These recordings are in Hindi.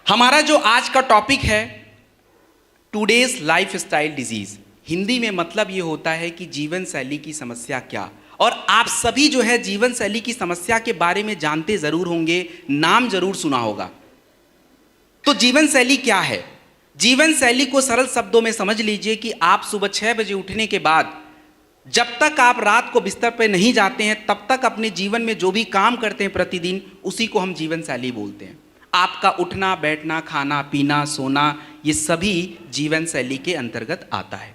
हमारा जो आज का टॉपिक है टुडेज लाइफस्टाइल डिजीज, हिंदी में मतलब ये होता है कि जीवन शैली की समस्या क्या। और आप सभी जो है जीवन शैली की समस्या के बारे में जानते जरूर होंगे, नाम जरूर सुना होगा। तो जीवन शैली क्या है? जीवन शैली को सरल शब्दों में समझ लीजिए कि आप सुबह 6 बजे उठने के बाद जब तक आप रात को बिस्तर पर नहीं जाते हैं तब तक अपने जीवन में जो भी काम करते हैं प्रतिदिन, उसी को हम जीवन शैली बोलते हैं। आपका उठना बैठना, खाना पीना, सोना, ये सभी जीवन शैली के अंतर्गत आता है।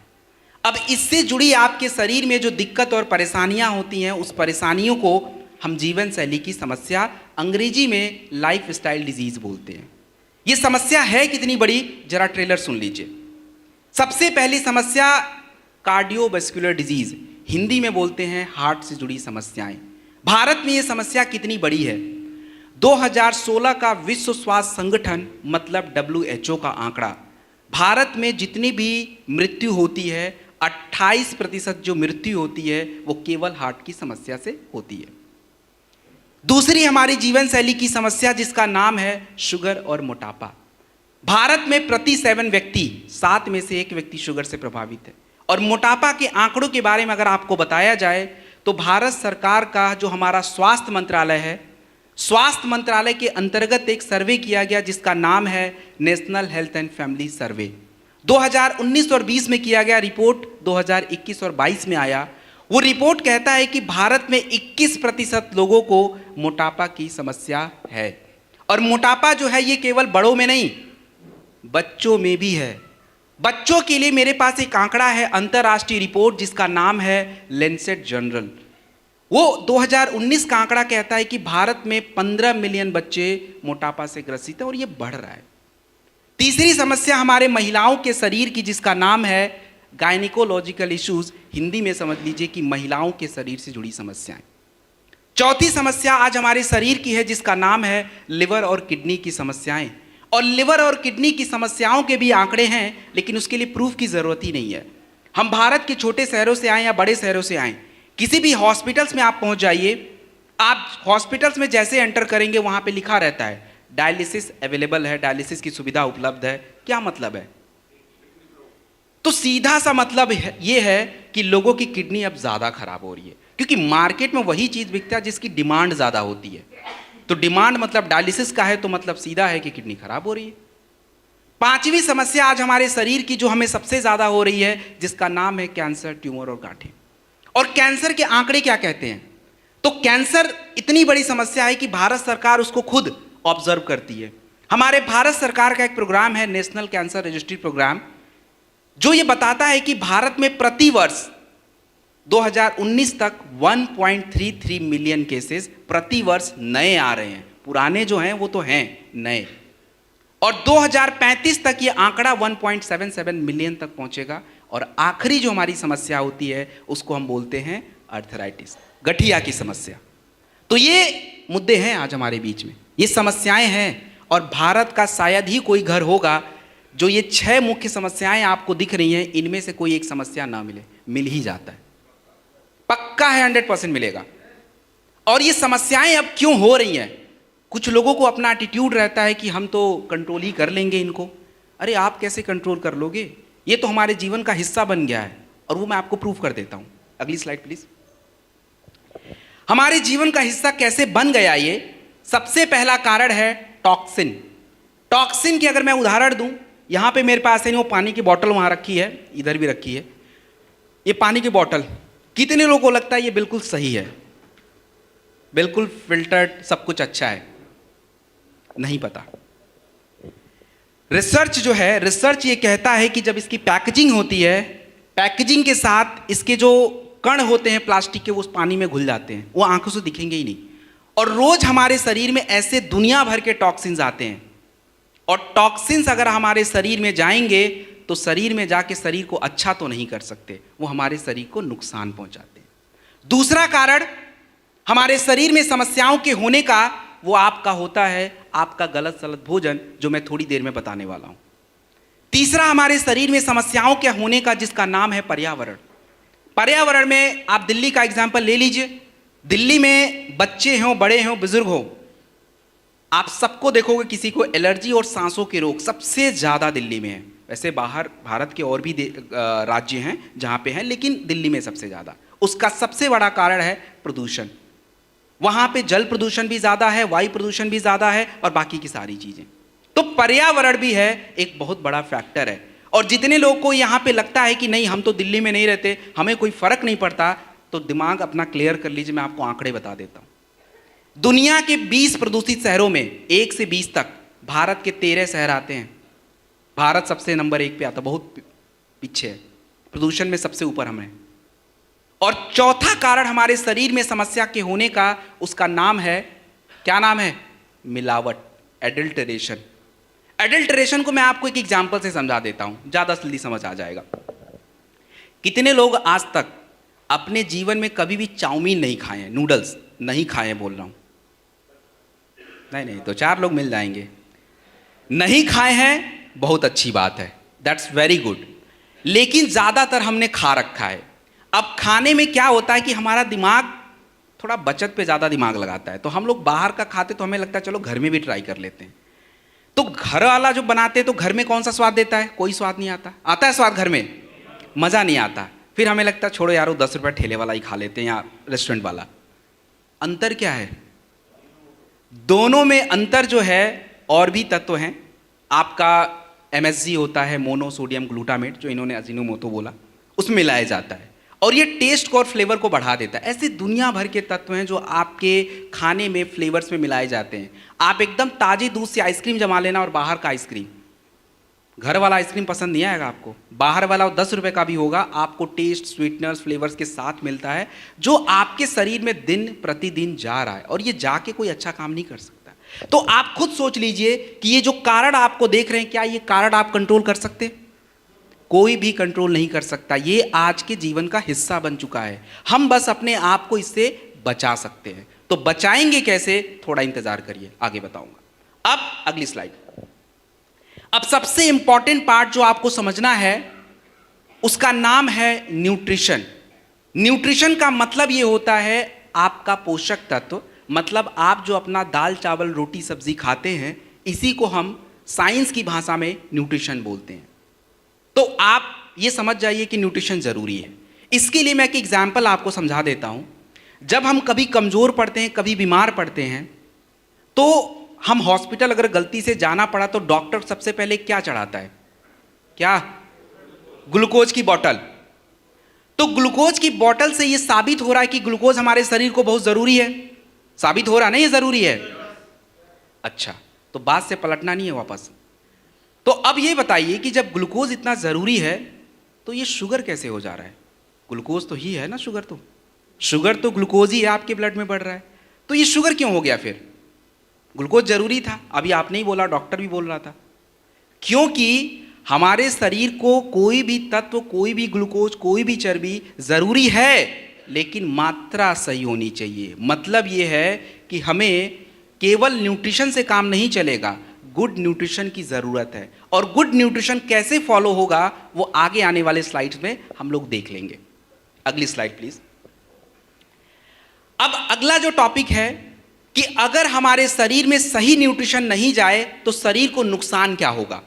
अब इससे जुड़ी आपके शरीर में जो दिक्कत और परेशानियां होती हैं, उस परेशानियों को हम जीवन शैली की समस्या, अंग्रेजी में लाइफ स्टाइल डिजीज बोलते हैं। ये समस्या है कितनी बड़ी, जरा ट्रेलर सुन लीजिए। सबसे पहली समस्या कार्डियोवैस्कुलर डिजीज, हिंदी में बोलते हैं हार्ट से जुड़ी समस्याएं। भारत में ये समस्या कितनी बड़ी है? 2016 का विश्व स्वास्थ्य संगठन मतलब WHO का आंकड़ा, भारत में जितनी भी मृत्यु होती है 28% जो मृत्यु होती है वो केवल हार्ट की समस्या से होती है। दूसरी हमारी जीवन शैली की समस्या जिसका नाम है शुगर और मोटापा। भारत में प्रति 7 व्यक्ति 7 में से 1 व्यक्ति शुगर से प्रभावित है। और मोटापा के आंकड़ों के बारे में अगर आपको बताया जाए तो भारत सरकार का जो हमारा स्वास्थ्य मंत्रालय है, स्वास्थ्य मंत्रालय के अंतर्गत एक सर्वे किया गया जिसका नाम है नेशनल हेल्थ एंड फैमिली सर्वे। 2019 और 20 में किया गया, रिपोर्ट 2021 और 22 में आया। वो रिपोर्ट कहता है कि भारत में 21% लोगों को मोटापा की समस्या है। और मोटापा जो है ये केवल बड़ों में नहीं, बच्चों में भी है। बच्चों के लिए मेरे पास एक आंकड़ा है, अंतरराष्ट्रीय रिपोर्ट जिसका नाम है लैंसेट जर्नल। वो 2019 का आंकड़ा कहता है कि भारत में 15 मिलियन बच्चे मोटापा से ग्रसित हैं और ये बढ़ रहा है। तीसरी समस्या हमारे महिलाओं के शरीर की जिसका नाम है गायनिकोलॉजिकल इश्यूज, हिंदी में समझ लीजिए कि महिलाओं के शरीर से जुड़ी समस्याएं। चौथी समस्या आज हमारे शरीर की है जिसका नाम है लिवर और किडनी की समस्याएं। और लिवर और किडनी की समस्याओं के भी आंकड़े हैं, लेकिन उसके लिए प्रूफ की जरूरत ही नहीं है। हम भारत के छोटे शहरों से आए या बड़े शहरों से आए, किसी भी हॉस्पिटल्स में आप पहुंच जाइए, आप हॉस्पिटल्स में जैसे एंटर करेंगे वहां पे लिखा रहता है डायलिसिस अवेलेबल है, डायलिसिस की सुविधा उपलब्ध है। क्या मतलब है? तो सीधा सा मतलब ये है कि लोगों की किडनी अब ज्यादा खराब हो रही है, क्योंकि मार्केट में वही चीज बिकता है जिसकी डिमांड ज्यादा होती है। तो डिमांड मतलब डायलिसिस का है, तो मतलब सीधा है कि किडनी खराब हो रही है। पांचवी समस्या आज हमारे शरीर की जो हमें सबसे ज्यादा हो रही है जिसका नाम है कैंसर, ट्यूमर और गांठें। और कैंसर के आंकड़े क्या कहते हैं? तो कैंसर इतनी बड़ी समस्या है कि भारत सरकार उसको खुद ऑब्जर्व करती है। हमारे भारत सरकार का एक प्रोग्राम है नेशनल कैंसर रजिस्ट्री प्रोग्राम, जो ये बताता है कि भारत में प्रति वर्ष 2019 तक 1.33 मिलियन केसेस प्रति वर्ष नए आ रहे हैं। पुराने जो हैं वो तो हैं नए। और 2035 तक ये आंकड़ा 1.77 मिलियन तक पहुंचेगा। और आखिरी जो हमारी समस्या होती है उसको हम बोलते हैं अर्थराइटिस, गठिया की समस्या। तो ये मुद्दे हैं आज हमारे बीच में, ये समस्याएं हैं। और भारत का शायद ही कोई घर होगा जो ये 6 मुख्य समस्याएं आपको दिख रही हैं, इनमें से कोई एक समस्या ना मिले। मिल ही जाता है, पक्का है, 100% मिलेगा। और ये समस्याएं अब क्यों हो रही हैं? कुछ लोगों को अपना एटीट्यूड रहता है कि हम तो कंट्रोल ही कर लेंगे इनको। अरे आप कैसे कंट्रोल कर लोगे? ये तो हमारे जीवन का हिस्सा बन गया है, और वो मैं आपको प्रूफ कर देता हूं। अगली स्लाइड प्लीज। हमारे जीवन का हिस्सा कैसे बन गया ये? सबसे पहला कारण है टॉक्सिन। टॉक्सिन की अगर मैं उदाहरण दूं, यहां पे मेरे पास है वो पानी की बोतल वहां रखी है, इधर भी रखी है। ये पानी की बोतल, कितने लोगों को लगता है ये बिल्कुल सही है, बिल्कुल फिल्टर्ड, सब कुछ अच्छा है? नहीं पता। रिसर्च जो है, रिसर्च ये कहता है कि जब इसकी पैकेजिंग होती है, पैकेजिंग के साथ इसके जो कण होते हैं प्लास्टिक के, वो उस पानी में घुल जाते हैं, वो आंखों से दिखेंगे ही नहीं। और रोज हमारे शरीर में ऐसे दुनिया भर के टॉक्सिन्स आते हैं। और टॉक्सिन्स अगर हमारे शरीर में जाएंगे तो शरीर में जाके शरीर को अच्छा तो नहीं कर सकते, वो हमारे शरीर को नुकसान पहुंचाते हैं। दूसरा कारण हमारे शरीर में समस्याओं के होने का, वो आपका होता है आपका गलत सलत भोजन, जो मैं थोड़ी देर में बताने वाला हूं। तीसरा हमारे शरीर में समस्याओं के होने का जिसका नाम है पर्यावरण। पर्यावरण में आप दिल्ली का एग्जाम्पल ले लीजिए। दिल्ली में बच्चे हों, बड़े हों, बुजुर्ग हों, आप सबको देखोगे किसी को एलर्जी और सांसों के रोग सबसे ज़्यादा दिल्ली में है। वैसे बाहर भारत के और भी राज्य हैं जहाँ पे हैं, लेकिन दिल्ली में सबसे ज़्यादा। उसका सबसे बड़ा कारण है प्रदूषण। वहाँ पे जल प्रदूषण भी ज़्यादा है, वायु प्रदूषण भी ज़्यादा है और बाकी की सारी चीज़ें। तो पर्यावरण भी है एक बहुत बड़ा फैक्टर है। और जितने लोगों को यहाँ पे लगता है कि नहीं हम तो दिल्ली में नहीं रहते, हमें कोई फ़र्क नहीं पड़ता, तो दिमाग अपना क्लियर कर लीजिए। मैं आपको आंकड़े बता देता हूँ। दुनिया के 20 प्रदूषित शहरों में 1 से 20 तक भारत के 13 शहर आते हैं। भारत सबसे नंबर 1 पे आता, बहुत पीछे है, प्रदूषण में सबसे ऊपर हम हैं। और चौथा कारण हमारे शरीर में समस्या के होने का, उसका नाम है, क्या नाम है? मिलावट, एडल्टरेशन। एडल्टरेशन को मैं आपको एक एग्जांपल से समझा देता हूं, ज़्यादा जल्दी समझ आ जाएगा। कितने लोग आज तक अपने जीवन में कभी भी चाउमीन नहीं खाए हैं, नूडल्स नहीं खाए हैं बोल रहा हूं? नहीं, तो 4 लोग मिल जाएंगे। नहीं खाए हैं, बहुत अच्छी बात है, दैट्स वेरी गुड। लेकिन ज़्यादातर हमने खा रखा है। अब खाने में क्या होता है कि हमारा दिमाग थोड़ा बचत पे ज़्यादा दिमाग लगाता है, तो हम लोग बाहर का खाते तो हमें लगता है चलो घर में भी ट्राई कर लेते हैं। तो घर वाला जो बनाते हैं तो घर में कौन सा स्वाद देता है? कोई स्वाद नहीं आता। आता है स्वाद घर में? मज़ा नहीं आता। फिर हमें लगता है छोड़ो यार, वो 10 रुपये ठेले वाला ही खा लेते हैं या रेस्टोरेंट वाला। अंतर क्या है? दोनों में अंतर जो है, और भी तत्व हैं। आपका MSG होता है, मोनोसोडियम ग्लूटामेट, जो इन्होंने अजीनोमोटो बोला, उसमें मिलाया जाता है और ये टेस्ट को और फ्लेवर को बढ़ा देता है। ऐसे दुनिया भर के तत्व हैं जो आपके खाने में फ्लेवर्स में मिलाए जाते हैं। आप एकदम ताज़े दूध से आइसक्रीम जमा लेना और बाहर का आइसक्रीम, घर वाला आइसक्रीम पसंद नहीं आएगा आपको। बाहर वाला 10 रुपये का भी होगा, आपको टेस्ट, स्वीटनर्स, फ्लेवर्स के साथ मिलता है, जो आपके शरीर में दिन प्रतिदिन जा रहा है और ये जाके कोई अच्छा काम नहीं कर सकता। तो आप खुद सोच लीजिए कि ये जो कारण आपको देख रहे हैं, क्या ये कारण आप कंट्रोल कर सकते? कोई भी कंट्रोल नहीं कर सकता। ये आज के जीवन का हिस्सा बन चुका है। हम बस अपने आप को इससे बचा सकते हैं। तो बचाएंगे कैसे? थोड़ा इंतजार करिए, आगे बताऊंगा। अब अगली स्लाइड। अब सबसे इंपॉर्टेंट पार्ट जो आपको समझना है, उसका नाम है न्यूट्रिशन। न्यूट्रिशन का मतलब ये होता है आपका पोषक तत्व। मतलब आप जो अपना दाल चावल रोटी सब्जी खाते हैं, इसी को हम साइंस की भाषा में न्यूट्रिशन बोलते हैं। तो आप ये समझ जाइए कि न्यूट्रिशन ज़रूरी है। इसके लिए मैं एक एग्जाम्पल आपको समझा देता हूँ। जब हम कभी कमज़ोर पड़ते हैं, कभी बीमार पड़ते हैं, तो हम हॉस्पिटल अगर गलती से जाना पड़ा तो डॉक्टर सबसे पहले क्या चढ़ाता है? क्या? ग्लूकोज की बोतल। तो ग्लूकोज की बोतल से ये साबित हो रहा है कि ग्लूकोज हमारे शरीर को बहुत ज़रूरी है। साबित हो रहा है ना, ये ज़रूरी है। अच्छा, तो बात से पलटना नहीं है वापस। तो अब ये बताइए कि जब ग्लूकोज इतना ज़रूरी है तो ये शुगर कैसे हो जा रहा है? ग्लूकोज तो ही है ना, शुगर तो ग्लूकोज ही है, आपके ब्लड में बढ़ रहा है। तो ये शुगर क्यों हो गया फिर? ग्लूकोज ज़रूरी था, अभी आपने ही बोला, डॉक्टर भी बोल रहा था। क्योंकि हमारे शरीर को कोई भी तत्व, कोई भी ग्लूकोज, कोई भी चर्बी ज़रूरी है, लेकिन मात्रा सही होनी चाहिए। मतलब ये है कि हमें केवल न्यूट्रिशन से काम नहीं चलेगा, गुड न्यूट्रिशन की ज़रूरत है। और गुड न्यूट्रिशन कैसे फॉलो होगा वो आगे आने वाले स्लाइड्स में हम लोग देख लेंगे। अगली स्लाइड प्लीज। अब अगला जो टॉपिक है कि अगर हमारे शरीर में सही न्यूट्रिशन नहीं जाए तो शरीर को नुकसान क्या होगा,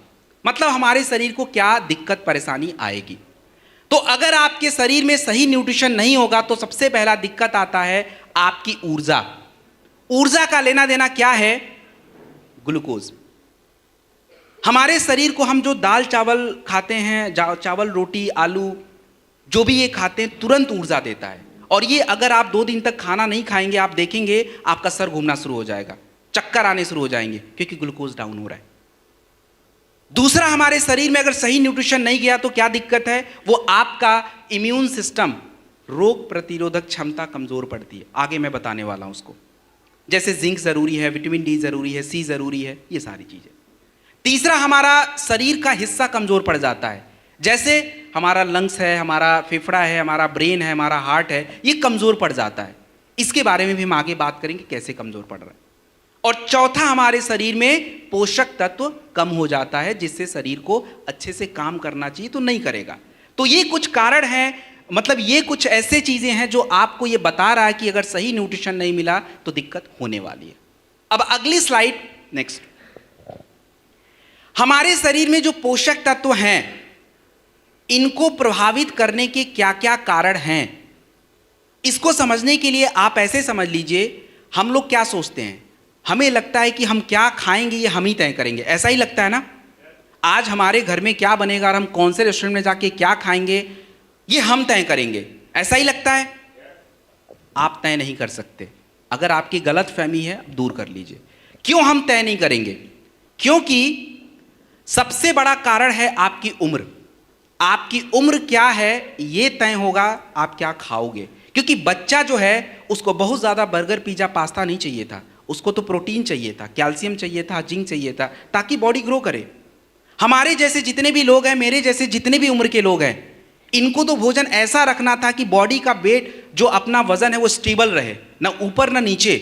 मतलब हमारे शरीर को क्या दिक्कत परेशानी आएगी। तो अगर आपके शरीर में सही न्यूट्रिशन नहीं होगा तो सबसे पहला दिक्कत आता है आपकी ऊर्जा। ऊर्जा का लेना देना क्या है? ग्लूकोज। हमारे शरीर को हम जो दाल चावल खाते हैं, चावल रोटी आलू जो भी ये खाते हैं, तुरंत ऊर्जा देता है। और ये अगर आप 2 दिन तक खाना नहीं खाएंगे, आप देखेंगे आपका सर घूमना शुरू हो जाएगा, चक्कर आने शुरू हो जाएंगे, क्योंकि ग्लूकोज डाउन हो रहा है। दूसरा, हमारे शरीर में अगर सही न्यूट्रिशन नहीं गया तो क्या दिक्कत है? वो आपका इम्यून सिस्टम, रोग प्रतिरोधक क्षमता कमजोर पड़ती है। आगे मैं बताने वाला हूं उसको। जैसे जिंक जरूरी है, विटामिन डी जरूरी है, सी जरूरी है, ये सारी चीजें। तीसरा, हमारा शरीर का हिस्सा कमजोर पड़ जाता है। जैसे हमारा लंग्स है, हमारा फेफड़ा है, हमारा ब्रेन है, हमारा हार्ट है, ये कमजोर पड़ जाता है। इसके बारे में भी हम आगे बात करेंगे कैसे कमजोर पड़ रहा है। और चौथा, हमारे शरीर में पोषक तत्व कम हो जाता है, जिससे शरीर को अच्छे से काम करना चाहिए तो नहीं करेगा। तो ये कुछ कारण हैं, मतलब ये कुछ ऐसे चीजें हैं जो आपको ये बता रहा है कि अगर सही न्यूट्रिशन नहीं मिला तो दिक्कत होने वाली है। अब अगली स्लाइड नेक्स्ट, हमारे शरीर में जो पोषक तत्व हैं इनको प्रभावित करने के क्या क्या कारण हैं, इसको समझने के लिए आप ऐसे समझ लीजिए, हम लोग क्या सोचते हैं, हमें लगता है कि हम क्या खाएंगे ये हम ही तय करेंगे, ऐसा ही लगता है ना। आज हमारे घर में क्या बनेगा और हम कौन से रेस्टोरेंट में जाके क्या खाएंगे ये हम तय करेंगे, ऐसा ही लगता है। आप तय नहीं कर सकते। अगर आपकी गलत फहमी है दूर कर लीजिए। क्यों हम तय नहीं करेंगे? क्योंकि सबसे बड़ा कारण है आपकी उम्र। आपकी उम्र क्या है ये तय होगा आप क्या खाओगे। क्योंकि बच्चा जो है उसको बहुत ज़्यादा बर्गर पिज़्ज़ा पास्ता नहीं चाहिए था, उसको तो प्रोटीन चाहिए था, कैल्शियम चाहिए था, जिंक चाहिए था, ताकि बॉडी ग्रो करे। हमारे जैसे जितने भी लोग हैं, मेरे जैसे जितने भी उम्र के लोग हैं, इनको तो भोजन ऐसा रखना था कि बॉडी का वेट जो अपना वजन है वो स्टेबल रहे, ना ऊपर ना नीचे,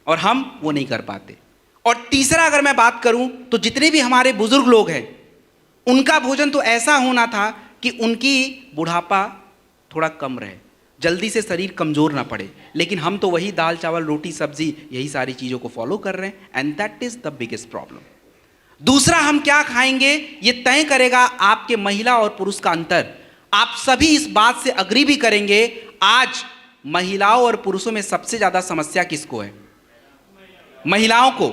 और हम वो नहीं कर पाते। और तीसरा अगर मैं बात करूं तो जितने भी हमारे बुजुर्ग लोग हैं उनका भोजन तो ऐसा होना था कि उनकी बुढ़ापा थोड़ा कम रहे, जल्दी से शरीर कमज़ोर ना पड़े। लेकिन हम तो वही दाल चावल रोटी सब्जी यही सारी चीज़ों को फॉलो कर रहे हैं, and that is the biggest problem. दूसरा, हम क्या खाएंगे ये तय करेगा आपके महिला और पुरुष का अंतर। आप सभी इस बात से अग्री भी करेंगे, आज महिलाओं और पुरुषों में सबसे ज़्यादा समस्या किसको है? महिलाओं को।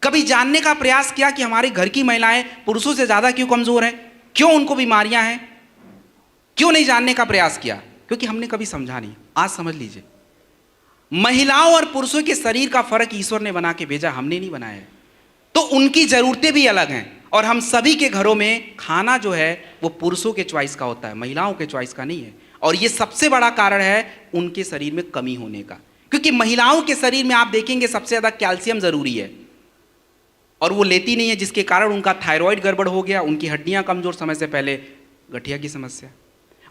कभी जानने का प्रयास किया कि हमारे घर की महिलाएं पुरुषों से ज़्यादा क्यों कमज़ोर हैं, क्यों उनको बीमारियां हैं? क्यों नहीं जानने का प्रयास किया? क्योंकि हमने कभी समझा नहीं। आज समझ लीजिए, महिलाओं और पुरुषों के शरीर का फर्क ईश्वर ने बना के भेजा, हमने नहीं बनाया है। तो उनकी ज़रूरतें भी अलग हैं, और हम सभी के घरों में खाना जो है वो पुरुषों के चॉइस का होता है, महिलाओं के चॉइस का नहीं है। और ये सबसे बड़ा कारण है उनके शरीर में कमी होने का। क्योंकि महिलाओं के शरीर में आप देखेंगे सबसे ज़्यादा कैल्शियम ज़रूरी है, और वो लेती नहीं है, जिसके कारण उनका थायराइड गड़बड़ हो गया, उनकी हड्डियां कमज़ोर, समय से पहले गठिया की समस्या।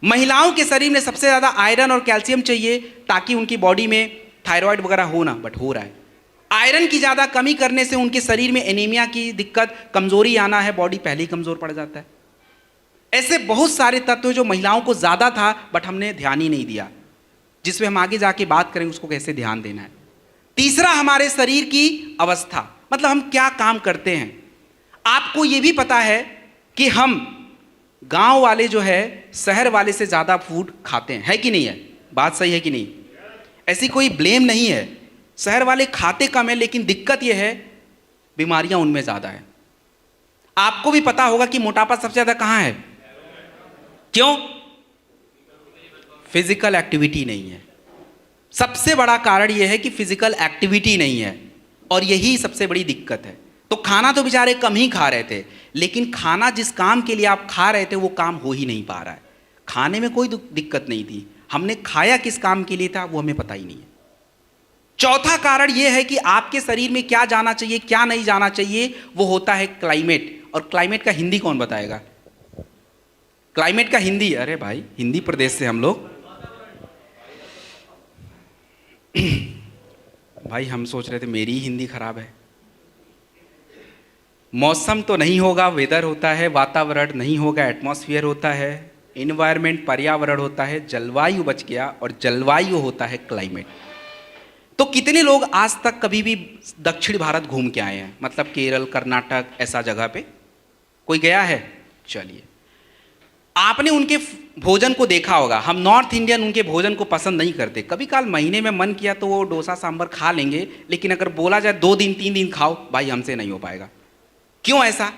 महिलाओं के शरीर में सबसे ज़्यादा आयरन और कैल्शियम चाहिए ताकि उनकी बॉडी में थायराइड वगैरह हो ना, बट हो रहा है। आयरन की ज़्यादा कमी करने से उनके शरीर में एनीमिया की दिक्कत, कमज़ोरी आना है, बॉडी पहले ही कमज़ोर पड़ जाता है। ऐसे बहुत सारे तत्व जो महिलाओं को ज़्यादा था बट हमने ध्यान ही नहीं दिया, जिसमें हम आगे जाके बात करेंगे उसको कैसे ध्यान देना है। तीसरा, हमारे शरीर की अवस्था, मतलब हम क्या काम करते हैं। आपको ये भी पता है कि हम गांव वाले जो है शहर वाले से ज़्यादा फूड खाते हैं, है कि नहीं है? बात सही है कि नहीं? ऐसी कोई ब्लेम नहीं है। शहर वाले खाते कम है, लेकिन दिक्कत यह है बीमारियां उनमें ज़्यादा है। आपको भी पता होगा कि मोटापा सबसे ज़्यादा कहाँ है? क्यों? फिजिकल एक्टिविटी नहीं है। सबसे बड़ा कारण यह है कि फिजिकल एक्टिविटी नहीं है, और यही सबसे बड़ी दिक्कत है। तो खाना तो बेचारे कम ही खा रहे थे, लेकिन खाना जिस काम के लिए आप खा रहे थे वो काम हो ही नहीं पा रहा है। खाने में कोई दिक्कत नहीं थी, हमने खाया किस काम के लिए था वो हमें पता ही नहीं है। चौथा कारण यह है कि आपके शरीर में क्या जाना चाहिए क्या नहीं जाना चाहिए, वो होता है क्लाइमेट। और क्लाइमेट का हिंदी कौन बताएगा? क्लाइमेट का हिंदी, अरे भाई हिंदी प्रदेश से हम लोग भाई हम सोच रहे थे मेरी ही हिंदी खराब है। मौसम तो नहीं होगा, वेदर होता है, वातावरण नहीं होगा, एटमॉस्फेयर होता है, इन्वायरमेंट पर्यावरण होता है, जलवायु बच गया, और जलवायु होता है क्लाइमेट। तो कितने लोग आज तक कभी भी दक्षिण भारत घूम के आए हैं, मतलब केरल कर्नाटक ऐसा जगह पे कोई गया है? चलिए, आपने उनके भोजन को देखा होगा। हम नॉर्थ इंडियन उनके भोजन को पसंद नहीं करते। कभी काल महीने में मन किया तो वो डोसा सांभर खा लेंगे, लेकिन अगर बोला जाए 2 दिन 3 दिन खाओ, भाई हमसे नहीं हो पाएगा। क्यों ऐसा?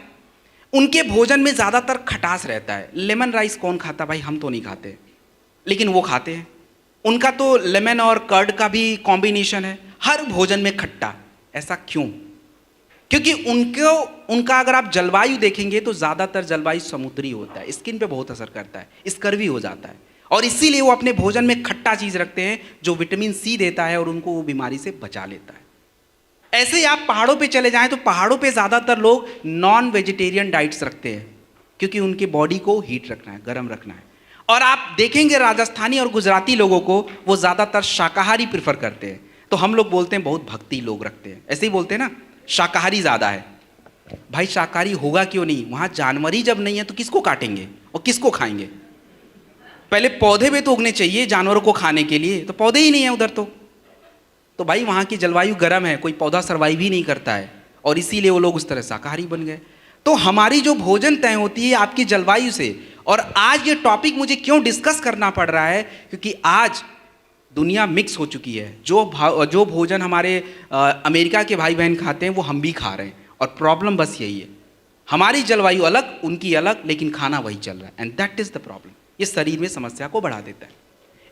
उनके भोजन में ज़्यादातर खटास रहता है। लेमन राइस कौन खाता? भाई हम तो नहीं खाते, लेकिन वो खाते हैं। उनका तो लेमन और कर्ड का भी कॉम्बिनेशन है, हर भोजन में खट्टा। ऐसा क्यों? क्योंकि उनका अगर आप जलवायु देखेंगे तो ज़्यादातर जलवायु समुद्री होता है, स्किन पे बहुत असर करता है, स्कर्वी हो जाता है, और इसीलिए वो अपने भोजन में खट्टा चीज़ रखते हैं जो विटामिन सी देता है और उनको वो बीमारी से बचा लेता है। ऐसे ही आप पहाड़ों पे चले जाएं तो पहाड़ों पे ज़्यादातर लोग नॉन वेजिटेरियन डाइट्स रखते हैं, क्योंकि उनके बॉडी को हीट रखना है, गर्म रखना है। और आप देखेंगे राजस्थानी और गुजराती लोगों को वो ज़्यादातर शाकाहारी प्रेफर करते हैं। तो हम लोग बोलते हैं बहुत भक्ति लोग रखते हैं, ऐसे ही बोलते हैं ना, शाकाहारी ज़्यादा है। भाई शाकाहारी होगा क्यों नहीं? वहाँ जानवर ही जब नहीं है तो किसको काटेंगे और किसको खाएंगे? पहले पौधे भी तो उगने चाहिए जानवरों को खाने के लिए, तो पौधे ही नहीं है उधर। तो भाई वहाँ की जलवायु गर्म है, कोई पौधा सर्वाइव ही नहीं करता है, और इसीलिए वो लोग उस तरह शाकाहारी बन गए। तो हमारी जो भोजन तय होती है आपकी जलवायु से। और आज ये टॉपिक मुझे क्यों डिस्कस करना पड़ रहा है, क्योंकि आज दुनिया मिक्स हो चुकी है। जो भोजन हमारे अमेरिका के भाई बहन खाते हैं वो हम भी खा रहे हैं, और प्रॉब्लम बस यही है, हमारी जलवायु अलग उनकी अलग, लेकिन खाना वही चल रहा है, and that is the problem. ये शरीर में समस्या को बढ़ा देता है।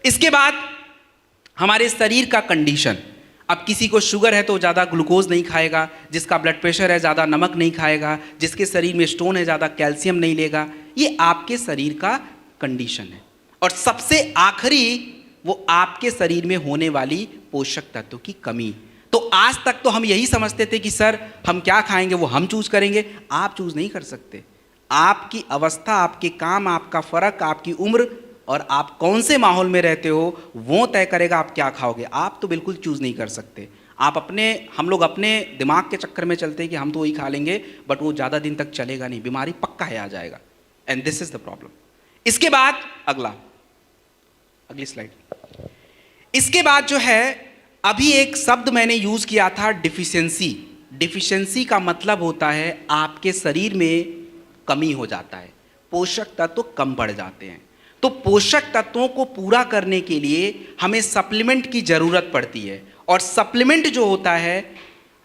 इसके बाद हमारे शरीर का कंडीशन। अब किसी को शुगर है तो ज़्यादा ग्लूकोज नहीं खाएगा, जिसका ब्लड प्रेशर है ज़्यादा नमक नहीं खाएगा, जिसके शरीर में स्टोन है ज़्यादा कैल्शियम नहीं लेगा। ये आपके शरीर का कंडीशन है। और सबसे आखिरी वो आपके शरीर में होने वाली पोषक तत्वों की कमी। तो आज तक तो हम यही समझते थे कि सर हम क्या खाएंगे वो हम चूज करेंगे। आप चूज नहीं कर सकते। आपकी अवस्था, आपके काम, आपका फर्क, आपकी उम्र और आप कौन से माहौल में रहते हो वो तय करेगा आप क्या खाओगे। आप तो बिल्कुल चूज नहीं कर सकते। हम लोग अपने दिमाग के चक्कर में चलते हैं कि हम तो वही खा लेंगे, बट वो ज़्यादा दिन तक चलेगा नहीं, बीमारी पक्का है आ जाएगा, and this is the problem. इसके बाद अगली स्लाइड। इसके बाद जो है अभी एक शब्द मैंने यूज किया था, डिफिशियंसी। डिफिशियंसी का मतलब होता है आपके शरीर में कमी हो जाता है, पोषक तत्व कम बढ़ जाते हैं। तो पोषक तत्वों को पूरा करने के लिए हमें सप्लीमेंट की जरूरत पड़ती है, और सप्लीमेंट जो होता है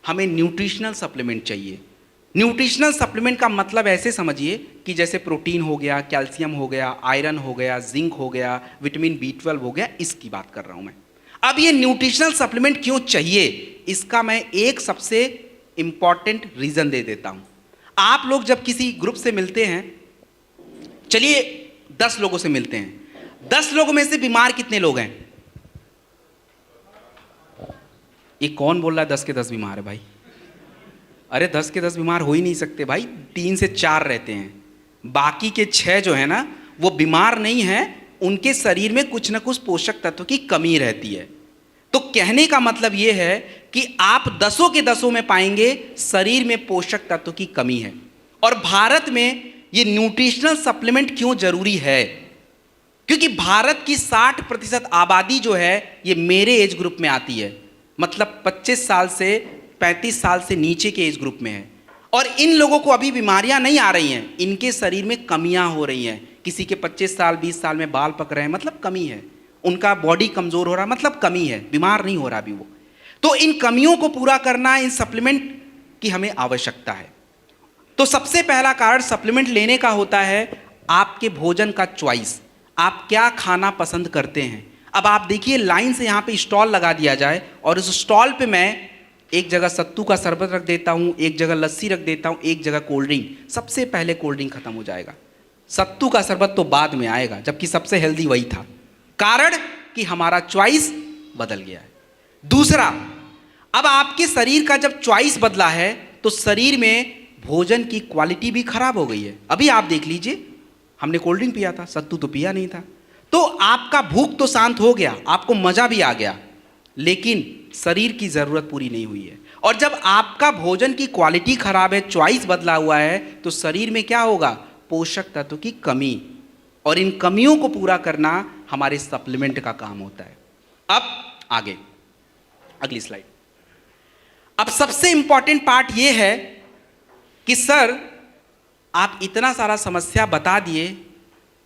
हमें न्यूट्रिशनल सप्लीमेंट चाहिए। न्यूट्रिशनल सप्लीमेंट का मतलब ऐसे समझिए कि जैसे प्रोटीन हो गया, कैल्शियम हो गया, आयरन हो गया, जिंक हो गया, विटामिन B12 हो गया, इसकी बात कर रहा हूं मैं। अब ये न्यूट्रिशनल सप्लीमेंट क्यों चाहिए, इसका मैं एक सबसे इंपॉर्टेंट रीजन दे देता हूं। आप लोग जब किसी ग्रुप से मिलते हैं, चलिए 10 लोगों से मिलते हैं, 10 लोगों में से बीमार कितने लोग हैं? ये कौन बोल रहा है 10 के 10 बीमार है भाई? अरे 10 के 10 बीमार हो ही नहीं सकते भाई, 3 से 4 रहते हैं। बाकी के 6 जो है ना वो बीमार नहीं है, उनके शरीर में कुछ ना कुछ पोषक तत्व की कमी रहती है। तो कहने का मतलब ये है कि आप 10 के 10 में पाएंगे शरीर में पोषक तत्व की कमी है। और भारत में ये न्यूट्रिशनल सप्लीमेंट क्यों जरूरी है, क्योंकि भारत की 60% आबादी जो है ये मेरे एज ग्रुप में आती है, मतलब 25 साल से 35 साल से नीचे के एज ग्रुप में है। और इन लोगों को अभी बीमारियां नहीं आ रही हैं, इनके शरीर में कमियां हो रही हैं। किसी के 25 साल 20 साल में बाल पक रहे हैं, मतलब कमी है। उनका बॉडी कमजोर हो रहा है, मतलब कमी है, बीमार नहीं हो रहा अभी वो। तो इन कमियों को पूरा करना, इन सप्लीमेंट की हमें आवश्यकता है। तो सबसे पहला कारण सप्लीमेंट लेने का होता है आपके भोजन का चॉइस, आप क्या खाना पसंद करते हैं। अब आप देखिए लाइन से यहाँ पे स्टॉल लगा दिया जाए और उस स्टॉल पे मैं एक जगह सत्तू का शरबत रख देता हूँ, एक जगह लस्सी रख देता हूँ, एक जगह कोल्ड ड्रिंक। सबसे पहले कोल्ड ड्रिंक खत्म हो जाएगा, सत्तू का शरबत तो बाद में आएगा, जबकि सबसे हेल्दी वही था। कारण कि हमारा चॉइस बदल गया है। दूसरा, अब आपके शरीर का जब चॉइस बदला है तो शरीर में भोजन की क्वालिटी भी खराब हो गई है। अभी आप देख लीजिए, हमने कोल्ड ड्रिंक पिया था, सत्तू तो पिया नहीं था। तो आपका भूख तो शांत हो गया, आपको मजा भी आ गया, लेकिन शरीर की जरूरत पूरी नहीं हुई है। और जब आपका भोजन की क्वालिटी खराब है, चॉइस बदला हुआ है, तो शरीर में क्या होगा? पोषक तत्व की कमी। और इन कमियों को पूरा करना हमारे सप्लीमेंट का काम होता है। अब आगे अगली स्लाइड। अब सबसे इंपॉर्टेंट पार्ट यह है कि सर आप इतना सारा समस्या बता दिए,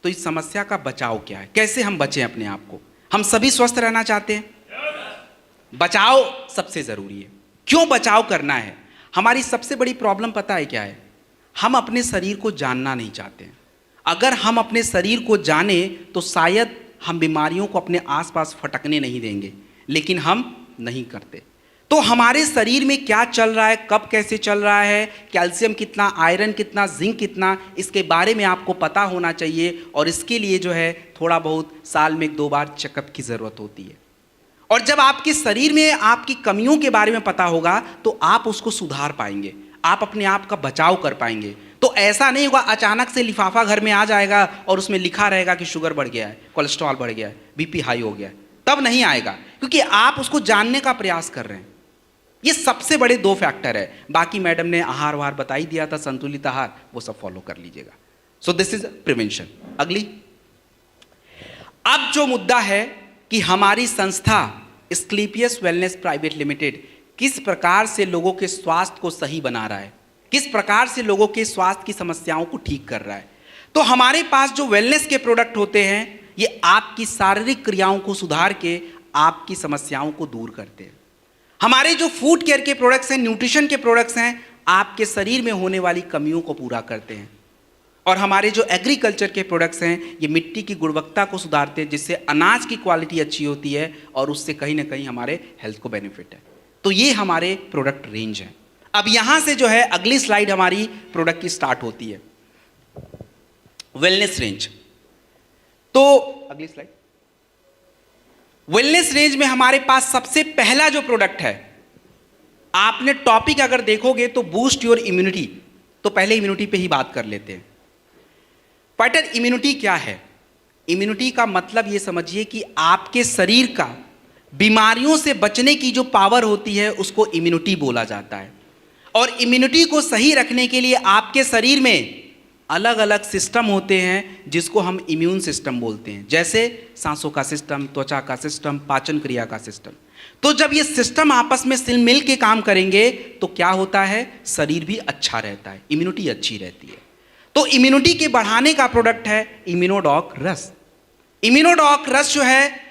तो इस समस्या का बचाव क्या है, कैसे हम बचें अपने आप को? हम सभी स्वस्थ रहना चाहते हैं, बचाव सबसे जरूरी है। क्यों बचाव करना है? हमारी सबसे बड़ी प्रॉब्लम पता है क्या है? हम अपने शरीर को जानना नहीं चाहते हैं। अगर हम अपने शरीर को जाने तो शायद हम बीमारियों को अपने आसपास फटकने नहीं देंगे, लेकिन हम नहीं करते। तो हमारे शरीर में क्या चल रहा है, कब कैसे चल रहा है, कैल्शियम कितना, आयरन कितना, जिंक कितना, इसके बारे में आपको पता होना चाहिए। और इसके लिए जो है थोड़ा बहुत साल में 1-2 बार चेकअप की ज़रूरत होती है। और जब आपके शरीर में आपकी कमियों के बारे में पता होगा तो आप उसको सुधार पाएंगे, आप अपने आप का बचाव कर पाएंगे। तो ऐसा नहीं होगा अचानक से लिफाफा घर में आ जाएगा और उसमें लिखा रहेगा कि शुगर बढ़ गया है, कोलेस्ट्रॉल बढ़ गया है, बीपी हाई हो गया है, तब नहीं आएगा, क्योंकि आप उसको जानने का प्रयास कर रहे हैं। ये सबसे बड़े 2 फैक्टर है। बाकी मैडम ने आहार वाहार बता ही दिया था, संतुलित आहार, वो सब फॉलो कर लीजिएगा। सो दिस इज प्रिवेंशन। अगली, अब जो मुद्दा है कि हमारी संस्था एस्क्लेपियस वेलनेस प्राइवेट लिमिटेड किस प्रकार से लोगों के स्वास्थ्य को सही बना रहा है, किस प्रकार से लोगों के स्वास्थ्य की समस्याओं को ठीक कर रहा है। तो हमारे पास जो वेलनेस के प्रोडक्ट होते हैं, ये आपकी शारीरिक क्रियाओं को सुधार के आपकी समस्याओं को दूर करते हैं। हमारे जो फूड केयर के प्रोडक्ट्स हैं, न्यूट्रिशन के प्रोडक्ट्स हैं, आपके शरीर में होने वाली कमियों को पूरा करते हैं। और हमारे जो एग्रीकल्चर के प्रोडक्ट्स हैं, ये मिट्टी की गुणवत्ता को सुधारते हैं, जिससे अनाज की क्वालिटी अच्छी होती है और उससे कहीं ना कहीं हमारे हेल्थ को बेनिफिट है। तो ये हमारे प्रोडक्ट रेंज हैं। अब यहाँ से जो है अगली स्लाइड हमारी प्रोडक्ट की स्टार्ट होती है, वेलनेस रेंज। तो अगली स्लाइड। वेलनेस रेंज में हमारे पास सबसे पहला जो प्रोडक्ट है, आपने टॉपिक अगर देखोगे तो बूस्ट योर इम्यूनिटी। तो पहले इम्यूनिटी पे ही बात कर लेते हैं। फाइटर, इम्यूनिटी क्या है? इम्यूनिटी का मतलब ये समझिए कि आपके शरीर का बीमारियों से बचने की जो पावर होती है उसको इम्यूनिटी बोला जाता है। और इम्यूनिटी को सही रखने के लिए आपके शरीर में अलग अलग सिस्टम होते हैं जिसको हम इम्यून सिस्टम बोलते हैं, जैसे सांसों का सिस्टम, त्वचा का सिस्टम, पाचन क्रिया का सिस्टम। तो जब ये सिस्टम आपस में सिल मिल के काम करेंगे तो क्या होता है? शरीर भी अच्छा रहता है, इम्यूनिटी अच्छी रहती है। तो इम्यूनिटी के बढ़ाने का प्रोडक्ट है इम्यूनोडॉक रस। इम्यूनोडॉक रस जो है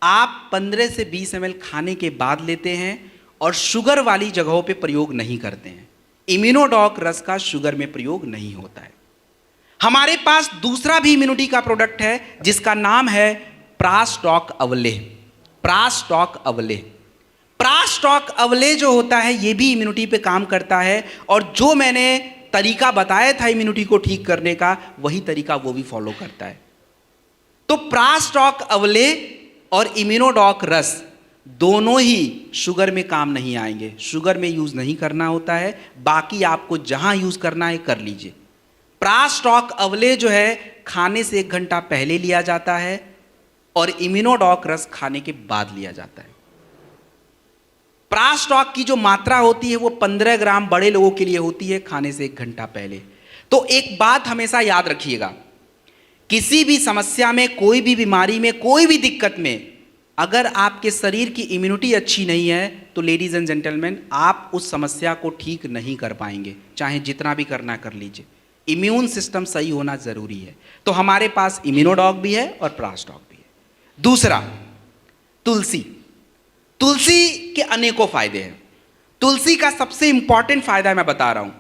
आप 15 से 20 ml खाने के बाद लेते हैं और शुगर वाली जगहों पे प्रयोग नहीं करते हैं। इम्यूनोडॉक रस का शुगर में प्रयोग नहीं होता है। हमारे पास दूसरा भी इम्यूनिटी का प्रोडक्ट है जिसका नाम है प्रास्टॉक अवलेह। प्रास्टॉक अवलेह, प्रास्टॉक अवलेह जो होता है ये भी इम्यूनिटी पे काम करता है। और जो मैंने तरीका बताया था इम्यूनिटी को ठीक करने का, वही तरीका वो भी फॉलो करता है। तो प्रास्टॉक अवलेह और इम्यूनोडॉक रस दोनों ही शुगर में काम नहीं आएंगे, शुगर में यूज नहीं करना होता है। बाकी आपको जहां यूज करना है कर लीजिए। प्रास्टॉक अवलेह जो है खाने से 1 घंटा पहले लिया जाता है और इम्यूनोडॉक रस खाने के बाद लिया जाता है। प्रास्टॉक की जो मात्रा होती है वो 15 ग्राम बड़े लोगों के लिए होती है खाने से 1 घंटा पहले। तो एक बात हमेशा याद रखिएगा, किसी भी समस्या में, कोई भी बीमारी में, कोई भी दिक्कत में अगर आपके शरीर की इम्यूनिटी अच्छी नहीं है तो लेडीज एंड जेंटलमैन, आप उस समस्या को ठीक नहीं कर पाएंगे, चाहे जितना भी करना कर लीजिए। इम्यून सिस्टम सही होना जरूरी है। तो हमारे पास इम्यूनोडॉक भी है और प्रास्टॉक भी है। दूसरा, तुलसी। तुलसी के अनेकों फायदे हैं। तुलसी का सबसे इंपॉर्टेंट फायदा मैं बता रहा हूं।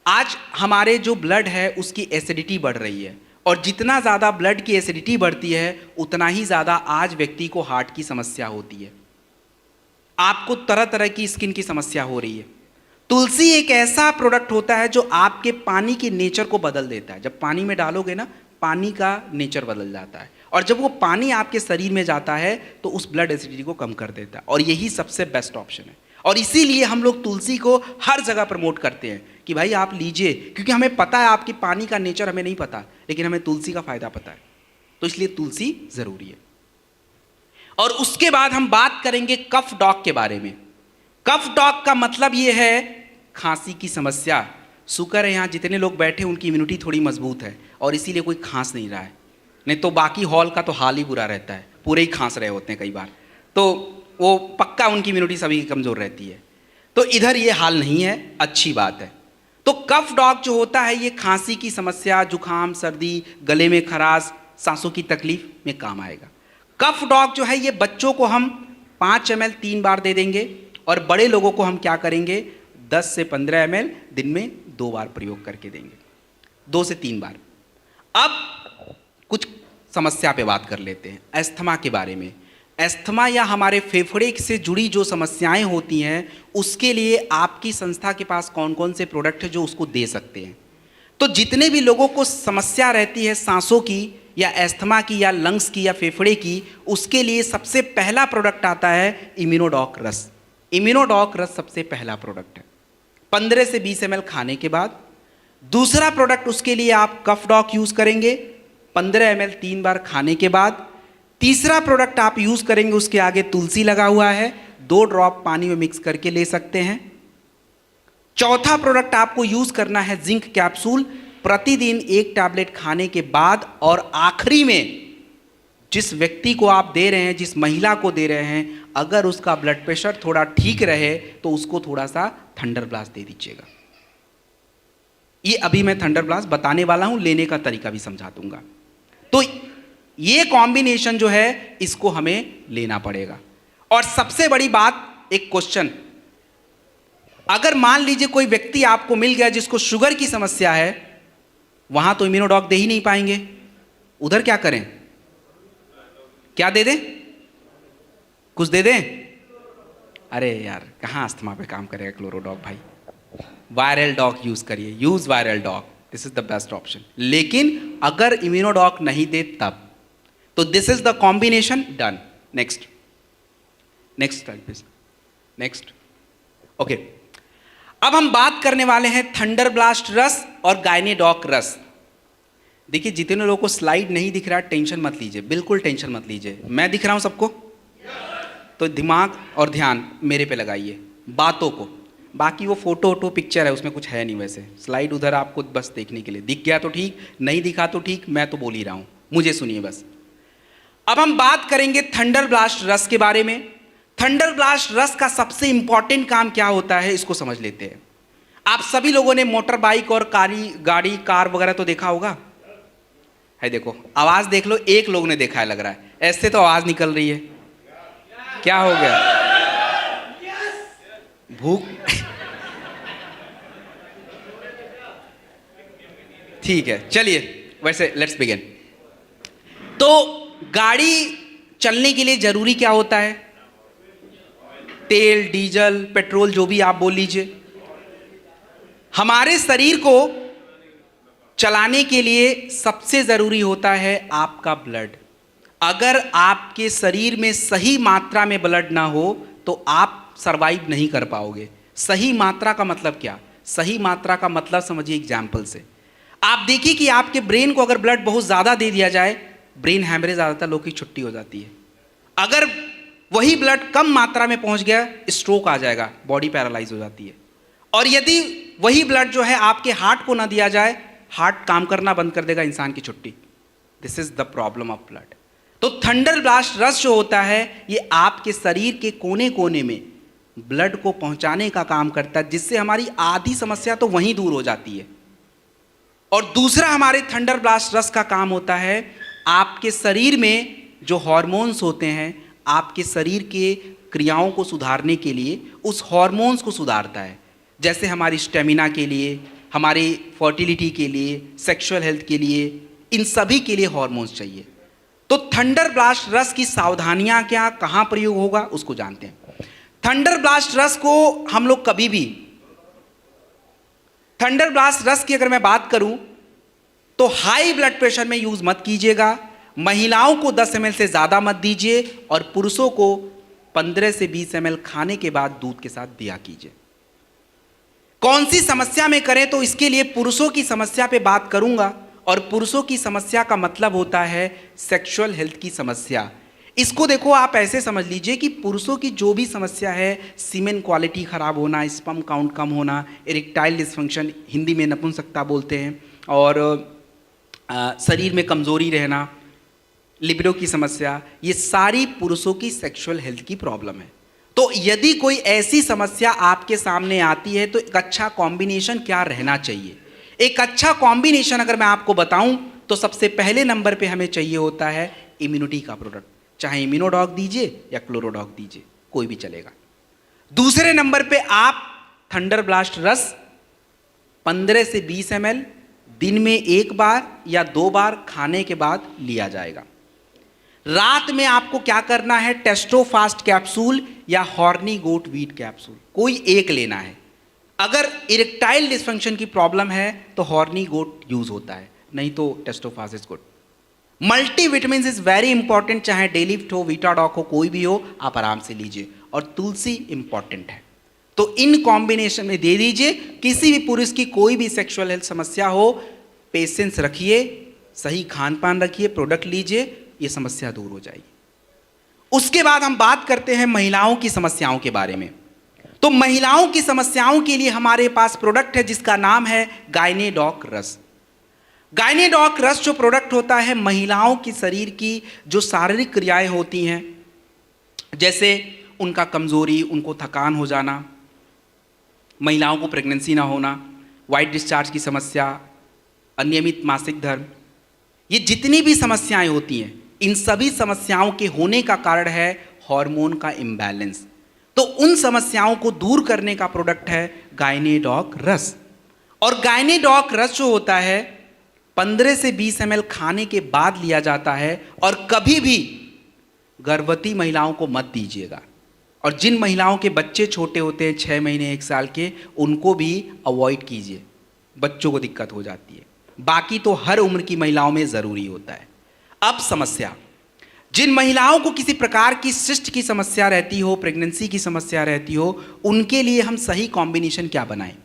आज हमारे जो ब्लड है उसकी एसिडिटी बढ़ रही है और जितना ज़्यादा ब्लड की एसिडिटी बढ़ती है उतना ही ज़्यादा आज व्यक्ति को हार्ट की समस्या होती है, आपको तरह तरह की स्किन की समस्या हो रही है। तुलसी एक ऐसा प्रोडक्ट होता है जो आपके पानी के नेचर को बदल देता है। जब पानी में डालोगे ना, पानी का नेचर बदल जाता है और जब वो पानी आपके शरीर में जाता है तो उस ब्लड एसिडिटी को कम कर देता है और यही सबसे बेस्ट ऑप्शन है। और इसीलिए हम लोग तुलसी को हर जगह प्रमोट करते हैं कि भाई आप लीजिए, क्योंकि हमें पता है आपकी पानी का नेचर हमें नहीं पता, लेकिन हमें तुलसी का फायदा पता है, तो इसलिए तुलसी जरूरी है। और उसके बाद हम बात करेंगे कफ डॉग के बारे में। कफ डॉग का मतलब ये है खांसी की समस्या। शुक्र है यहाँ जितने लोग बैठे उनकी इम्यूनिटी थोड़ी मजबूत है और इसीलिए कोई खांस नहीं रहा है, नहीं तो बाकी हॉल का तो हाल ही बुरा रहता है, पूरे ही खांस रहे होते हैं कई बार, तो वो पक्का उनकी इम्यूनिटी सभी की कमज़ोर रहती है। तो इधर ये हाल नहीं है, अच्छी बात है। तो कफ डॉग जो होता है ये खांसी की समस्या, जुकाम, सर्दी, गले में खराश, सांसों की तकलीफ में काम आएगा। कफ डॉग जो है ये बच्चों को हम 5 ml 3 बार दे देंगे और बड़े लोगों को हम क्या करेंगे 10 से 15 ml दिन में 2 बार प्रयोग करके देंगे, 2 से 3 बार। अब कुछ समस्या पे बात कर लेते हैं, अस्थमा के बारे में। अस्थमा या हमारे फेफड़े से जुड़ी जो समस्याएं होती हैं उसके लिए आपकी संस्था के पास कौन कौन से प्रोडक्ट है जो उसको दे सकते हैं। तो जितने भी लोगों को समस्या रहती है सांसों की या अस्थमा की या लंग्स की या फेफड़े की, उसके लिए सबसे पहला प्रोडक्ट आता है इम्यूनोडॉक रस। इम्यूनोडॉक रस सबसे पहला प्रोडक्ट है 15 से 20 ml खाने के बाद। दूसरा प्रोडक्ट उसके लिए आप कफ डॉग यूज़ करेंगे 15 ml 3 बार खाने के बाद। तीसरा प्रोडक्ट आप यूज़ करेंगे, उसके आगे तुलसी लगा हुआ है, 2 ड्रॉप पानी में मिक्स करके ले सकते हैं। चौथा प्रोडक्ट आपको यूज़ करना है जिंक कैप्सूल, प्रतिदिन 1 टैबलेट खाने के बाद और आखिरी में जिस व्यक्ति को आप दे रहे हैं, जिस महिला को दे रहे हैं, अगर उसका ब्लड प्रेशर थोड़ा ठीक रहे तो उसको थोड़ा सा थंडर ब्लास्ट दे दीजिएगा। ये अभी मैं थंडर ब्लास्ट बताने वाला हूं, लेने का तरीका भी समझा दूंगा। तो ये कॉम्बिनेशन जो है इसको हमें लेना पड़ेगा। और सबसे बड़ी बात, एक क्वेश्चन, अगर मान लीजिए कोई व्यक्ति आपको मिल गया जिसको शुगर की समस्या है, वहां तो इम्यूनोडॉक दे ही नहीं पाएंगे, उधर क्या करें? क्या दे दें? कुछ दे दें? अरे यार कहां अस्थमा पे काम करेगा क्लोरोडॉक भाई। वायरल डॉक यूज करिए, use Viral Doc, this is the best option. लेकिन अगर इम्यूनोडॉक नहीं दे तब, तो this is the combination done. Next next slide please, next. Okay, अब हम बात करने वाले हैं थंडर ब्लास्ट रस और गायनेडॉक रस। देखिए जितने लोगों को स्लाइड नहीं दिख रहा, टेंशन मत लीजिए, बिल्कुल टेंशन मत लीजिए। मैं दिख रहा हूं सबको? तो दिमाग और ध्यान मेरे पे लगाइए, बातों को। बाकी वो फोटो वोटो पिक्चर है, उसमें कुछ है नहीं वैसे, स्लाइड उधर आपको बस देखने के लिए। दिख गया तो ठीक, नहीं दिखा तो ठीक, मैं तो बोल ही रहा हूं, मुझे सुनिए बस। अब हम बात करेंगे थंडर ब्लास्ट रस के बारे में। थंडर ब्लास्ट रस का सबसे इंपॉर्टेंट काम क्या होता है, इसको समझ लेते हैं। आप सभी लोगों ने मोटर बाइक और गाड़ी कार वगैरह तो देखा होगा, है देखो, आवाज देख लो, एक लोग ने देखा है लग रहा है, ऐसे तो आवाज निकल रही है, क्या हो गया? भूख? ठीक है, चलिए वैसे लेट्स बिगिन। तो गाड़ी चलने के लिए जरूरी क्या होता है? तेल, डीजल, पेट्रोल, जो भी आप बोल लीजिए। हमारे शरीर को चलाने के लिए सबसे जरूरी होता है आपका ब्लड। अगर आपके शरीर में सही मात्रा में ब्लड ना हो तो आप सरवाइव नहीं कर पाओगे। सही मात्रा का मतलब क्या? सही मात्रा का मतलब समझिए एग्जाम्पल से। आप देखिए कि आपके ब्रेन को अगर ब्लड बहुत ज़्यादा दे दिया जाए, ब्रेन हैमरेज, ज़्यादातर लोग की छुट्टी हो जाती है। अगर वही ब्लड कम मात्रा में पहुंच गया, स्ट्रोक आ जाएगा, बॉडी पैरालाइज हो जाती है। और यदि वही ब्लड जो है आपके हार्ट को ना दिया जाए, हार्ट काम करना बंद कर देगा, इंसान की छुट्टी। This is the problem of blood. तो थंडर ब्लास्ट रस जो होता है, ये आपके शरीर के कोने कोने में ब्लड को पहुंचाने का काम करता है, जिससे हमारी आधी समस्या तो वहीं दूर हो जाती है। और दूसरा हमारे थंडर ब्लास्ट रस का काम होता है आपके शरीर में जो हार्मोन्स होते हैं, आपके शरीर के क्रियाओं को सुधारने के लिए उस हार्मोन्स को सुधारता है। जैसे हमारी स्टेमिना के लिए, हमारी फर्टिलिटी के लिए, सेक्सुअल हेल्थ के लिए, इन सभी के लिए हार्मोन्स चाहिए। तो थंडर ब्लास्ट रस की सावधानियां क्या, कहां प्रयोग होगा, उसको जानते हैं। थंडर ब्लास्ट रस को हम लोग कभी भी, थंडर ब्लास्ट रस की अगर मैं बात करूं तो हाई ब्लड प्रेशर में यूज मत कीजिएगा। महिलाओं को 10 ml से ज्यादा मत दीजिए और पुरुषों को 15 से 20 ml खाने के बाद दूध के साथ दिया कीजिए। कौन सी समस्या में करें, तो इसके लिए पुरुषों की समस्या पे बात करूंगा। और पुरुषों की समस्या का मतलब होता है सेक्सुअल हेल्थ की समस्या। इसको देखो आप ऐसे समझ लीजिए कि पुरुषों की जो भी समस्या है, सीमेन क्वालिटी खराब होना, स्पर्म काउंट कम होना, इरेक्टाइल डिस्फंक्शन, हिंदी में नपुंसकता बोलते हैं, और शरीर में कमजोरी रहना, लिबिडो की समस्या, ये सारी पुरुषों की सेक्सुअल हेल्थ की प्रॉब्लम है। तो यदि कोई ऐसी समस्या आपके सामने आती है तो एक अच्छा कॉम्बिनेशन क्या रहना चाहिए? एक अच्छा कॉम्बिनेशन अगर मैं आपको बताऊं तो सबसे पहले नंबर पे हमें चाहिए होता है इम्यूनिटी का प्रोडक्ट। चाहे इम्यूनोडॉक दीजिए या क्लोरोडॉक दीजिए, कोई भी चलेगा। दूसरे नंबर पे आप थंडर ब्लास्ट रस 15 से 20 ml दिन में एक बार या 2 बार खाने के बाद लिया जाएगा। रात में आपको क्या करना है, टेस्टोफास्ट कैप्सूल या हॉर्नी गोट वीट कैप्सूल, कोई एक लेना है। अगर इरेक्टाइल डिस्फंक्शन की प्रॉब्लम है तो हॉर्नी गोट यूज होता है, नहीं तो Testofast is good. Multivitamin is very important, चाहे डेलिफ्ट हो, वीटाडॉक हो, कोई भी हो, आप आराम से लीजिए। और तुलसी इंपॉर्टेंट है, तो इन कॉम्बिनेशन में दे दीजिए। किसी भी पुरुष की कोई भी सेक्सुअल हेल्थ समस्या हो, पेशेंस रखिए, सही खान पान रखिए, प्रोडक्ट लीजिए, ये समस्या दूर हो जाएगी। उसके बाद हम बात करते हैं महिलाओं की समस्याओं के बारे में। तो महिलाओं की समस्याओं के लिए हमारे पास प्रोडक्ट है जिसका नाम है गायनेडॉक रस। गायनेडॉक रस जो प्रोडक्ट होता है महिलाओं की शरीर की जो शारीरिक क्रियाएं होती हैं, जैसे उनका कमजोरी, उनको थकान हो जाना, महिलाओं को प्रेगनेंसी ना होना, वाइट डिस्चार्ज की समस्या, अनियमित मासिक धर्म, ये जितनी भी समस्याएं होती हैं, इन सभी समस्याओं के होने का कारण है हार्मोन का इम्बैलेंस। तो उन समस्याओं को दूर करने का प्रोडक्ट है गायनेडॉक रस। और गायनेडॉक रस जो होता है 15 से 20 ml खाने के बाद लिया जाता है, और कभी भी गर्भवती महिलाओं को मत दीजिएगा। और जिन महिलाओं के बच्चे छोटे होते हैं 6 महीने 1 साल के, उनको भी अवॉइड कीजिए, बच्चों को दिक्कत हो जाती है। बाकी तो हर उम्र की महिलाओं में ज़रूरी होता है। अब समस्या, जिन महिलाओं को किसी प्रकार की सिस्ट की समस्या रहती हो, प्रेगनेंसी की समस्या रहती हो, उनके लिए हम सही कॉम्बिनेशन क्या बनाएं?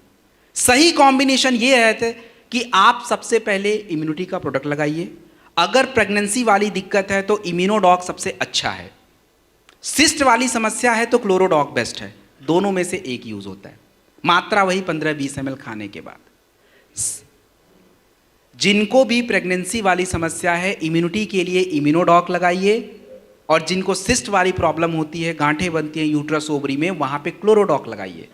सही कॉम्बिनेशन ये है कि आप सबसे पहले इम्यूनिटी का प्रोडक्ट लगाइए। अगर प्रेगनेंसी वाली दिक्कत है तो इम्यूनोडॉक सबसे अच्छा है। सिस्ट वाली समस्या है तो क्लोरोडॉक बेस्ट है। दोनों में से एक यूज होता है, मात्रा वही 15-20 ml खाने के बाद। जिनको भी प्रेगनेंसी वाली समस्या है, इम्यूनिटी के लिए इम्यूनोडॉक लगाइए, और जिनको सिस्ट वाली प्रॉब्लम होती है, गांठें बनती हैं यूट्रस ओवरी में, वहां पे क्लोरोडॉक लगाइए।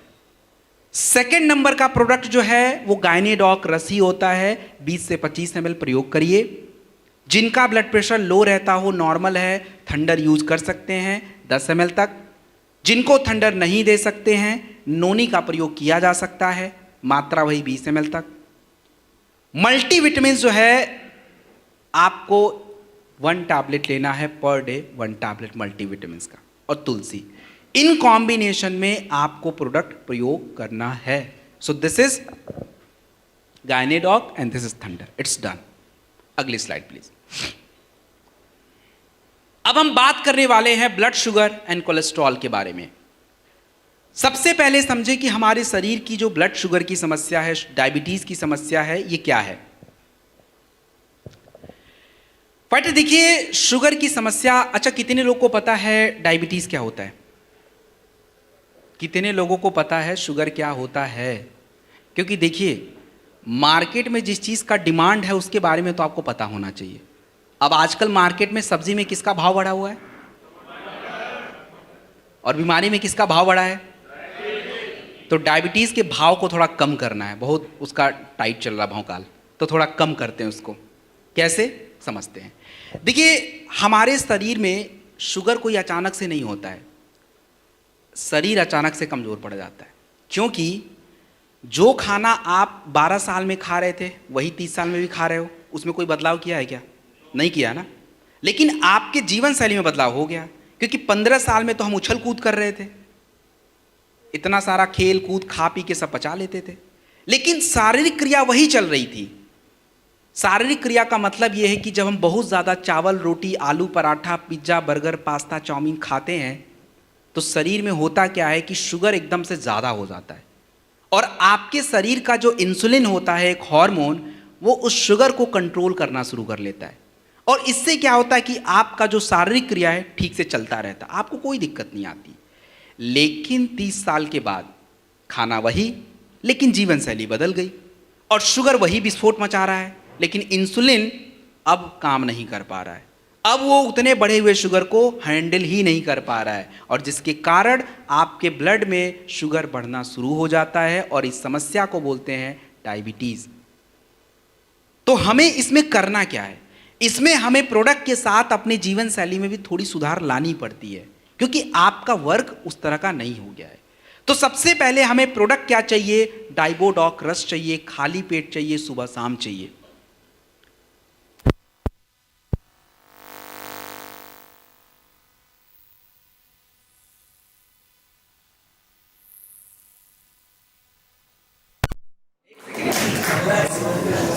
सेकेंड नंबर का प्रोडक्ट जो है वो गायनेडॉक रस ही होता है। 20 से 25 ml प्रयोग करिए। जिनका ब्लड प्रेशर लो रहता हो, नॉर्मल है, थंडर यूज कर सकते हैं 10 ml तक। जिनको थंडर नहीं दे सकते हैं, नोनी का प्रयोग किया जा सकता है, मात्रा वही 20 ml तक। मल्टीविटामिन जो है आपको 1 टैबलेट लेना है पर डे, 1 टैबलेट मल्टीविटामिन का, और तुलसी, इन कॉम्बिनेशन में आपको प्रोडक्ट प्रयोग करना है। So this is Gynedoc and this is Thunder. It's done. अगली स्लाइड प्लीज। अब हम बात करने वाले हैं ब्लड शुगर एंड कोलेस्ट्रॉल के बारे में। सबसे पहले समझे कि हमारे शरीर की जो ब्लड शुगर की समस्या है, डायबिटीज की समस्या है, ये क्या है। फाइटर देखिए, शुगर की समस्या, अच्छा कितने लोगों को पता है डायबिटीज क्या होता है? कितने लोगों को पता है शुगर क्या होता है? क्योंकि देखिए, मार्केट में जिस चीज़ का डिमांड है उसके बारे में तो आपको पता होना चाहिए। अब आजकल मार्केट में सब्जी में किसका भाव बढ़ा हुआ है, और बीमारी में किसका भाव बढ़ा है? तो डायबिटीज़ के भाव को थोड़ा कम करना है, बहुत उसका टाइट चल रहा भौकाल, तो थोड़ा कम करते हैं उसको। कैसे समझते हैं? देखिए, हमारे शरीर में शुगर कोई अचानक से नहीं होता है, शरीर अचानक से कमज़ोर पड़ जाता है। क्योंकि जो खाना आप 12 साल में खा रहे थे वही 30 साल में भी खा रहे हो, उसमें कोई बदलाव किया है क्या? नहीं किया ना। लेकिन आपके जीवन शैली में बदलाव हो गया, क्योंकि 15 साल में तो हम उछल कूद कर रहे थे, इतना सारा खेल कूद खा पी के सब पचा लेते थे, लेकिन शारीरिक क्रिया वही चल रही थी। शारीरिक क्रिया का मतलब यह है कि जब हम बहुत ज़्यादा चावल, रोटी, आलू पराठा, पिज्ज़ा, बर्गर, पास्ता, चाउमीन खाते हैं तो शरीर में होता क्या है कि शुगर एकदम से ज़्यादा हो जाता है, और आपके शरीर का जो इंसुलिन होता है, एक हार्मोन, वो उस शुगर को कंट्रोल करना शुरू कर लेता है। और इससे क्या होता है कि आपका जो शारीरिक क्रिया है ठीक से चलता रहता, आपको कोई दिक्कत नहीं आती। लेकिन 30 साल के बाद खाना वही, लेकिन जीवन शैली बदल गई, और शुगर वही विस्फोट मचा रहा है, लेकिन इंसुलिन अब काम नहीं कर पा रहा है। अब वो उतने बढ़े हुए शुगर को हैंडल ही नहीं कर पा रहा है, और जिसके कारण आपके ब्लड में शुगर बढ़ना शुरू हो जाता है, और इस समस्या को बोलते हैं डायबिटीज। तो हमें इसमें करना क्या है? इसमें हमें प्रोडक्ट के साथ अपने जीवन शैली में भी थोड़ी सुधार लानी पड़ती है, क्योंकि आपका वर्क उस तरह का नहीं हो गया है। तो सबसे पहले हमें प्रोडक्ट क्या चाहिए? डाइबोडॉक रस चाहिए, खाली पेट चाहिए, सुबह शाम चाहिए।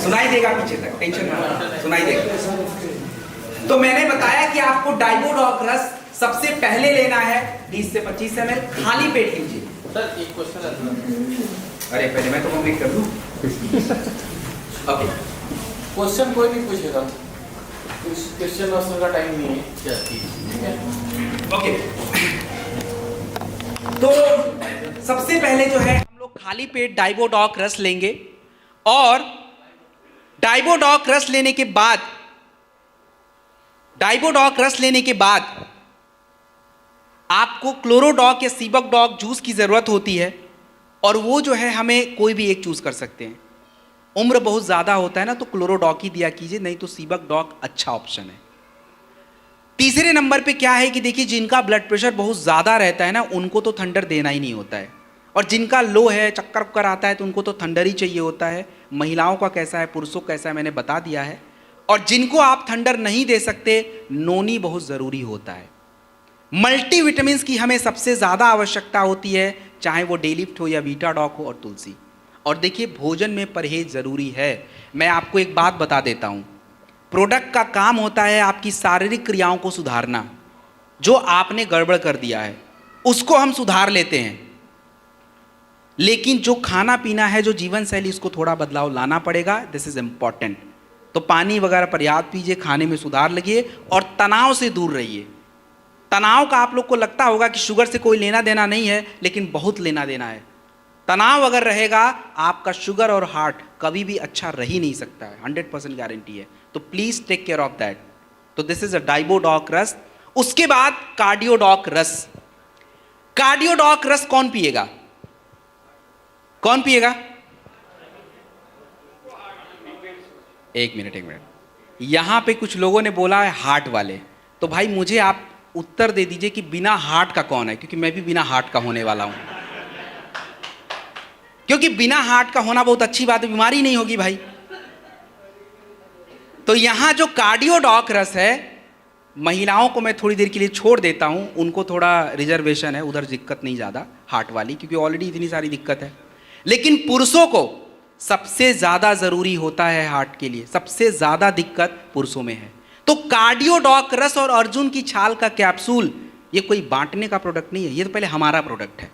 सुनाई देगा पीछे तक, टेंशन मत, सुनाई देगा। तो मैंने बताया कि आपको डाइबोडॉक रस सबसे पहले लेना है 20 से 25 ml, खाली पेट लीजिए। सर एक क्वेश्चन है। अरे पहले मैं तो कंप्लीट कर दूं। ओके, क्वेश्चन कोई भी पूछेगा, क्वेश्चन आंसर का टाइम नहीं है। क्या ठीक है? ओके। तो सबसे पहले जो है हम लोग खाली पेट डाइबोडॉक रस लेंगे, और डाइबोडॉक रस लेने के बाद, डाइबोडॉक रस लेने के बाद आपको क्लोरोडॉक या सीबकडॉक जूस की जरूरत होती है, और वो जो है हमें कोई भी एक चूज कर सकते हैं। उम्र बहुत ज्यादा होता है ना, तो क्लोरोडॉक ही दिया कीजिए, नहीं तो सीबकडॉक अच्छा ऑप्शन है। तीसरे नंबर पे क्या है कि देखिए, जिनका ब्लड प्रेशर बहुत ज्यादा रहता है ना, उनको तो थंडर देना ही नहीं होता है, और जिनका लो है, चक्कर उक्कर आता है, तो उनको तो थंडर ही चाहिए होता है। महिलाओं का कैसा है, पुरुषों का कैसा है, मैंने बता दिया है। और जिनको आप थंडर नहीं दे सकते, नोनी बहुत ज़रूरी होता है। मल्टीविटामिन्स की हमें सबसे ज़्यादा आवश्यकता होती है, चाहे वो डेलिफ्ट हो या वीटाडॉक हो और तुलसी। और देखिए, भोजन में परहेज ज़रूरी है। मैं आपको एक बात बता देता हूँ, प्रोडक्ट का काम होता है आपकी शारीरिक क्रियाओं को सुधारना। जो आपने गड़बड़ कर दिया है उसको हम सुधार लेते हैं, लेकिन जो खाना पीना है, जो जीवन शैली, उसको थोड़ा बदलाव लाना पड़ेगा। This is important. तो पानी वगैरह पर्याप्त पीजिए, खाने में सुधार लगिए, और तनाव से दूर रहिए। तनाव का आप लोग को लगता होगा कि शुगर से कोई लेना देना नहीं है, लेकिन बहुत लेना देना है। तनाव अगर रहेगा, आपका शुगर और हार्ट कभी भी अच्छा रह ही नहीं सकता है, 100% गारंटी है। तो please take care of that. तो दिस इज अ डाइबोडॉक रस। उसके बाद कार्डियोडॉक रस। कार्डियोडॉक रस कौन पिएगा? कौन पिएगा? एक मिनट। यहां पे कुछ लोगों ने बोला है हार्ट वाले, तो भाई मुझे आप उत्तर दे दीजिए कि बिना हार्ट का कौन है, क्योंकि मैं भी बिना हार्ट का होने वाला हूं। क्योंकि बिना हार्ट का होना बहुत अच्छी बात है, बीमारी नहीं होगी भाई। तो यहां जो कार्डियोडॉक रस है, महिलाओं को मैं थोड़ी देर के लिए छोड़ देता हूं, उनको थोड़ा रिजर्वेशन है, उधर दिक्कत नहीं ज़्यादा हार्ट वाली, क्योंकि ऑलरेडी इतनी सारी दिक्कत है। लेकिन पुरुषों को सबसे ज़्यादा ज़रूरी होता है हार्ट के लिए, सबसे ज़्यादा दिक्कत पुरुषों में है। तो कार्डियोडॉक रस और अर्जुन की छाल का कैप्सूल, ये कोई बांटने का प्रोडक्ट नहीं है, ये तो पहले हमारा प्रोडक्ट है।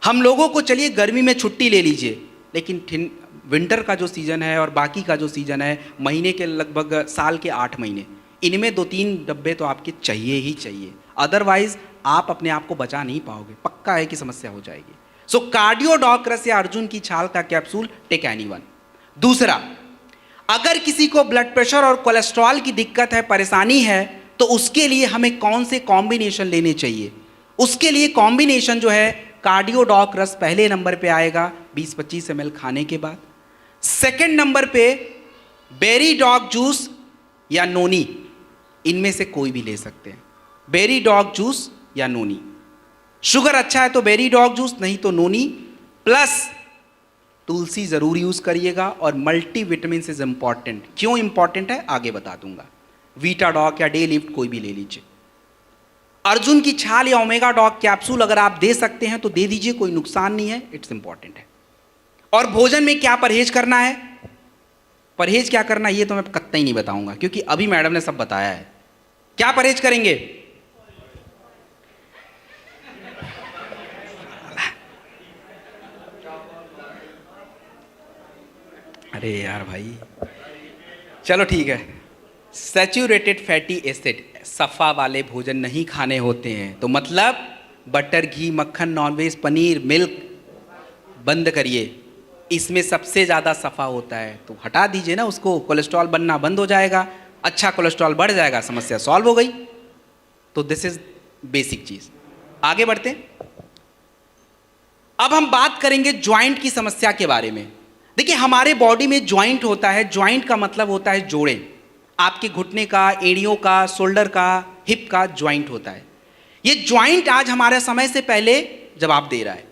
हम लोगों को, चलिए गर्मी में छुट्टी ले लीजिए, लेकिन विंटर का जो सीज़न है और बाकी का जो सीज़न है, महीने के लगभग साल के 8 महीने, इनमें 2-3 डब्बे तो आपके चाहिए ही चाहिए। अदरवाइज आप अपने आप को बचा नहीं पाओगे, पक्का है कि समस्या हो जाएगी। सो कार्डियोडॉक रस या अर्जुन की छाल का कैप्सूल, टेक एनीवन। दूसरा, अगर किसी को ब्लड प्रेशर और कोलेस्ट्रॉल की दिक्कत है, परेशानी है, तो उसके लिए हमें कौन से कॉम्बिनेशन लेने चाहिए? उसके लिए कॉम्बिनेशन जो है, कार्डियोडॉक रस पहले नंबर पे आएगा 20-25 ml खाने के बाद। सेकंड नंबर पे बेरी डॉग जूस या नोनी, इनमें से कोई भी ले सकते हैं। बेरी डॉग जूस या नोनी। शुगर अच्छा है तो बेरी डॉग जूस, नहीं तो नोनी, प्लस तुलसी जरूर यूज करिएगा। और मल्टीविटामिन इज इंपॉर्टेंट। क्यों इंपॉर्टेंट है आगे बता दूंगा। वीटाडॉक या डे लिफ्ट कोई भी ले लीजिए। अर्जुन की छाल या ओमेगा डॉग कैप्सूल अगर आप दे सकते हैं तो दे दीजिए, कोई नुकसान नहीं है, इट्स इंपॉर्टेंट है। और भोजन में क्या परहेज करना है, परहेज क्या करना है, ये तो मैं कतई नहीं बताऊंगा, क्योंकि अभी मैडम ने सब बताया है। क्या परहेज करेंगे? अरे यार भाई, चलो ठीक है। सैचुरेटेड फैटी एसिड, सफ़ा वाले भोजन नहीं खाने होते हैं। तो मतलब बटर, घी, मक्खन, नॉनवेज, पनीर, मिल्क बंद करिए। इसमें सबसे ज़्यादा सफ़ा होता है, तो हटा दीजिए ना उसको, कोलेस्ट्रॉल बनना बंद हो जाएगा। अच्छा कोलेस्ट्रॉल बढ़ जाएगा, समस्या सॉल्व हो गई। तो दिस इज बेसिक चीज़। आगे बढ़ते हैं। अब हम बात करेंगे ज्वाइंट की समस्या के बारे में। देखिए, हमारे बॉडी में ज्वाइंट होता है। ज्वाइंट का मतलब होता है जोड़े। आपके घुटने का, एड़ियों का, शोल्डर का, हिप का ज्वाइंट होता है। ये ज्वाइंट आज हमारे समय से पहले जवाब दे रहा है।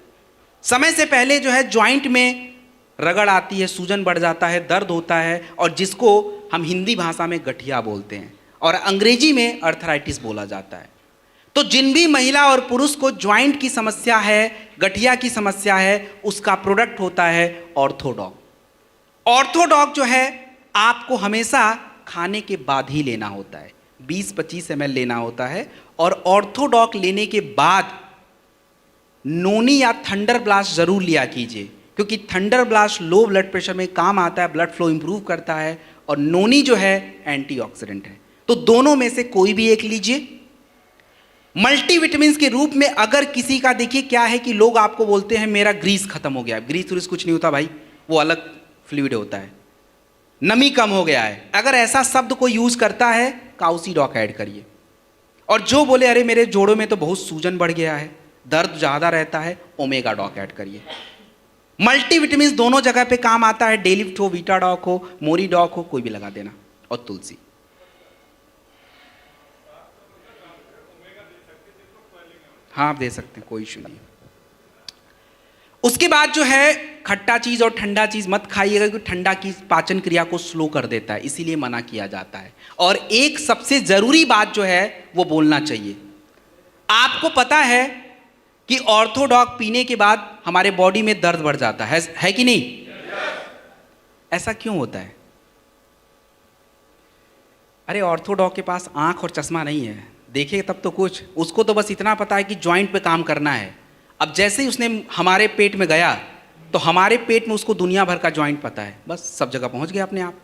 समय से पहले जो है ज्वाइंट में रगड़ आती है, सूजन बढ़ जाता है, दर्द होता है, और जिसको हम हिंदी भाषा में गठिया बोलते हैं और अंग्रेजी में अर्थराइटिस बोला जाता है। तो जिन भी महिला और पुरुष को ज्वाइंट की समस्या है, गठिया की समस्या है, उसका प्रोडक्ट होता है ऑर्थोडॉक। ऑर्थोडॉक जो है आपको हमेशा खाने के बाद ही लेना होता है, 20-25 ml लेना होता है। और ऑर्थोडॉक लेने के बाद नोनी या थंडर ब्लास्ट जरूर लिया कीजिए, क्योंकि thunder blast low blood pressure में काम आता है, ब्लड फ्लो इंप्रूव करता है, और नोनी जो है एंटीऑक्सीडेंट है। तो दोनों में से कोई भी एक लीजिए। मल्टीविटामिन के रूप में अगर किसी का, देखिए क्या है कि लोग आपको बोलते हैं मेरा ग्रीस खत्म हो गया। ग्रीस व्रीस कुछ नहीं होता भाई, वो अलग फ्लूइड होता है। नमी कम हो गया है, अगर ऐसा शब्द कोई यूज करता है काउसी डॉक ऐड करिए। और जो बोले अरे मेरे जोड़ों में तो बहुत सूजन बढ़ गया है, दर्द ज़्यादा रहता है, ओमेगा डॉक ऐड करिए। मल्टीविटामिन दोनों जगह पे काम आता है, डेलिफ्ट हो, वीटा डॉक हो, मोरी डॉक हो, कोई भी लगा देना। और तुलसी। हाँ आप दे सकते हैं, कोई इशू नहीं। उसके बाद जो है खट्टा चीज और ठंडा चीज मत खाइएगा, क्योंकि ठंडा की पाचन क्रिया को स्लो कर देता है, इसीलिए मना किया जाता है। और एक सबसे जरूरी बात जो है वो बोलना चाहिए, आपको पता है कि ऑर्थोडॉक पीने के बाद हमारे बॉडी में दर्द बढ़ जाता है कि नहीं? ऐसा क्यों होता है? अरे ऑर्थोडॉक के पास आंख और चश्मा नहीं है, देखे तब तो कुछ, उसको तो बस इतना पता है कि जॉइंट पे काम करना है। अब जैसे ही उसने हमारे पेट में गया तो हमारे पेट में उसको दुनिया भर का जॉइंट पता है, बस सब जगह पहुंच गया अपने आप।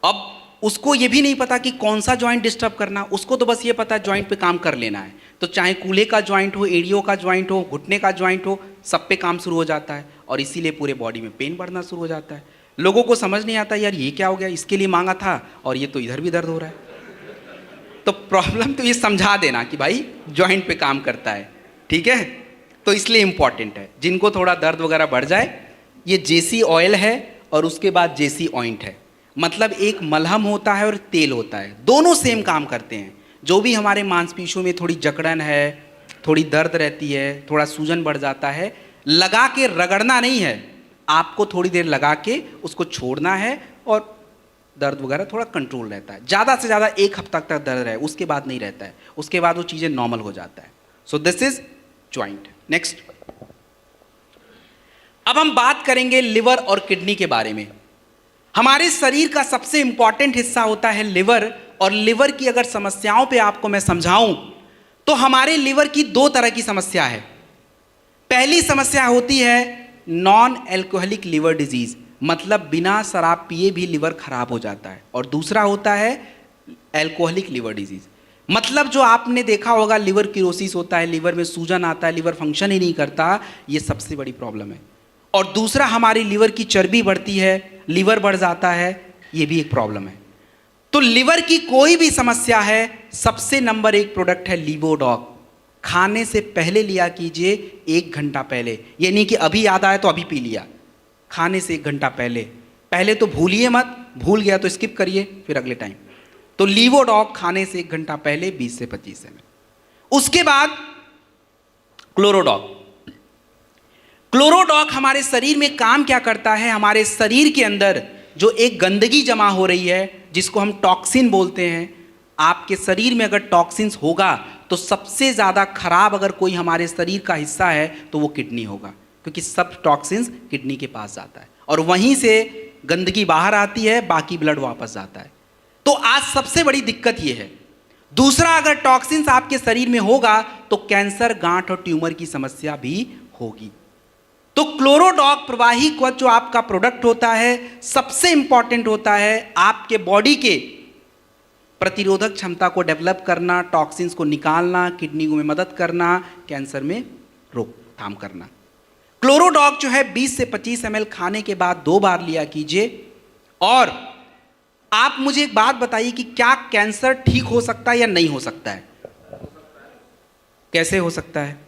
अब उसको ये भी नहीं पता कि कौन सा जॉइंट डिस्टर्ब करना, उसको तो बस ये पता है जॉइंट पे काम कर लेना है। तो चाहे कूल्हे का जॉइंट हो, एड़ियों का जॉइंट हो, घुटने का जॉइंट हो, सब पे काम शुरू हो जाता है और इसीलिए पूरे बॉडी में पेन बढ़ना शुरू हो जाता है। लोगों को समझ नहीं आता यार ये क्या हो गया, इसके लिए मांगा था और ये तो इधर भी दर्द हो रहा है। तो प्रॉब्लम तो ये समझा देना कि भाई जॉइंट पे काम करता है, ठीक है? तो इसलिए इंपॉर्टेंट है। जिनको थोड़ा दर्द वगैरह बढ़ जाए, ये जेसी ऑयल है और उसके बाद जेसी ऑइंट है। मतलब एक मलहम होता है और तेल होता है, दोनों सेम काम करते हैं। जो भी हमारे मांसपेशियों में थोड़ी जकड़न है, थोड़ी दर्द रहती है, थोड़ा सूजन बढ़ जाता है, लगा के रगड़ना नहीं है, आपको थोड़ी देर लगा के उसको छोड़ना है और दर्द वगैरह थोड़ा कंट्रोल रहता है। ज़्यादा से ज़्यादा 1 हफ्ता तक दर्द रहे, उसके बाद नहीं रहता है, उसके बाद वो चीज़ें नॉर्मल हो जाता है। So this is joint. Next, अब हम बात करेंगे लिवर और किडनी के बारे में। हमारे शरीर का सबसे इंपॉर्टेंट हिस्सा होता है लिवर, और लिवर की अगर समस्याओं पे आपको मैं समझाऊं तो हमारे लिवर की 2 तरह की समस्या है। पहली समस्या होती है नॉन एल्कोहलिक लिवर डिजीज, मतलब बिना शराब पिए भी लिवर खराब हो जाता है। और दूसरा होता है एल्कोहलिक लिवर डिजीज, मतलब जो आपने देखा होगा लिवर किरोसिस होता है, लिवर में सूजन आता है, लिवर फंक्शन ही नहीं करता, ये सबसे बड़ी प्रॉब्लम है। और दूसरा हमारी लिवर की चर्बी बढ़ती है, लिवर बढ़ जाता है, ये भी एक प्रॉब्लम है। तो लिवर की कोई भी समस्या है, सबसे नंबर 1 प्रोडक्ट है लिवोडॉक। खाने से पहले लिया कीजिए, 1 घंटा पहले, ये नहीं कि अभी याद आया तो अभी पी लिया, खाने से 1 घंटा पहले। पहले तो भूलिए मत, भूल गया तो स्किप करिए फिर अगले टाइम। तो लिवोडॉक खाने से 1 घंटा पहले 20 से 25 ml। उसके बाद क्लोरोडॉक। क्लोरोडॉक हमारे शरीर में काम क्या करता है, हमारे शरीर के अंदर जो एक गंदगी जमा हो रही है जिसको हम टॉक्सिन बोलते हैं, आपके शरीर में अगर टॉक्सिन्स होगा तो सबसे ज़्यादा खराब अगर कोई हमारे शरीर का हिस्सा है तो वो किडनी होगा, क्योंकि सब टॉक्सिन्स किडनी के पास जाता है और वहीं से गंदगी बाहर आती है, बाकी ब्लड वापस जाता है। तो आज सबसे बड़ी दिक्कत ये है। दूसरा, अगर टॉक्सिन्स आपके शरीर में होगा तो कैंसर, गांठ और ट्यूमर की समस्या भी होगी। तो क्लोरोडॉक प्रवाही कवच जो आपका प्रोडक्ट होता है, सबसे इंपॉर्टेंट होता है आपके बॉडी के प्रतिरोधक क्षमता को डेवलप करना, टॉक्सिन्स को निकालना, किडनी में मदद करना, कैंसर में रोकथाम करना। क्लोरोडॉक जो है 20 से 25 ml खाने के बाद 2 बार लिया कीजिए। और आप मुझे एक बात बताइए कि क्या कैंसर ठीक हो सकता है या नहीं हो सकता है? कैसे हो सकता है?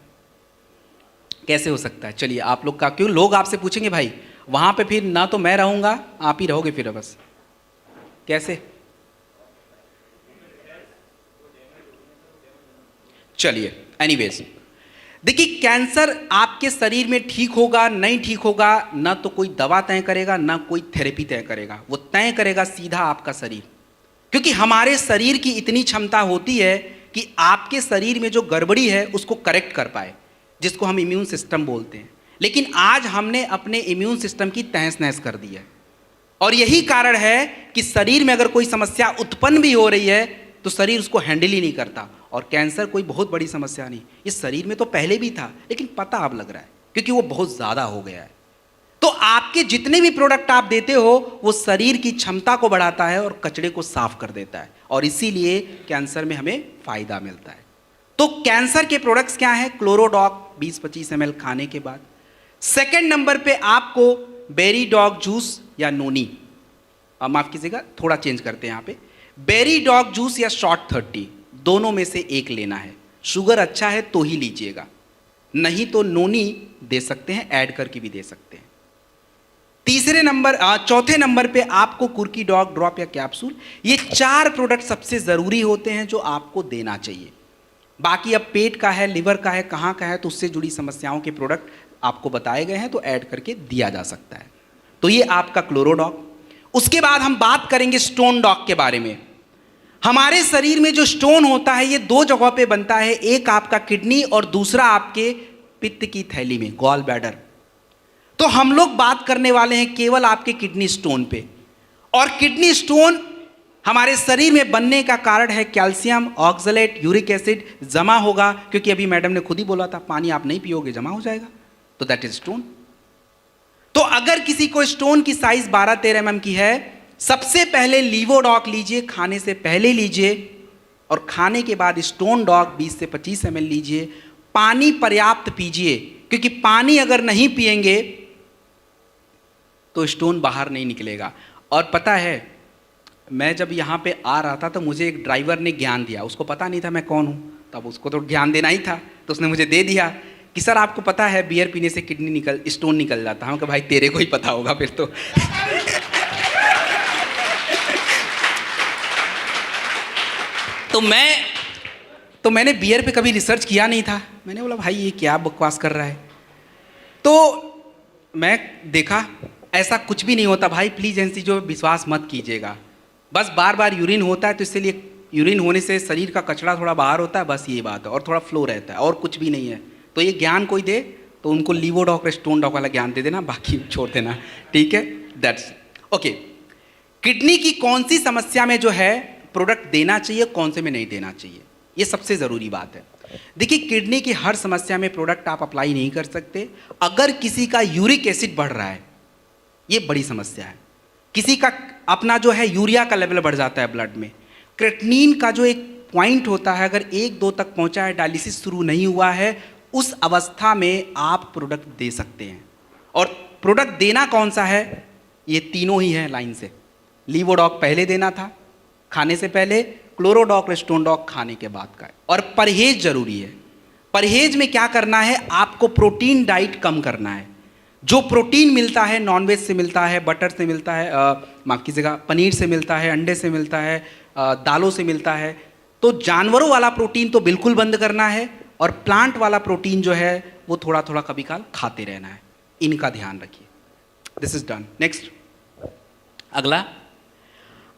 कैसे हो सकता है? चलिए आप लोग का, क्यों लोग आपसे पूछेंगे भाई वहां पे फिर ना तो मैं रहूंगा, आप ही रहोगे फिर बस, कैसे? चलिए एनीवेज, देखिए कैंसर आपके शरीर में ठीक होगा नहीं ठीक होगा, ना तो कोई दवा तय करेगा ना कोई थेरेपी तय करेगा, वो तय करेगा सीधा आपका शरीर। क्योंकि हमारे शरीर की इतनी क्षमता होती है कि आपके शरीर में जो गड़बड़ी है उसको करेक्ट कर पाए, जिसको हम इम्यून सिस्टम बोलते हैं। लेकिन आज हमने अपने इम्यून सिस्टम की तहस नहस कर दी है, और यही कारण है कि शरीर में अगर कोई समस्या उत्पन्न भी हो रही है तो शरीर उसको हैंडल ही नहीं करता। और कैंसर कोई बहुत बड़ी समस्या नहीं, इस शरीर में तो पहले भी था लेकिन पता अब लग रहा है क्योंकि वो बहुत ज़्यादा हो गया है। तो आपके जितने भी प्रोडक्ट आप देते हो वो शरीर की क्षमता को बढ़ाता है और कचरे को साफ कर देता है, और इसीलिए कैंसर में हमें फायदा मिलता है। तो कैंसर के प्रोडक्ट्स क्या हैं? क्लोरोडॉक 20-25 ml खाने के बाद। सेकेंड नंबर पे आपको बेरी डॉग जूस या नोनी। माफ़ कीजिएगा, थोड़ा चेंज करते हैं यहाँ पे, बेरी डॉग जूस या शॉर्ट 30, दोनों में से एक लेना है। शुगर अच्छा है तो ही लीजिएगा, नहीं तो नोनी दे सकते हैं, ऐड करके भी दे सकते हैं। चौथे नंबर पे आपको कुर्की डॉग ड्रॉप या कैप्सूल, ये 4 प्रोडक्ट सबसे ज़रूरी होते हैं जो आपको देना चाहिए। बाकी अब पेट का है, लिवर का है, कहाँ का है, तो उससे जुड़ी समस्याओं के प्रोडक्ट आपको बताए गए हैं, तो ऐड करके दिया जा सकता है। तो ये आपका क्लोरोडॉग। उसके बाद हम बात करेंगे स्टोन डॉग के बारे में। हमारे शरीर में जो स्टोन होता है ये 2 जगहों पे बनता है, एक आपका किडनी और दूसरा आपके पित्त की थैली में, गॉल ब्लैडर। तो हम लोग बात करने वाले हैं केवल आपके किडनी स्टोन पे। और किडनी स्टोन हमारे शरीर में बनने का कारण है कैल्शियम, ऑक्सलेट, यूरिक एसिड जमा होगा, क्योंकि अभी मैडम ने खुद ही बोला था पानी आप नहीं पियोगे जमा हो जाएगा, तो दैट इज स्टोन। तो अगर किसी को स्टोन की साइज 12-13 mm की है, सबसे पहले लीवोडॉक लीजिए, खाने से पहले लीजिए, और खाने के बाद स्टोन डॉग 20 से 25 ml लीजिए। पानी पर्याप्त पीजिए, क्योंकि पानी अगर नहीं पिएंगे तो स्टोन बाहर नहीं निकलेगा। और पता है, मैं जब यहाँ पे आ रहा था तो मुझे एक ड्राइवर ने ज्ञान दिया, उसको पता नहीं था मैं कौन हूँ, तब उसको तो ज्ञान देना ही था, तो उसने मुझे दे दिया कि सर आपको पता है बियर पीने से स्टोन निकल जाता है। हम कहा भाई तेरे को ही पता होगा फिर तो। तो मैंने बियर पे कभी रिसर्च किया नहीं था, मैंने बोला भाई ये क्या बकवास कर रहा है। तो मैं देखा ऐसा कुछ भी नहीं होता भाई, प्लीज एनसी जो विश्वास मत कीजिएगा, बस बार बार यूरिन होता है तो इसलिए यूरिन होने से शरीर का कचरा थोड़ा बाहर होता है, बस ये बात है, और थोड़ा फ्लो रहता है, और कुछ भी नहीं है। तो ये ज्ञान कोई दे तो उनको लीवोडॉक स्टोन डॉक वाला ज्ञान दे देना, बाकी छोड़ देना, ठीक है। That's okay. किडनी की कौन सी समस्या में जो है प्रोडक्ट देना चाहिए, कौन से में नहीं देना चाहिए, ये सबसे ज़रूरी बात है। देखिए किडनी की हर समस्या में प्रोडक्ट आप अप्लाई नहीं कर सकते। अगर किसी का यूरिक एसिड बढ़ रहा है, ये बड़ी समस्या है, किसी का अपना जो है यूरिया का लेवल बढ़ जाता है ब्लड में, क्रेटिनिन का जो एक पॉइंट होता है अगर 1-2 तक पहुंचा है, डायलिसिस शुरू नहीं हुआ है, उस अवस्था में आप प्रोडक्ट दे सकते हैं। और प्रोडक्ट देना कौन सा है, ये तीनों ही है लाइन से। लीवोडॉक पहले देना था खाने से पहले, क्लोरोडॉक स्टोनडॉक खाने के बाद का है। और परहेज जरूरी है। परहेज में क्या करना है, आपको प्रोटीन डाइट कम करना है। जो प्रोटीन मिलता है नॉनवेज से मिलता है, बटर से मिलता है, माफ कीजिएगा पनीर से मिलता है, अंडे से मिलता है, दालों से मिलता है, तो जानवरों वाला प्रोटीन तो बिल्कुल बंद करना है, और प्लांट वाला प्रोटीन जो है वो थोड़ा थोड़ा कभी काल खाते रहना है। इनका ध्यान रखिए। This is done. नेक्स्ट, अगला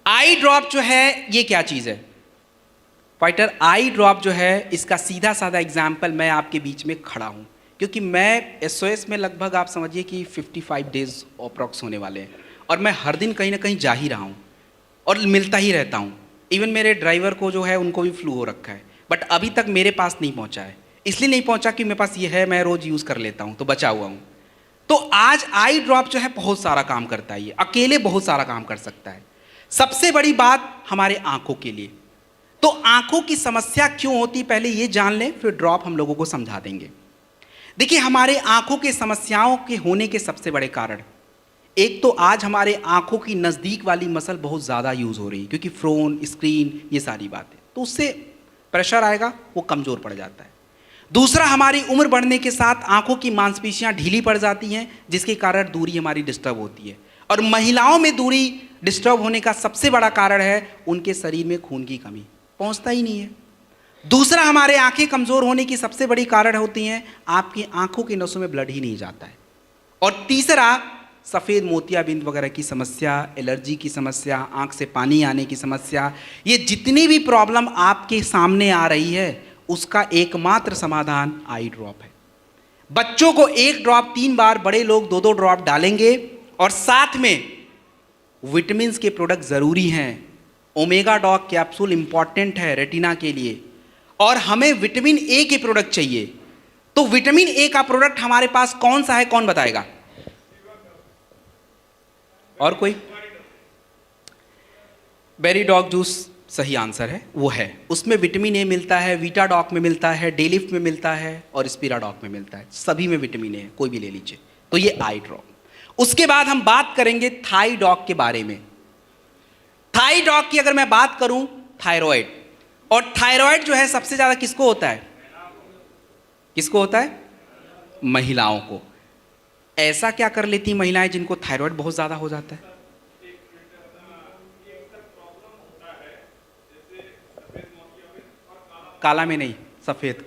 आई ड्रॉप जो है, ये क्या चीज़ है फाइटर? आई ड्रॉप जो है, इसका सीधा साधा एग्जाम्पल मैं आपके बीच में खड़ा हूँ, क्योंकि मैं SOS में लगभग आप समझिए कि 55 डेज अप्रॉक्स होने वाले हैं, और मैं हर दिन कहीं ना कहीं जा ही रहा हूँ और मिलता ही रहता हूँ। इवन मेरे ड्राइवर को जो है उनको भी फ्लू हो रखा है, बट अभी तक मेरे पास नहीं पहुँचा है। इसलिए नहीं पहुँचा कि मेरे पास ये है, मैं रोज़ यूज़ कर लेता हूँ तो बचा हुआ हूँ। तो आज आई ड्रॉप जो है बहुत सारा काम करता है, ये अकेले बहुत सारा काम कर सकता है। सबसे बड़ी बात हमारे आंखों के लिए, तो आंखों की समस्या क्यों होती पहले ये जान लें, फिर ड्रॉप हम लोगों को समझा देंगे। देखिए हमारे आंखों के समस्याओं के होने के सबसे बड़े कारण, एक तो आज हमारे आंखों की नज़दीक वाली मसल बहुत ज़्यादा यूज़ हो रही है, क्योंकि फ़ोन, स्क्रीन, ये सारी बातें, तो उससे प्रेशर आएगा, वो कमज़ोर पड़ जाता है। दूसरा, हमारी उम्र बढ़ने के साथ आंखों की मांसपेशियां ढीली पड़ जाती हैं, जिसके कारण दूरी हमारी डिस्टर्ब होती है। और महिलाओं में दूरी डिस्टर्ब होने का सबसे बड़ा कारण है उनके शरीर में खून की कमी, पहुंचता ही नहीं है। दूसरा, हमारे आंखें कमज़ोर होने की सबसे बड़ी कारण होती हैं आपकी आंखों की नसों में ब्लड ही नहीं जाता है। और तीसरा, सफ़ेद मोतियाबिंद वगैरह की समस्या, एलर्जी की समस्या, आंख से पानी आने की समस्या, ये जितनी भी प्रॉब्लम आपके सामने आ रही है उसका एकमात्र समाधान आई ड्रॉप है। बच्चों को 1 ड्रॉप 3 बार, बड़े लोग 2-2 ड्रॉप डालेंगे, और साथ में विटामिन के प्रोडक्ट ज़रूरी हैं। ओमेगा डॉग कैप्सूल इंपॉर्टेंट है रेटिना के लिए, और हमें विटामिन ए के प्रोडक्ट चाहिए। तो विटामिन ए का प्रोडक्ट हमारे पास कौन सा है, कौन बताएगा? और कोई? बेरी डॉग जूस सही आंसर है, वो है। उसमें विटामिन ए मिलता है, वीटा डॉक में मिलता है, डेलिफ्ट में मिलता है, और स्पीरा डॉक में मिलता है। सभी में विटामिन ए है, कोई भी ले लीजिए। तो ये आई ड्रॉप। उसके बाद हम बात करेंगे थाई डॉग के बारे में। थाई डॉग की अगर मैं बात करूं, थायराइड, और थायराइड जो है सबसे ज्यादा किसको होता है? किसको होता है? महिलाओं को। ऐसा क्या कर लेती महिलाएं जिनको थायराइड बहुत ज्यादा हो जाता है? काला में नहीं, सफेद।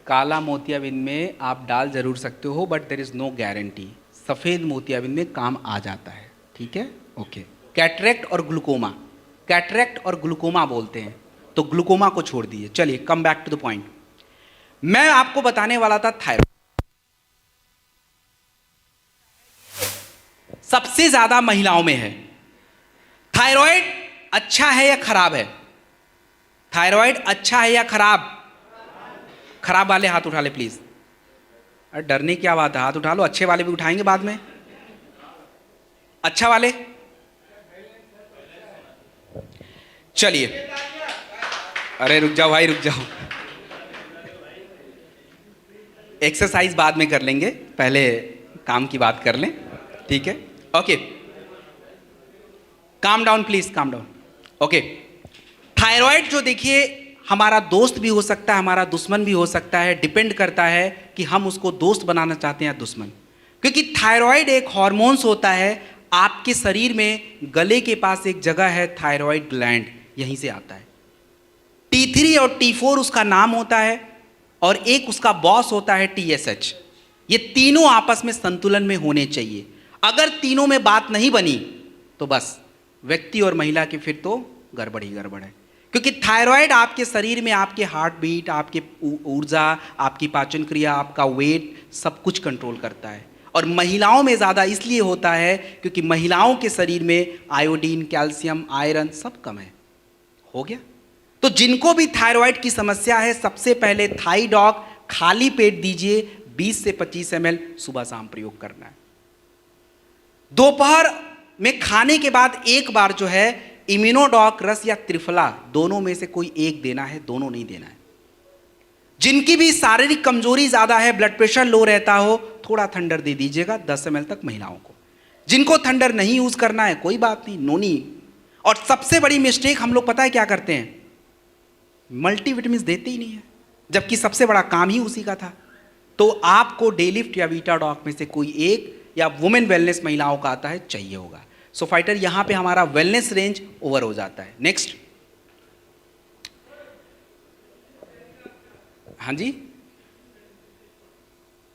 काला मोतियाबिंद में आप डाल जरूर सकते हो, but there is no guarantee. सफेद मोतियाबिंद में काम आ जाता है, ठीक है, ओके। कैटरेक्ट और ग्लूकोमा, कैटरेक्ट और ग्लूकोमा बोलते हैं, तो ग्लूकोमा को छोड़ दीजिए। चलिए come back to the point. मैं आपको बताने वाला था थायराइड सबसे ज्यादा महिलाओं में है। थायराइड अच्छा है या खराब है? थायराइड अच्छा है या खराब? खराब वाले हाथ उठा ले प्लीज। अरे डरने की क्या बात है, हाथ उठा लो। अच्छे वाले भी उठाएंगे बाद में। अच्छा वाले, चलिए। अरे रुक जाओ भाई, रुक जाओ। एक्सरसाइज बाद में कर लेंगे, पहले काम की बात कर लें, ठीक है, okay. Calm down please, calm down, okay. Thyroid जो देखिए हमारा दोस्त भी हो सकता है, हमारा दुश्मन भी हो सकता है, डिपेंड करता है कि हम उसको दोस्त बनाना चाहते हैं या दुश्मन। क्योंकि थायराइड एक हार्मोन्स होता है आपके शरीर में। गले के पास एक जगह है थायराइड ग्लैंड, यहीं से आता है। T3 और T4 उसका नाम होता है, और एक उसका बॉस होता है TSH। ये तीनों आपस में संतुलन में होने चाहिए। अगर तीनों में बात नहीं बनी तो बस व्यक्ति और महिला की फिर तो गड़बड़ ही गड़बड़ है। क्योंकि थायराइड आपके शरीर में आपके हार्ट बीट, आपके ऊर्जा, आपकी पाचन क्रिया, आपका वेट, सब कुछ कंट्रोल करता है। और महिलाओं में ज़्यादा इसलिए होता है क्योंकि महिलाओं के शरीर में आयोडीन, कैल्शियम, आयरन सब कम है। हो गया? तो जिनको भी थायराइड की समस्या है, सबसे पहले थाई डॉग खाली पेट दीजिए, 20 से 25 ml सुबह शाम प्रयोग करना है। दोपहर में खाने के बाद एक बार जो है इम्यूनोडॉक रस या त्रिफला, दोनों में से कोई एक देना है, दोनों नहीं देना है। जिनकी भी शारीरिक कमजोरी ज्यादा है, ब्लड प्रेशर लो रहता हो, थोड़ा थंडर दे दीजिएगा 10 ml तक महिलाओं को। जिनको थंडर नहीं यूज करना है कोई बात नहीं, नोनी। और सबसे बड़ी मिस्टेक हम लोग पता है क्या करते हैं? मल्टीविटामिन देते ही नहीं है, जबकि सबसे बड़ा काम ही उसी का था। तो आपको डेलिफ्ट या वीटाडॉक में से कोई एक, या वुमेन वेलनेस महिलाओं का आता है, चाहिए होगा। सो फाइटर यहां पे हमारा वेलनेस रेंज ओवर हो जाता है। नेक्स्ट, हाँ जी,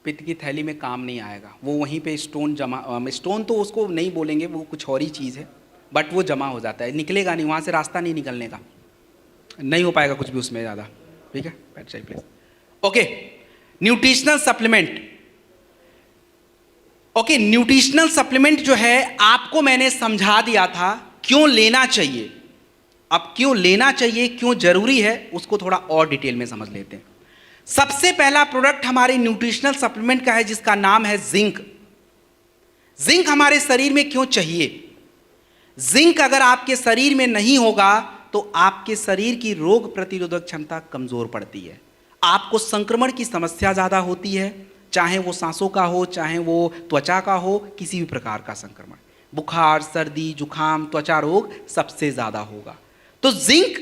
पित्त की थैली में काम नहीं आएगा, वो वहीं पे स्टोन जमा, स्टोन तो उसको नहीं बोलेंगे, वो कुछ और ही चीज़ है, बट वो जमा हो जाता है, निकलेगा नहीं, वहाँ से रास्ता नहीं निकलने का, नहीं हो पाएगा कुछ भी उसमें ज़्यादा, ठीक है। बैठ जाइए please. Okay, nutritional supplement. Okay, nutritional supplement जो है आपको मैंने समझा दिया था क्यों लेना चाहिए। अब क्यों लेना चाहिए, क्यों जरूरी है, उसको थोड़ा और डिटेल में समझ लेते हैं। सबसे पहला प्रोडक्ट हमारे न्यूट्रिशनल सप्लीमेंट का है, जिसका नाम है जिंक। जिंक हमारे शरीर में क्यों चाहिए? जिंक अगर आपके शरीर में नहीं होगा तो आपके शरीर की रोग प्रतिरोधक क्षमता कमजोर पड़ती है, आपको संक्रमण की समस्या ज्यादा होती है, चाहे वो सांसों का हो, चाहे वो त्वचा का हो, किसी भी प्रकार का संक्रमण, बुखार, सर्दी, जुखाम, त्वचा रोग सबसे ज्यादा होगा। तो जिंक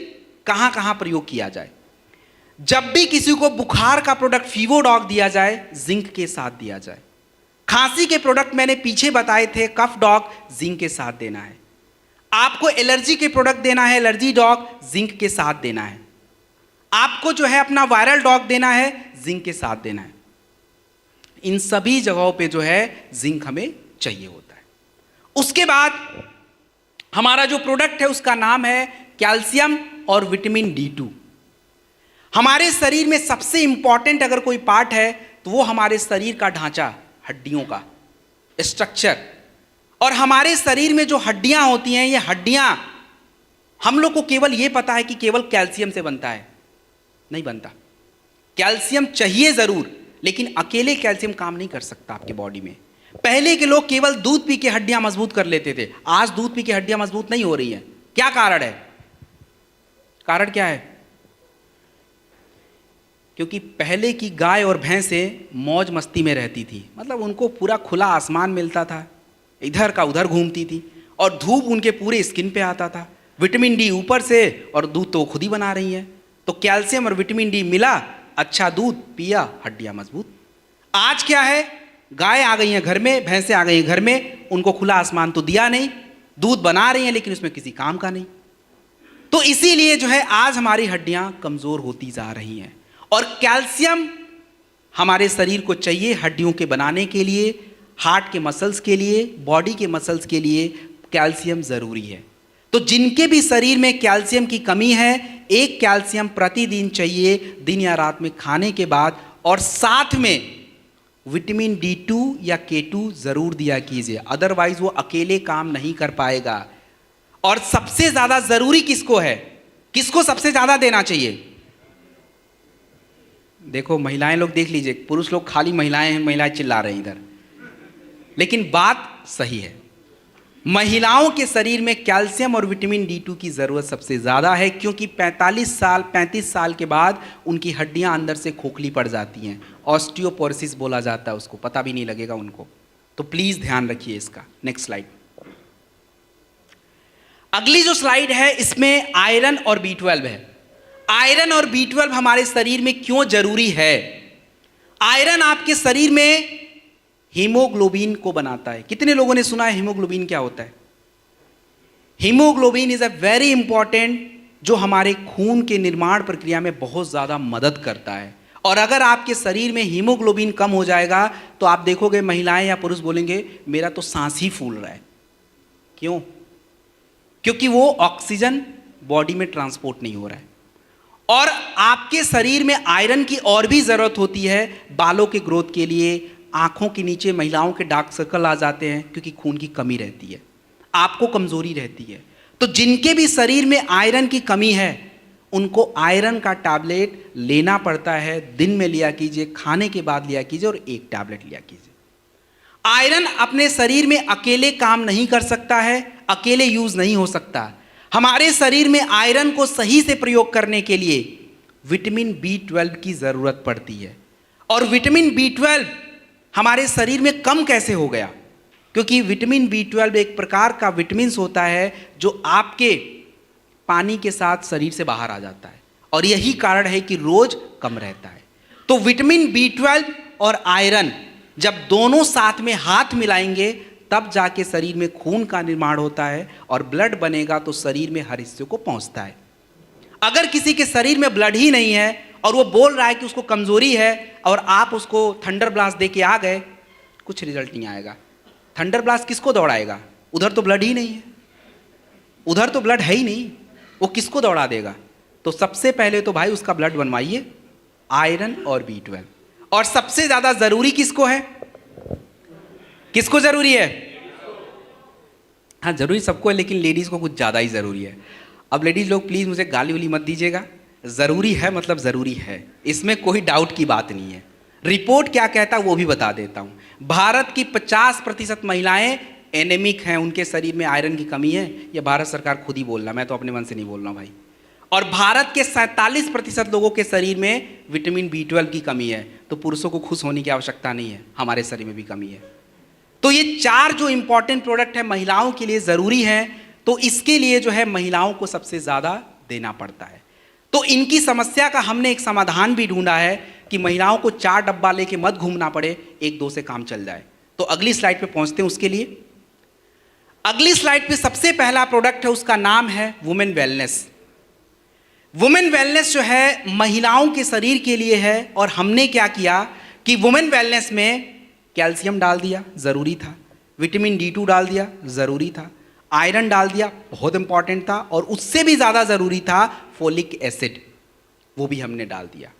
कहां कहां प्रयोग किया जाए? जब भी किसी को बुखार का प्रोडक्ट फीवोडॉग दिया जाए, जिंक के साथ दिया जाए। खांसी के प्रोडक्ट मैंने पीछे बताए थे, कफ डॉग, जिंक के साथ देना है। आपको एलर्जी के प्रोडक्ट देना है, एलर्जी डॉग, जिंक के साथ देना है। आपको जो है अपना वायरल डॉग देना है, जिंक के साथ देना है। इन सभी जगहों पे जो है जिंक हमें चाहिए होता है। उसके बाद हमारा जो प्रोडक्ट है उसका नाम है कैल्शियम और विटामिन D2। हमारे शरीर में सबसे इंपॉर्टेंट अगर कोई पार्ट है तो वो हमारे शरीर का ढांचा, हड्डियों का स्ट्रक्चर। और हमारे शरीर में जो हड्डियां होती हैं, ये हड्डियां हम लोग को केवल ये पता है कि केवल कैल्शियम से बनता है, नहीं बनता। कैल्शियम चाहिए जरूर, लेकिन अकेले कैल्शियम काम नहीं कर सकता आपके बॉडी में। पहले के लोग केवल दूध पी के हड्डियां मजबूत कर लेते थे, आज दूध पी के हड्डियां मजबूत नहीं हो रही हैं। क्या कारण है? कारण क्या है? क्योंकि पहले की गाय और भैंसें मौज मस्ती में रहती थी, मतलब उनको पूरा खुला आसमान मिलता था, इधर का उधर घूमती थी और धूप उनके पूरे स्किन पे आता था, विटामिन डी ऊपर से, और दूध तो खुद ही बना रही हैं, तो कैल्शियम और विटामिन डी मिला, अच्छा दूध पिया, हड्डियां मजबूत। आज क्या है, गाय आ गई हैं घर में, भैंसें आ गई हैं घर में, उनको खुला आसमान तो दिया नहीं, दूध बना रही हैं लेकिन उसमें किसी काम का नहीं। तो इसीलिए जो है आज हमारी हड्डियां कमजोर होती जा रही हैं। और कैल्शियम हमारे शरीर को चाहिए हड्डियों के बनाने के लिए, हार्ट के मसल्स के लिए, बॉडी के मसल्स के लिए कैल्शियम जरूरी है। तो जिनके भी शरीर में कैल्शियम की कमी है, एक कैल्शियम प्रतिदिन चाहिए दिन या रात में खाने के बाद, और साथ में विटामिन D2 या K2 जरूर दिया कीजिए, अदरवाइज वो अकेले काम नहीं कर पाएगा। और सबसे ज्यादा जरूरी किसको है, किसको सबसे ज्यादा देना चाहिए? देखो महिलाएं लोग देख लीजिए, पुरुष लोग खाली महिलाएं हैं, महिलाएं चिल्ला रहे हैं इधर, लेकिन बात सही है, महिलाओं के शरीर में कैल्शियम और विटामिन D2 की ज़रूरत सबसे ज़्यादा है, क्योंकि 35 साल के बाद उनकी हड्डियां अंदर से खोखली पड़ जाती हैं, ऑस्टियोपोरोसिस बोला जाता है उसको, पता भी नहीं लगेगा उनको। तो प्लीज़ ध्यान रखिए इसका। Next slide. अगली जो स्लाइड है इसमें आयरन और B12 है। आयरन और B12 हमारे शरीर में क्यों जरूरी है? आयरन आपके शरीर में हीमोग्लोबिन को बनाता है। कितने लोगों ने सुना है हीमोग्लोबिन क्या होता है? Haemoglobin is a very important, जो हमारे खून के निर्माण प्रक्रिया में बहुत ज़्यादा मदद करता है। और अगर आपके शरीर में हीमोग्लोबिन कम हो जाएगा तो आप देखोगे महिलाएं या पुरुष बोलेंगे मेरा तो सांस ही फूल रहा है। क्यों? क्योंकि वो ऑक्सीजन बॉडी में ट्रांसपोर्ट नहीं हो रहा है। और आपके शरीर में आयरन की और भी ज़रूरत होती है बालों के ग्रोथ के लिए, आंखों के नीचे महिलाओं के डार्क सर्कल आ जाते हैं क्योंकि खून की कमी रहती है, आपको कमजोरी रहती है। तो जिनके भी शरीर में आयरन की कमी है उनको आयरन का टैबलेट लेना पड़ता है, दिन में लिया कीजिए, खाने के बाद लिया कीजिए और एक टैबलेट लिया कीजिए। आयरन अपने शरीर में अकेले काम नहीं कर सकता है, अकेले यूज नहीं हो सकता। हमारे शरीर में आयरन को सही से प्रयोग करने के लिए विटामिन B12 की जरूरत पड़ती है। और विटामिन B12 हमारे शरीर में कम कैसे हो गया? क्योंकि विटामिन B12 एक प्रकार का विटामिन होता है जो आपके पानी के साथ शरीर से बाहर आ जाता है, और यही कारण है कि रोज कम रहता है। तो विटामिन B12 और आयरन जब दोनों साथ में हाथ मिलाएंगे तब जाके शरीर में खून का निर्माण होता है और ब्लड बनेगा तो शरीर में हर हिस्से को पहुंचता है। अगर किसी के शरीर में ब्लड ही नहीं है और वो बोल रहा है कि उसको कमजोरी है और आप उसको थंडर ब्लास्ट दे के आ गए, कुछ रिजल्ट नहीं आएगा। थंडर ब्लास्ट किसको दौड़ाएगा? उधर तो ब्लड ही नहीं है, उधर तो ब्लड है ही नहीं, वो किसको दौड़ा देगा? तो सबसे पहले तो भाई उसका ब्लड बनवाइए, आयरन और B12। और सबसे ज्यादा जरूरी किसको है? किसको जरूरी है? हाँ जरूरी सबको है, लेकिन लेडीज को कुछ ज्यादा ही जरूरी है। अब लेडीज लोग प्लीज मुझे गाली वाली मत दीजिएगा, जरूरी है मतलब जरूरी है, इसमें कोई डाउट की बात नहीं है। रिपोर्ट क्या कहता है वो भी बता देता हूं। भारत की 50% महिलाएं एनेमिक हैं, उनके शरीर में आयरन की कमी है। ये भारत सरकार खुद ही बोल रहा, मैं तो अपने मन से नहीं बोल रहा हूं भाई। और भारत के 47% लोगों के शरीर में विटामिन B12 की कमी है। तो पुरुषों को खुश होने की आवश्यकता नहीं है, हमारे शरीर में भी कमी है। तो ये 4 जो इंपॉर्टेंट प्रोडक्ट है महिलाओं के लिए जरूरी है, तो इसके लिए जो है महिलाओं को सबसे ज्यादा देना पड़ता है। तो इनकी समस्या का हमने एक समाधान भी ढूंढा है कि महिलाओं को 4 डब्बा लेके मत घूमना पड़े, 1-2 से काम चल जाए। तो अगली स्लाइड पे पहुंचते हैं। उसके लिए अगली स्लाइड पे सबसे पहला प्रोडक्ट है, उसका नाम है वुमेन वेलनेस। वुमेन वेलनेस जो है महिलाओं के शरीर के लिए है। और हमने क्या किया कि वुमेन वेलनेस में कैल्शियम डाल दिया, जरूरी था, विटामिन D2 डाल दिया, जरूरी था, आयरन डाल दिया, बहुत इंपॉर्टेंट था, और उससे भी ज्यादा जरूरी था फोलिक एसिड, वो भी हमने डाल दिया।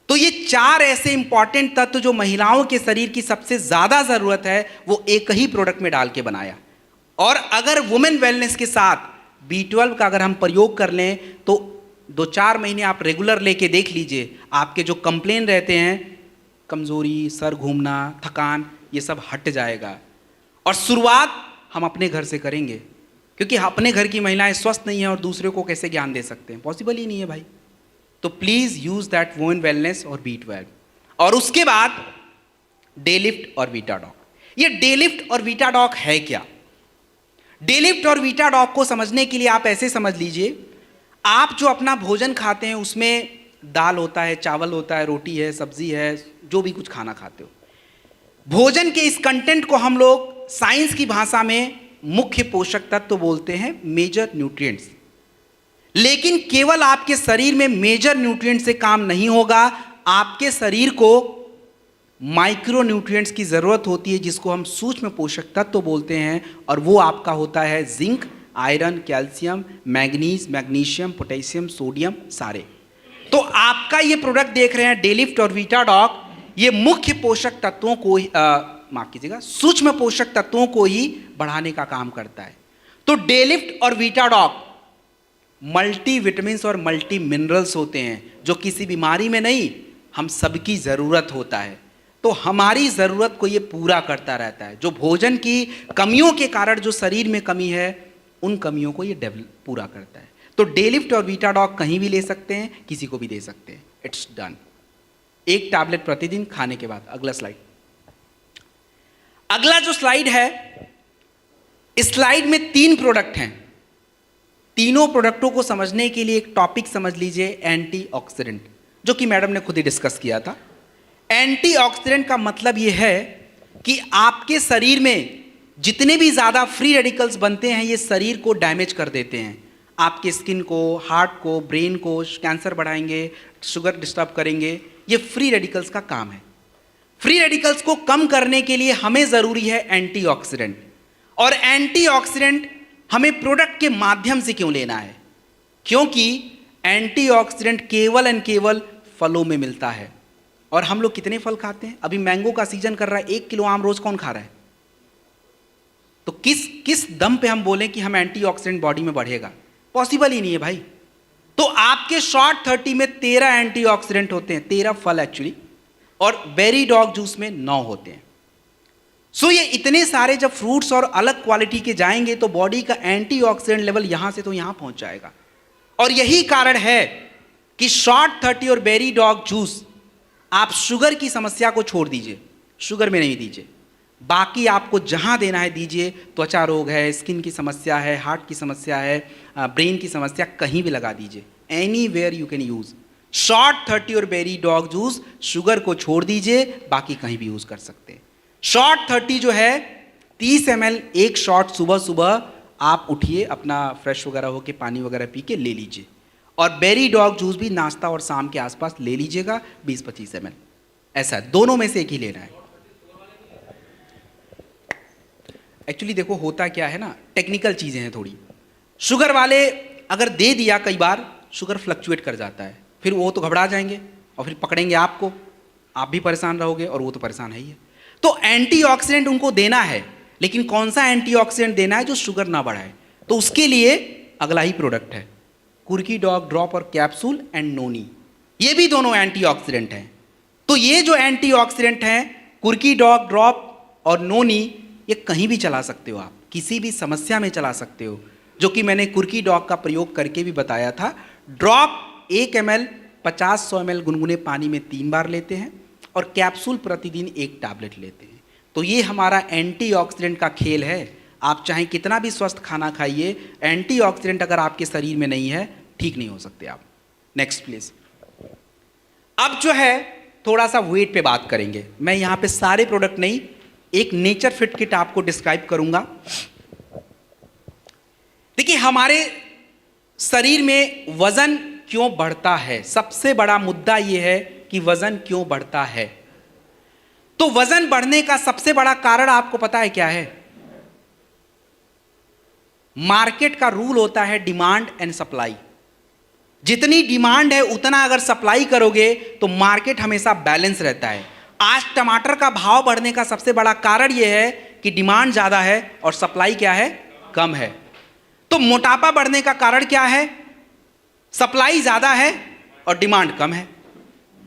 तो ये 4 ऐसे इंपॉर्टेंट तत्व जो महिलाओं के शरीर की सबसे ज्यादा जरूरत है वो एक ही प्रोडक्ट में डाल के बनाया। और अगर वुमेन वेलनेस के साथ B12 का अगर हम प्रयोग कर लें तो 2-4 महीने आप रेगुलर लेके देख लीजिए, आपके जो कंप्लेन रहते हैं, कमजोरी, सर घूमना, थकान, ये सब हट जाएगा। और शुरुआत हम अपने घर से करेंगे, क्योंकि अपने घर की महिलाएं स्वस्थ नहीं है और दूसरे को कैसे ज्ञान दे सकते हैं? पॉसिबल ही नहीं है भाई। तो प्लीज यूज दैट वोन वेलनेस और B12। और उसके बाद डे लिफ्ट और वीटाडॉक। ये डे लिफ्ट और वीटाडॉक है क्या? डे लिफ्ट और वीटाडॉक को समझने के लिए आप ऐसे समझ लीजिए, आप जो अपना भोजन खाते हैं उसमें दाल होता है, चावल होता है, रोटी है, सब्जी है, जो भी कुछ खाना खाते हो, भोजन के इस कंटेंट को हम लोग साइंस की भाषा में मुख्य पोषक तत्व बोलते हैं, मेजर न्यूट्रिएंट्स। लेकिन केवल आपके शरीर में मेजर न्यूट्रिएंट से काम नहीं होगा, आपके शरीर को माइक्रो न्यूट्रिएंट्स की जरूरत होती है, जिसको हम सूक्ष्म पोषक तत्व बोलते हैं, और वो आपका होता है zinc, iron, calcium, manganese, magnesium, potassium, sodium, सारे। तो आपका ये प्रोडक्ट देख रहे हैं डे लिफ्ट और वीटाडॉक, ये मुख्य पोषक तत्वों को माफ कीजिएगा, सूक्ष्म पोषक तत्वों को ही बढ़ाने का काम करता है। तो डे लिफ्ट और वीटाडॉक मल्टी विटामिन्स और मल्टी मिनरल्स होते हैं, जो किसी बीमारी में नहीं, हम सबकी ज़रूरत होता है। तो हमारी ज़रूरत को ये पूरा करता रहता है। जो भोजन की कमियों के कारण जो शरीर में कमी है, उन कमियों को ये पूरा करता है। तो डे लिफ्ट और वीटाडॉक कहीं भी ले सकते हैं, किसी को भी दे सकते हैं। It's done. एक टैबलेट प्रतिदिन खाने के बाद। अगला स्लाइड। अगला जो स्लाइड है, इस स्लाइड में 3 प्रोडक्ट हैं। तीनों प्रोडक्टों को समझने के लिए एक टॉपिक समझ लीजिए, एंटीऑक्सीडेंट, जो कि मैडम ने खुद ही डिस्कस किया था। एंटीऑक्सीडेंट का मतलब यह है कि आपके शरीर में जितने भी ज़्यादा फ्री रेडिकल्स बनते हैं, ये शरीर को डैमेज कर देते हैं। आपके स्किन को, हार्ट को, ब्रेन को, कैंसर बढ़ाएंगे, शुगर डिस्टर्ब करेंगे। ये फ्री रेडिकल्स का काम है। फ्री रेडिकल्स को कम करने के लिए हमें ज़रूरी है एंटीऑक्सीडेंट। और एंटीऑक्सीडेंट हमें प्रोडक्ट के माध्यम से क्यों लेना है? क्योंकि एंटीऑक्सीडेंट केवल एंड केवल फलों में मिलता है। और हम लोग कितने फल खाते हैं? अभी मैंगो का सीजन कर रहा है, 1 किलो आम रोज कौन खा रहा है? तो किस दम पे हम बोलें कि हम एंटीऑक्सीडेंट बॉडी में बढ़ेगा? पॉसिबल ही नहीं है भाई। तो आपके शॉर्ट 30 में 13 एंटीऑक्सीडेंट होते हैं, 13 फल एक्चुअली, और बेरी डॉग जूस में 9 होते हैं। सो ये इतने सारे जब फ्रूट्स और अलग क्वालिटी के जाएंगे, तो बॉडी का एंटीऑक्सीडेंट लेवल यहां से तो यहां पहुंच जाएगा। और यही कारण है कि शॉर्ट 30 और बेरी डॉग जूस, आप शुगर की समस्या को छोड़ दीजिए, शुगर में नहीं दीजिए, बाकी आपको जहां देना है दीजिए। त्वचा रोग है, स्किन की समस्या है, हार्ट की समस्या है, ब्रेन की समस्या, कहीं भी लगा दीजिए। Anywhere you can use short 30 और बेरी डॉग जूस। शुगर को छोड़ दीजिए, बाकी कहीं भी यूज कर सकते हैं। शॉर्ट 30 जो है 30 ml, एक शॉट सुबह सुबह आप उठिए, अपना फ्रेश वगैरह होके पानी वगैरह पी के ले लीजिए। और बेरी डॉग जूस भी नाश्ता और शाम के आसपास ले लीजिएगा, 20-25 ml। ऐसा है, दोनों में से एक ही लेना है। एक्चुअली देखो होता क्या है ना, टेक्निकल चीज़ें हैं थोड़ी। शुगर वाले अगर दे दिया, कई बार शुगर फ्लक्चुएट कर जाता है, फिर वो तो घबरा जाएंगे और फिर पकड़ेंगे आपको, आप भी परेशान रहोगे और वो तो परेशान है ही है। तो एंटीऑक्सीडेंट उनको देना है, लेकिन कौन सा एंटीऑक्सीडेंट देना है जो शुगर ना बढ़ाए? तो उसके लिए अगला ही प्रोडक्ट है, कुर्की डॉग ड्रॉप और कैप्सूल एंड नोनी। ये भी दोनों एंटीऑक्सीडेंट हैं। तो ये जो एंटीऑक्सीडेंट हैं, कुर्की डॉग ड्रॉप और नोनी, ये कहीं भी चला सकते हो आप, किसी भी समस्या में चला सकते हो, जो कि मैंने कुर्की डॉग का प्रयोग करके भी बताया था। ड्रॉप 1 ml 50-100 ml गुनगुने पानी में 3 बार लेते हैं, और कैप्सूल प्रतिदिन 1 टैबलेट लेते हैं। तो ये हमारा एंटीऑक्सीडेंट का खेल है। आप चाहे कितना भी स्वस्थ खाना खाइए, एंटीऑक्सीडेंट अगर आपके शरीर में नहीं है, ठीक नहीं हो सकते आप। Next please. अब जो है थोड़ा सा वेट पे बात करेंगे। मैं यहाँ पे सारे प्रोडक्ट नहीं, एक नेचर फिट किट आपको डिस्क्राइब करूंगा। देखिए हमारे शरीर में वजन क्यों बढ़ता है, सबसे बड़ा मुद्दा यह है कि वजन क्यों बढ़ता है। तो वजन बढ़ने का सबसे बड़ा कारण आपको पता है क्या है? मार्केट का रूल होता है डिमांड एंड सप्लाई। जितनी डिमांड है उतना अगर सप्लाई करोगे तो मार्केट हमेशा बैलेंस रहता है। आज टमाटर का भाव बढ़ने का सबसे बड़ा कारण यह है कि डिमांड ज्यादा है और सप्लाई क्या है? कम है। तो मोटापा बढ़ने का कारण क्या है? सप्लाई ज्यादा है और डिमांड कम है।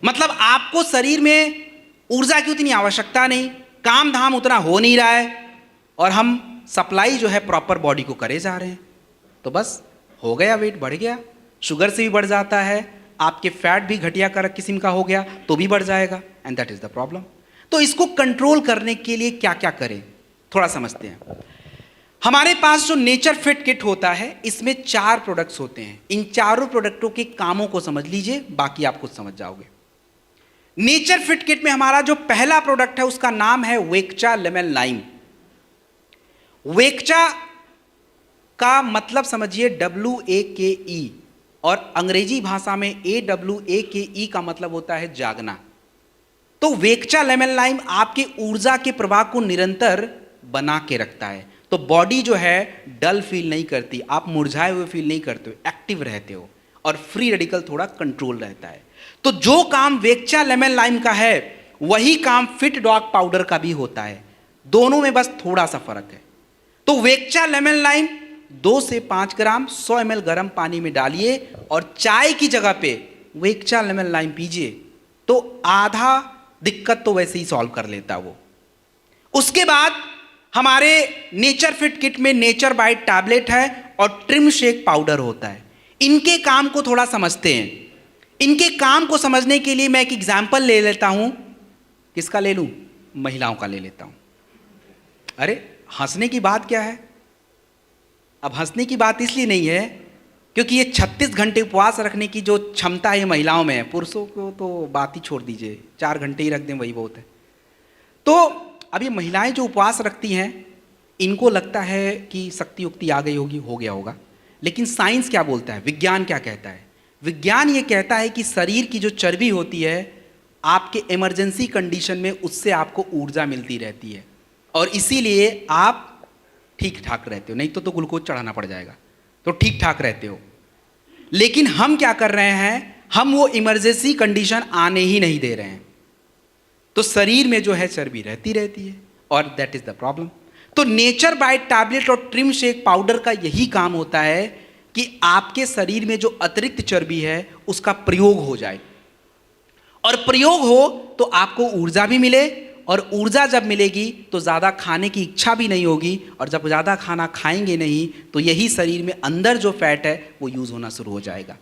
मतलब आपको शरीर में ऊर्जा की उतनी आवश्यकता नहीं, काम धाम उतना हो नहीं रहा है, और हम सप्लाई जो है प्रॉपर बॉडी को करे जा रहे हैं, तो बस हो गया, वेट बढ़ गया। शुगर से भी बढ़ जाता है, आपके फैट भी घटिया कर किस्म का हो गया तो भी बढ़ जाएगा, and that is the problem. तो इसको कंट्रोल करने के लिए क्या क्या करें, थोड़ा समझते हैं। हमारे पास जो नेचर फिट किट होता है इसमें 4 प्रोडक्ट्स होते हैं। इन चारों प्रोडक्टों के कामों को समझ लीजिए, बाकी आप खुद समझ जाओगे। नेचर फिट किट में हमारा जो पहला प्रोडक्ट है उसका नाम है वेक्चा लेमन लाइम। वेक्चा का मतलब समझिए WAKE, और अंग्रेजी भाषा में AWAKE का मतलब होता है जागना। तो वेक्चा लेमन लाइम आपके ऊर्जा के प्रवाह को निरंतर बना के रखता है, तो बॉडी जो है डल फील नहीं करती, आप मुरझाए हुए फील नहीं करते हो, एक्टिव रहते हो, और फ्री रेडिकल थोड़ा कंट्रोल रहता है। तो जो काम वेक्चा लेमन लाइम का है वही काम फिट डॉग पाउडर का भी होता है, दोनों में बस थोड़ा सा फर्क है। तो वेक्चा लेमन लाइम 2 से 5 ग्राम 100 ml गर्म पानी में डालिए और चाय की जगह पे वेक्चा लेमन लाइम पीजिए, तो आधा दिक्कत तो वैसे ही सॉल्व कर लेता वो। उसके बाद हमारे नेचर फिट किट में नेचर बाइट टैबलेट है और ट्रिम शेक पाउडर होता है। इनके काम को थोड़ा समझते हैं। इनके काम को समझने के लिए मैं एक एग्जाम्पल ले लेता हूं। किसका ले लूं? महिलाओं का ले लेता हूं। अरे हंसने की बात क्या है? अब हंसने की बात इसलिए नहीं है क्योंकि ये 36 घंटे उपवास रखने की जो क्षमता है महिलाओं में है, पुरुषों को तो बात ही छोड़ दीजिए, 4 घंटे ही रख दें वही बहुत है। तो अब ये महिलाएं जो उपवास रखती हैं इनको लगता है कि शक्ति उक्ति आ गई होगी, हो गया होगा, लेकिन साइंस क्या बोलता है, विज्ञान क्या कहता है? विज्ञान ये कहता है कि शरीर की जो चर्बी होती है आपके इमरजेंसी कंडीशन में उससे आपको ऊर्जा मिलती रहती है, और इसीलिए आप ठीक ठाक रहते हो, नहीं तो ग्लूकोज चढ़ाना पड़ जाएगा, तो ठीक ठाक रहते हो। लेकिन हम क्या कर रहे हैं, हम वो इमरजेंसी कंडीशन आने ही नहीं दे रहे हैं, तो शरीर में जो है चर्बी रहती है, और दैट इज द प्रॉब्लम। तो नेचर बाइट टैबलेट और ट्रिम शेक पाउडर का यही काम होता है कि आपके शरीर में जो अतिरिक्त चर्बी है उसका प्रयोग हो जाए, और प्रयोग हो तो आपको ऊर्जा भी मिले, और ऊर्जा जब मिलेगी तो ज़्यादा खाने की इच्छा भी नहीं होगी, और जब ज़्यादा खाना खाएंगे नहीं तो यही शरीर में अंदर जो फैट है वो यूज़ होना शुरू हो जाएगा।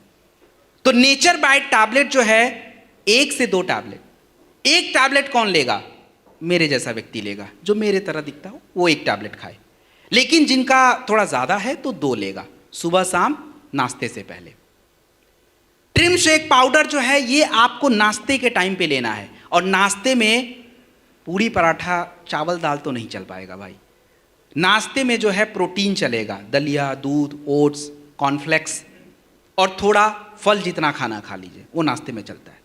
तो नेचर बाइट टैबलेट जो है 1 से 2 टैबलेट, एक टैबलेट कौन लेगा? मेरे जैसा व्यक्ति लेगा, जो मेरे तरह दिखता हो वो 1 टैबलेट खाए, लेकिन जिनका थोड़ा ज़्यादा है तो 2 लेगा, सुबह शाम नाश्ते से पहले। ट्रिम शेक पाउडर जो है ये आपको नाश्ते के टाइम पे लेना है, और नाश्ते में पूरी पराठा चावल दाल तो नहीं चल पाएगा भाई। नाश्ते में जो है प्रोटीन चलेगा, दलिया, दूध, ओट्स, कॉर्नफ्लेक्स और थोड़ा फल जितना खाना खा लीजिए, वो नाश्ते में चलता है।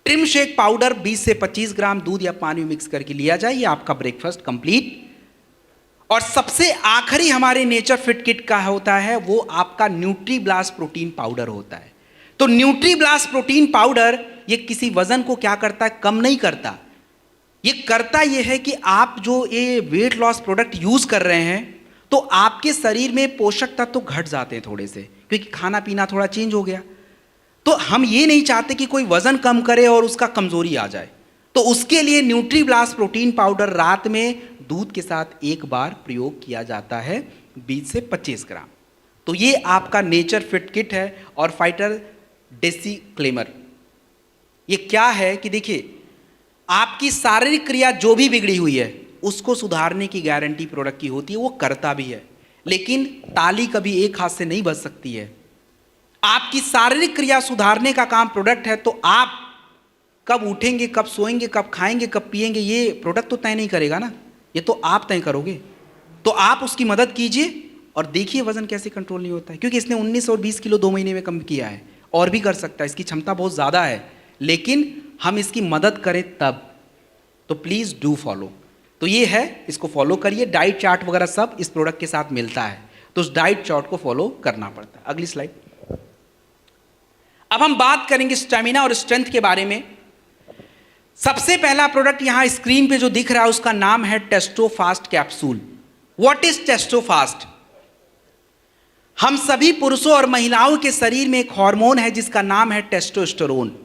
ट्रिम शेक पाउडर 20 से 25 ग्राम दूध या पानी में मिक्स करके लिया जाए, ये आपका ब्रेकफास्ट कंप्लीट। और सबसे आखिरी हमारे नेचर फिट किट का होता है वो आपका न्यूट्री ब्लास्ट प्रोटीन पाउडर होता है। तो न्यूट्री ब्लास्ट प्रोटीन पाउडर ये किसी वजन को क्या करता है, कम नहीं करता, ये करता ये है कि आप जो ये वेट लॉस प्रोडक्ट यूज कर रहे हैं तो आपके शरीर में पोषक तत्व तो घट जाते हैं थोड़े से, क्योंकि खाना पीना थोड़ा चेंज हो गया। तो हम ये नहीं चाहते कि कोई वजन कम करे और उसका कमजोरी आ जाए, तो उसके लिए न्यूट्री ब्लास्ट प्रोटीन पाउडर रात में दूध के साथ 1 बार प्रयोग किया जाता है 20 से 25 ग्राम। तो ये आपका नेचर फिट किट है। और फाइटर डिस्क्लेमर ये क्या है कि देखिए, आपकी शारीरिक क्रिया जो भी बिगड़ी हुई है उसको सुधारने की गारंटी प्रोडक्ट की होती है, वो करता भी है, लेकिन ताली कभी एक हाथ से नहीं बज सकती है। आपकी शारीरिक क्रिया सुधारने का काम प्रोडक्ट है, तो आप कब उठेंगे, कब सोएंगे, कब खाएंगे, कब पिएंगे, ये प्रोडक्ट तो तय नहीं करेगा ना, ये तो आप तय करोगे। तो आप उसकी मदद कीजिए और देखिए वजन कैसे कंट्रोल नहीं होता है, क्योंकि इसने 19 और 20 किलो 2 महीने में कम किया है, और भी कर सकता है, इसकी क्षमता बहुत ज़्यादा है, लेकिन हम इसकी मदद करें तब। तो प्लीज़ डू फॉलो। तो ये है, इसको फॉलो करिए। डाइट चार्ट वगैरह सब इस प्रोडक्ट के साथ मिलता है, तो उस डाइट चार्ट को फॉलो करना पड़ता है। अगली स्लाइड। अब हम बात करेंगे स्टेमिना और स्ट्रेंथ के बारे में। सबसे पहला प्रोडक्ट यहां स्क्रीन पे जो दिख रहा है उसका नाम है Testofast capsule. What is Testofast? हम सभी पुरुषों और महिलाओं के शरीर में एक हार्मोन है जिसका नाम है टेस्टोस्टेरोन।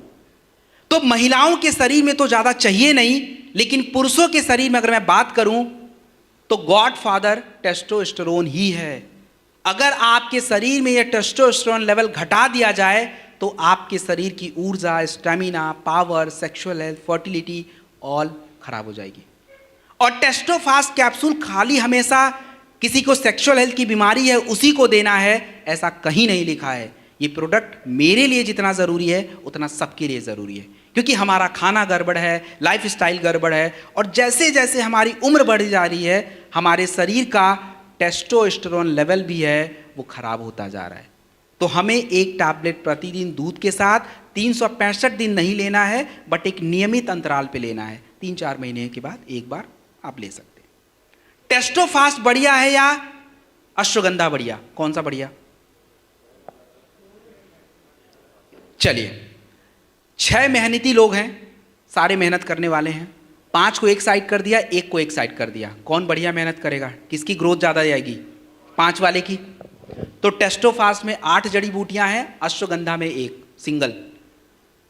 तो महिलाओं के शरीर में तो ज्यादा चाहिए नहीं, लेकिन पुरुषों के शरीर में अगर मैं बात करूं तो गॉड फादर टेस्टोस्टेरोन ही है। अगर आपके शरीर में यह टेस्टोस्टेरोन लेवल घटा दिया जाए तो आपके शरीर की ऊर्जा, stamina, power, sexual health, fertility all खराब हो जाएगी। और टेस्टोफास्ट कैप्सूल खाली हमेशा किसी को सेक्सुअल हेल्थ की बीमारी है उसी को देना है, ऐसा कहीं नहीं लिखा है। ये प्रोडक्ट मेरे लिए जितना ज़रूरी है उतना सबके लिए ज़रूरी है, क्योंकि हमारा खाना गड़बड़ है, लाइफ स्टाइल गड़बड़ है, और जैसे जैसे हमारी उम्र बढ़ जा रही है हमारे शरीर का टेस्टोस्टेरोन लेवल भी है वो खराब होता जा रहा है। तो हमें एक टैबलेट प्रतिदिन दूध के साथ 365 दिन नहीं लेना है, बट एक नियमित अंतराल पे लेना है। 3-4 महीने के बाद एक बार आप ले सकते हैं। टेस्टोफास्ट बढ़िया है या अश्वगंधा बढ़िया? कौन सा बढ़िया? चलिए, 6 मेहनती लोग हैं, सारे मेहनत करने वाले हैं। 5 को एक साइड कर दिया, 1 को एक साइड कर दिया। कौन बढ़िया मेहनत करेगा? किसकी ग्रोथ ज़्यादा जाएगी? 5 वाले की। तो टेस्टोफास्ट में 8 जड़ी बूटियां हैं, अश्वगंधा में 1 सिंगल।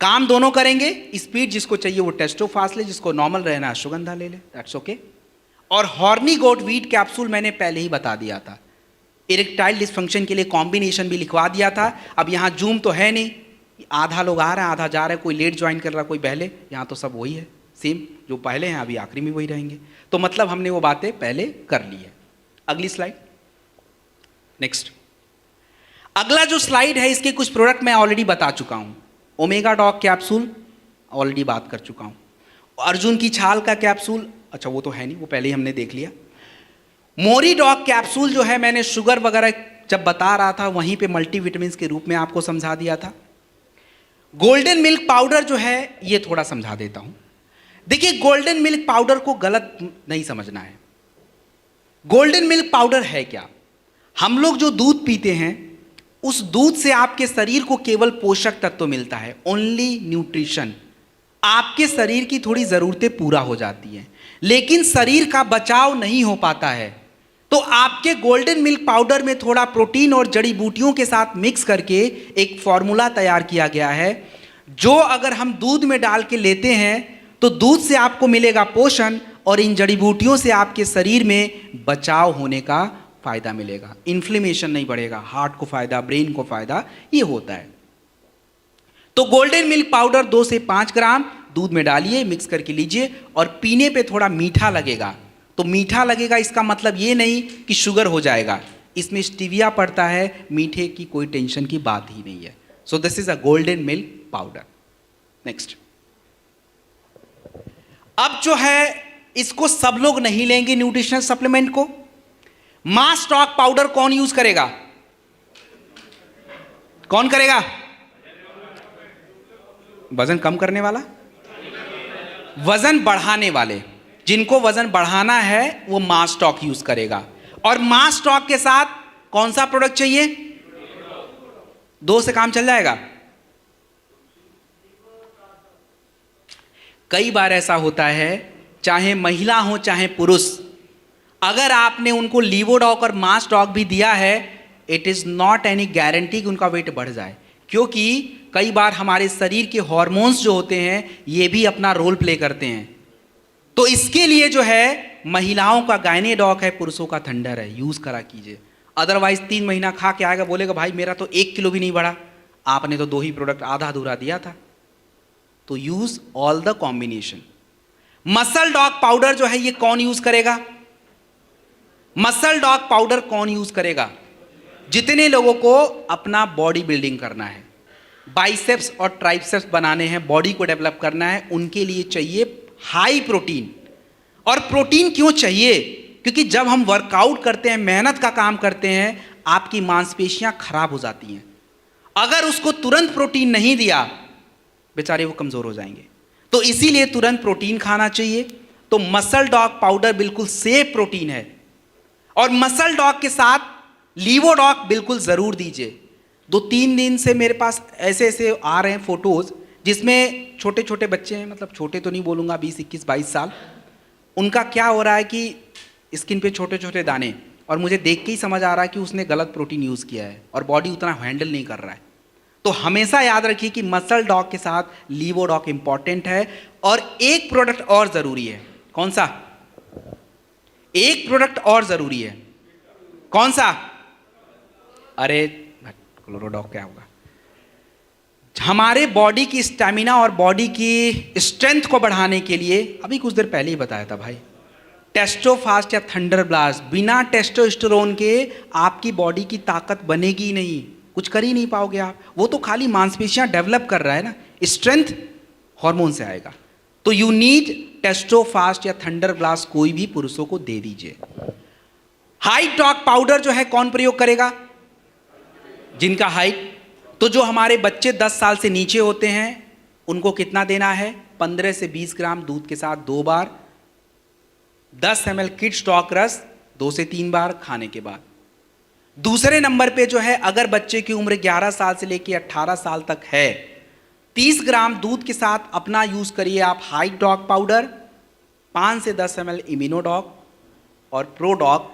काम दोनों करेंगे। स्पीड जिसको चाहिए वो टेस्टोफास्ट ले, जिसको नॉर्मल रहना अश्वगंधा ले ले, दैट्स ओके। और हॉर्नी गोट वीट कैप्सूल मैंने पहले ही बता दिया था। इरेक्टाइल डिसफंक्शन के लिए कॉम्बिनेशन भी लिखवा दिया था। अब यहाँ जूम तो है नहीं, आधा लोग आ रहे हैं आधा जा रहे हैं, कोई लेट ज्वाइन कर रहा कोई पहले। यहाँ तो सब वही है, सेम जो पहले हैं अभी आखिरी में वही रहेंगे। तो मतलब हमने वो बातें पहले कर ली है। अगली स्लाइड, नेक्स्ट। अगला जो स्लाइड है इसके कुछ प्रोडक्ट मैं ऑलरेडी बता चुका हूँ। ओमेगा डॉग कैप्सूल ऑलरेडी बात कर चुका हूँ। अर्जुन की छाल का कैप्सूल, अच्छा वो तो है नहीं, वो पहले ही हमने देख लिया। मोरी डॉग कैप्सूल जो है मैंने शुगर वगैरह जब बता रहा था वहीं पे मल्टीविटामिन के रूप में आपको समझा दिया था। गोल्डन मिल्क पाउडर जो है ये थोड़ा समझा देता हूं। देखिए, गोल्डन मिल्क पाउडर को गलत नहीं समझना है। गोल्डन मिल्क पाउडर है क्या? हम लोग जो दूध पीते हैं उस दूध से आपके शरीर को केवल पोषक तत्व मिलता है, ओनली न्यूट्रिशन। आपके शरीर की थोड़ी ज़रूरतें पूरा हो जाती हैं, लेकिन शरीर का बचाव नहीं हो पाता है। तो आपके गोल्डन मिल्क पाउडर में थोड़ा प्रोटीन और जड़ी बूटियों के साथ मिक्स करके एक फॉर्मूला तैयार किया गया है, जो अगर हम दूध में डाल के लेते हैं तो दूध से आपको मिलेगा पोषण और इन जड़ी बूटियों से आपके शरीर में बचाव होने का फायदा मिलेगा। इन्फ्लेमेशन नहीं बढ़ेगा, हार्ट को फायदा, ब्रेन को फायदा, ये होता है। तो गोल्डन मिल्क पाउडर 2 से 5 ग्राम दूध में डालिए, मिक्स करके लीजिए, और पीने पे थोड़ा मीठा लगेगा। तो मीठा लगेगा इसका मतलब ये नहीं कि शुगर हो जाएगा, इसमें स्टीविया पड़ता है, मीठे की कोई टेंशन की बात ही नहीं है। So this is a golden milk powder. Next, अब जो है इसको सब लोग नहीं लेंगे न्यूट्रिशनल सप्लीमेंट को। मास स्टॉक पाउडर कौन यूज करेगा? कौन करेगा? वजन कम करने वाला, वजन बढ़ाने वाले। जिनको वजन बढ़ाना है वो मास स्टॉक यूज करेगा। और मास स्टॉक के साथ कौन सा प्रोडक्ट चाहिए? 2 से काम चल जाएगा। कई बार ऐसा होता है, चाहे महिला हो चाहे पुरुष, अगर आपने उनको लीवोडॉक और मास डॉक भी दिया है, it is not any guarantee कि उनका वेट बढ़ जाए, क्योंकि कई बार हमारे शरीर के हार्मोन्स जो होते हैं ये भी अपना रोल प्ले करते हैं। तो इसके लिए जो है महिलाओं का गायनेडॉक है, पुरुषों का थंडर है, यूज करा कीजिए। अदरवाइज 3 महीना खा के आएगा, बोलेगा भाई मेरा तो 1 किलो भी नहीं बढ़ा, आपने तो 2 ही प्रोडक्ट आधा अधूरा दिया था। तो use all the combination. Muscle dog powder जो है ये कौन यूज करेगा? मसल डॉग पाउडर कौन यूज करेगा? जितने लोगों को अपना बॉडी बिल्डिंग करना है, बाइसेप्स और ट्राइसेप्स बनाने हैं, बॉडी को डेवलप करना है, उनके लिए चाहिए हाई प्रोटीन। और प्रोटीन क्यों चाहिए? क्योंकि जब हम वर्कआउट करते हैं, मेहनत का काम करते हैं, आपकी मांसपेशियां खराब हो जाती हैं। अगर उसको तुरंत प्रोटीन नहीं दिया, बेचारे वो कमजोर हो जाएंगे। तो इसीलिए तुरंत प्रोटीन खाना चाहिए। तो मसल डॉग पाउडर बिल्कुल सेफ प्रोटीन है। और मसल डॉग के साथ लीवोडॉक बिल्कुल जरूर दीजिए। 2-3 दिन से मेरे पास ऐसे ऐसे आ रहे हैं फोटोज जिसमें छोटे छोटे बच्चे हैं, मतलब छोटे तो नहीं बोलूँगा, 20, 21, 22 साल। उनका क्या हो रहा है कि स्किन पे छोटे छोटे दाने, और मुझे देख के ही समझ आ रहा है कि उसने गलत प्रोटीन यूज़ किया है और बॉडी उतना हैंडल नहीं कर रहा है। तो हमेशा याद रखिए कि मसल डॉग के साथ लीवोडॉक इंपॉर्टेंट है। और एक प्रोडक्ट और ज़रूरी है। कौन सा? एक प्रोडक्ट और ज़रूरी है। कौन सा? अरे क्लोरोडॉक क्या होगा? हमारे बॉडी की स्टैमिना और बॉडी की स्ट्रेंथ को बढ़ाने के लिए, अभी कुछ देर पहले ही बताया था भाई, टेस्टोफास्ट या थंडर ब्लास्ट, बिना टेस्टोस्टेरोन के आपकी बॉडी की ताकत बनेगी ही नहीं, कुछ कर ही नहीं पाओगे आप। वो तो खाली मांसपेशियां डेवलप कर रहा है ना, स्ट्रेंथ हार्मोन से आएगा। तो यू नीड टेस्टोफास्ट या थंडर ब्लास्ट, कोई भी पुरुषों को दे दीजिए। हाइट डॉग पाउडर जो है कौन प्रयोग करेगा? जिनका हाइट, तो जो हमारे बच्चे 10 साल से नीचे होते हैं उनको कितना देना है? 15 से 20 ग्राम दूध के साथ 2 बार, 10 ml किड स्टॉक रस 2 से 3 बार खाने के बाद। दूसरे नंबर पे जो है, अगर बच्चे की उम्र 11 साल से लेकर 18 साल तक है, 30 ग्राम दूध के साथ अपना यूज करिए आप हाइट डॉग पाउडर, 5 से 10 ml इम्यूनोडॉग और प्रोडॉग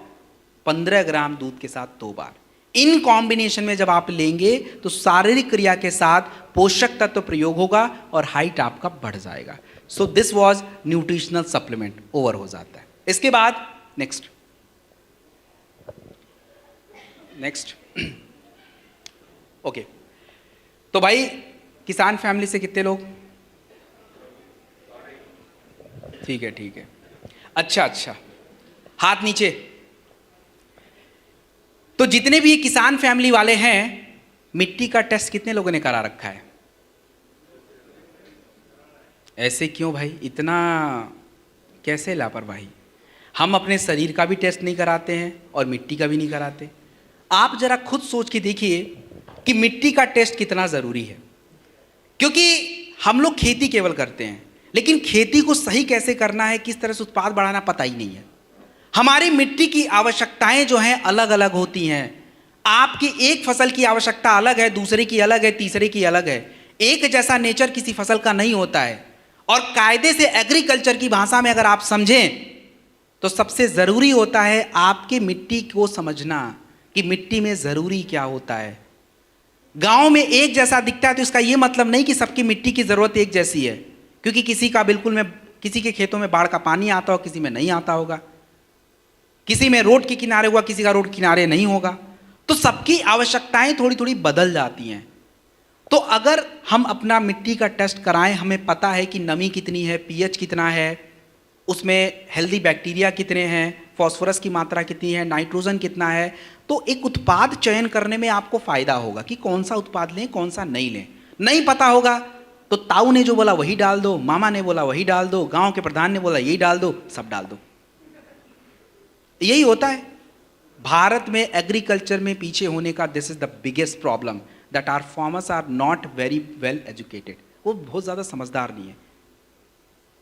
15 ग्राम दूध के साथ 2 बार। इन कॉम्बिनेशन में जब आप लेंगे तो शारीरिक क्रिया के साथ पोषक तत्व प्रयोग होगा और हाइट आपका बढ़ जाएगा। So this was nutritional supplement, over हो जाता है। इसके बाद नेक्स्ट ओके। तो भाई किसान फैमिली से कितने लोग? ठीक है, अच्छा, हाथ नीचे। तो जितने भी किसान फैमिली वाले हैं, मिट्टी का टेस्ट कितने लोगों ने करा रखा है? ऐसे क्यों भाई, इतना कैसे लापरवाही? हम अपने शरीर का भी टेस्ट नहीं कराते हैं और मिट्टी का भी नहीं कराते। आप जरा खुद सोच के देखिए कि मिट्टी का टेस्ट कितना ज़रूरी है, क्योंकि हम लोग खेती केवल करते हैं, लेकिन खेती को सही कैसे करना है, किस तरह से उत्पाद बढ़ाना पता ही नहीं है। हमारी मिट्टी की आवश्यकताएं जो हैं अलग अलग होती हैं। आपकी एक फसल की आवश्यकता अलग है, दूसरे की अलग है, तीसरे की अलग है। एक जैसा नेचर किसी फसल का नहीं होता है। और कायदे से एग्रीकल्चर की भाषा में अगर आप समझें तो सबसे ज़रूरी होता है आपकी मिट्टी को समझना कि मिट्टी में ज़रूरी क्या होता है। गांव में एक जैसा दिखता है तो इसका ये मतलब नहीं कि सबकी मिट्टी की ज़रूरत एक जैसी है, क्योंकि किसी के खेतों में बाढ़ का पानी आता हो, किसी में नहीं आता होगा, किसी में रोड के किनारे होगा, किसी का रोड किनारे नहीं होगा। तो सबकी आवश्यकताएं थोड़ी थोड़ी बदल जाती हैं। तो अगर हम अपना मिट्टी का टेस्ट कराएं, हमें पता है कि नमी कितनी है, पीएच कितना है, उसमें हेल्दी बैक्टीरिया कितने हैं, फॉस्फोरस की मात्रा कितनी है, नाइट्रोजन कितना है, तो एक उत्पाद चयन करने में आपको फ़ायदा होगा कि कौन सा उत्पाद लें, कौन सा नहीं लें। नहीं पता होगा तो ताऊ ने जो बोला वही डाल दो, मामा ने बोला वही डाल दो, गांव के प्रधान ने बोला यही डाल दो, सब डाल दो। यही होता है। भारत में एग्रीकल्चर में पीछे होने का this is the biggest problem, that our farmers are not very well educated. वो बहुत ज़्यादा समझदार नहीं है।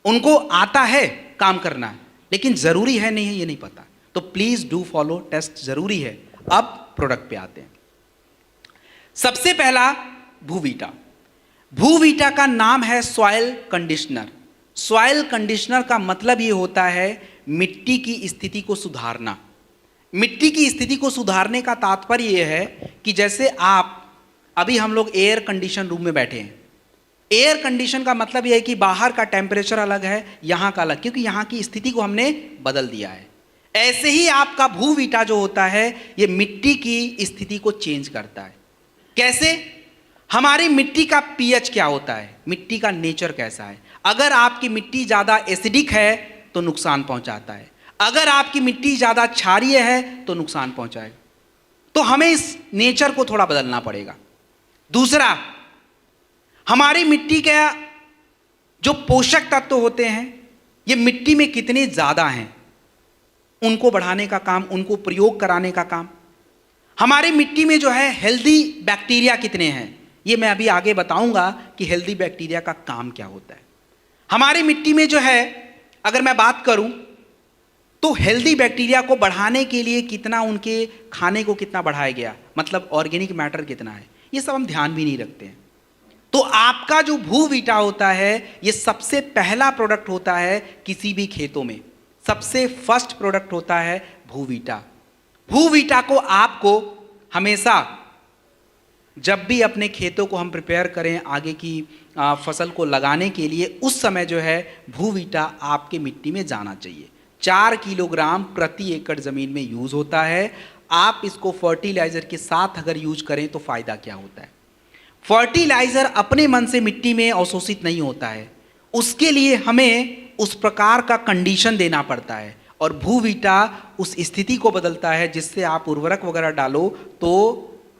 उनको आता है काम करना, लेकिन ज़रूरी है नहीं है ये नहीं पता। तो प्लीज़ डू फॉलो, टेस्ट ज़रूरी है। अब प्रोडक्ट पे आते हैं। सबसे पहला भूवीटा। भूवीटा का नाम है सॉइल कंडीशनर। सॉइल कंडीशनर का मतलब ये होता है मिट्टी की स्थिति को सुधारना। मिट्टी की स्थिति को सुधारने का तात्पर्य यह है कि जैसे आप अभी हम लोग एयर कंडीशन रूम में बैठे हैं। एयर कंडीशन का मतलब यह है कि बाहर का टेम्परेचर अलग है, यहाँ का अलग, क्योंकि यहाँ की स्थिति को हमने बदल दिया है। ऐसे ही आपका भूवीटा जो होता है ये मिट्टी की स्थिति को चेंज करता है। कैसे? हमारी मिट्टी का पीएच क्या होता है, मिट्टी का नेचर कैसा है। अगर आपकी मिट्टी ज़्यादा एसिडिक है तो नुकसान पहुंचाता है, अगर आपकी मिट्टी ज़्यादा क्षारीय है तो नुकसान पहुंचाएगा। तो हमें इस नेचर को थोड़ा बदलना पड़ेगा। दूसरा, हमारी मिट्टी का जो पोषक तत्व होते हैं ये मिट्टी में कितने ज़्यादा हैं, उनको बढ़ाने का काम, उनको प्रयोग कराने का काम। हमारी मिट्टी में जो है हेल्दी बैक्टीरिया कितने हैं, ये मैं अभी आगे बताऊंगा कि हेल्दी बैक्टीरिया का काम क्या होता है। हमारी मिट्टी में जो है अगर मैं बात करूं तो हेल्दी बैक्टीरिया को बढ़ाने के लिए कितना उनके खाने को कितना बढ़ाया गया, मतलब ऑर्गेनिक मैटर कितना है, ये सब हम ध्यान भी नहीं रखते हैं। तो आपका जो भूवीटा होता है ये सबसे पहला प्रोडक्ट होता है किसी भी खेतों में, सबसे फर्स्ट प्रोडक्ट होता है भूवीटा। भूवीटा को आपको हमेशा जब भी अपने खेतों को हम प्रिपेयर करें आगे की फसल को लगाने के लिए, उस समय जो है भूवीटा आपके मिट्टी में जाना चाहिए। 4 किलोग्राम प्रति एकड़ ज़मीन में यूज़ होता है। आप इसको फर्टिलाइज़र के साथ अगर यूज करें तो फ़ायदा क्या होता है? फर्टिलाइजर अपने मन से मिट्टी में अवशोषित नहीं होता है, उसके लिए हमें उस प्रकार का कंडीशन देना पड़ता है, और भूवीटा उस स्थिति को बदलता है जिससे आप उर्वरक वगैरह डालो तो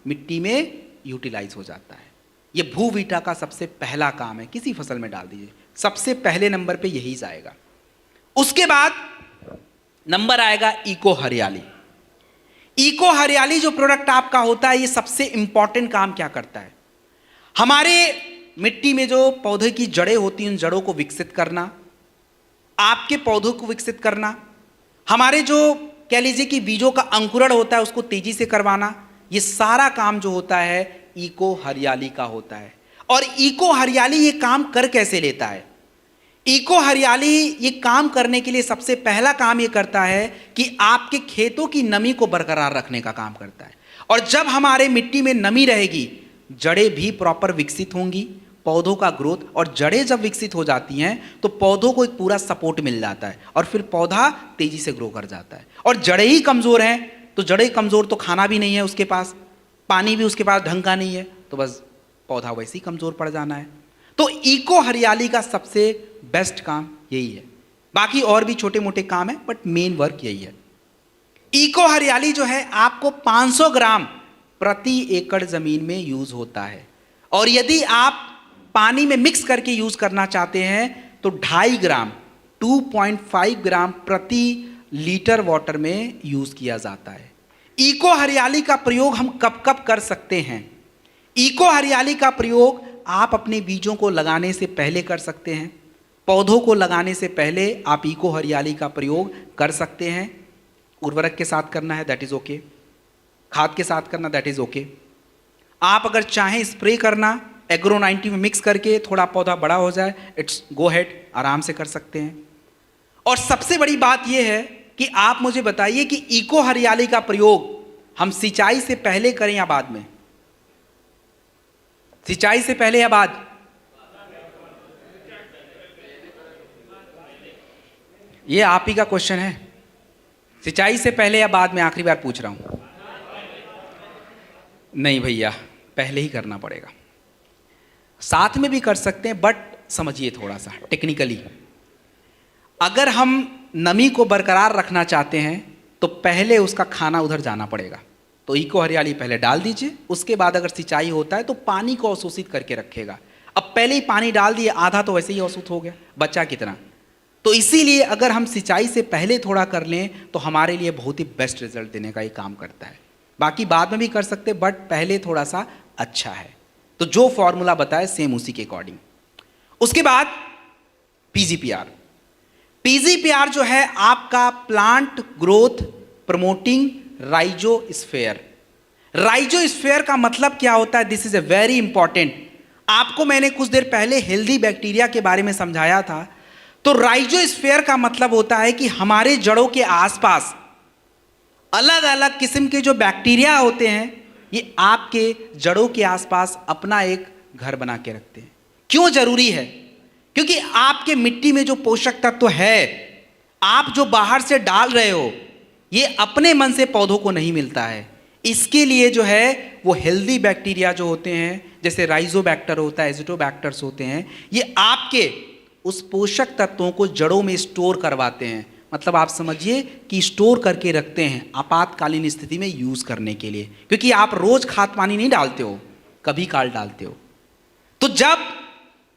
मिट्टी में यूटिलाइज हो जाता है। ये भूवीटा का सबसे पहला काम है, किसी फसल में डाल दीजिए, सबसे पहले नंबर पे यही जाएगा। उसके बाद नंबर आएगा इको हरियाली। इको हरियाली जो प्रोडक्ट आपका होता है, ये सबसे इंपॉर्टेंट काम क्या करता है, हमारे मिट्टी में जो पौधे की जड़ें होती हैं उन जड़ों को विकसित करना, आपके पौधों को विकसित करना, हमारे जो कह लीजिए कि बीजों का अंकुरण होता है उसको तेजी से करवाना, ये सारा काम जो होता है इको हरियाली का होता है। और इको हरियाली ये काम कर कैसे लेता है, इको हरियाली ये काम करने के लिए सबसे पहला काम ये करता है कि आपके खेतों की नमी को बरकरार रखने का काम करता है। और जब हमारे मिट्टी में नमी रहेगी, जड़ें भी प्रॉपर विकसित होंगी, पौधों का ग्रोथ, और जड़ें जब विकसित हो जाती हैं तो पौधों को एक पूरा सपोर्ट मिल जाता है और फिर पौधा तेजी से ग्रो कर जाता है। और जड़ें ही कमज़ोर हैं तो जड़ें कमज़ोर तो खाना भी नहीं है उसके पास, पानी भी उसके पास ढंग का नहीं है, तो बस पौधा वैसे ही कमज़ोर पड़ जाना है। तो इको हरियाली का सबसे बेस्ट काम यही है, बाकी और भी छोटे मोटे काम है बट मेन वर्क यही है। इको हरियाली जो है आपको 500 ग्राम प्रति एकड़ ज़मीन में यूज़ होता है, और यदि आप पानी में मिक्स करके यूज़ करना चाहते हैं तो 2.5 ग्राम 2.5 ग्राम प्रति लीटर वाटर में यूज़ किया जाता है। इको हरियाली का प्रयोग हम कब कब कर सकते हैं, इको हरियाली का प्रयोग आप अपने बीजों को लगाने से पहले कर सकते हैं, पौधों को लगाने से पहले आप इको हरियाली का प्रयोग कर सकते हैं। उर्वरक के साथ करना है दैट इज़ ओके, खाद के साथ करना दैट इज़ ओके। आप अगर चाहें स्प्रे करना एग्रो 90 में मिक्स करके थोड़ा पौधा बड़ा हो जाए, इट्स गो हेड, आराम से कर सकते हैं। और सबसे बड़ी बात यह है कि आप मुझे बताइए कि इको हरियाली का प्रयोग हम सिंचाई से पहले करें या बाद में, सिंचाई से पहले या बाद? ये आप ही का क्वेश्चन है, सिंचाई से पहले या बाद में, आखिरी बार पूछ रहा हूं। नहीं भैया, पहले ही करना पड़ेगा। साथ में भी कर सकते हैं बट समझिए थोड़ा सा टेक्निकली, अगर हम नमी को बरकरार रखना चाहते हैं तो पहले उसका खाना उधर जाना पड़ेगा। तो इको हरियाली पहले डाल दीजिए, उसके बाद अगर सिंचाई होता है तो पानी को अवशोषित करके रखेगा। अब पहले ही पानी डाल दिए, आधा तो वैसे ही अवशोषित हो गया, बचा कितना? तो इसीलिए अगर हम सिंचाई से पहले थोड़ा कर लें तो हमारे लिए बहुत ही बेस्ट रिजल्ट देने का ये काम करता है। बाकी बाद में भी कर सकते बट पहले थोड़ा सा अच्छा है। तो जो फॉर्मूला बताए सेम उसी के अकॉर्डिंग। उसके बाद पीजीपीआर, पीजीपीआर जो है आपका plant growth promoting rhizosphere. Rhizosphere का मतलब क्या होता है, this is a very important. आपको मैंने कुछ देर पहले हेल्दी बैक्टीरिया के बारे में समझाया था। तो राइजोस्फीयर का मतलब होता है कि हमारे जड़ों के आसपास अलग अलग किस्म के जो बैक्टीरिया होते हैं, ये आपके जड़ों के आसपास अपना एक घर बना के रखते हैं। क्यों जरूरी है? क्योंकि आपके मिट्टी में जो पोषक तत्व है, आप जो बाहर से डाल रहे हो, ये अपने मन से पौधों को नहीं मिलता है। इसके लिए जो है वो हेल्दी बैक्टीरिया जो होते हैं, जैसे राइजोबैक्टर होता है, एजिटोबैक्टर्स होते हैं, ये आपके उस पोषक तत्वों को जड़ों में स्टोर करवाते हैं। मतलब आप समझिए कि स्टोर करके रखते हैं आपातकालीन स्थिति में यूज़ करने के लिए, क्योंकि आप रोज़ खाद पानी नहीं डालते हो, कभी काल डालते हो। तो जब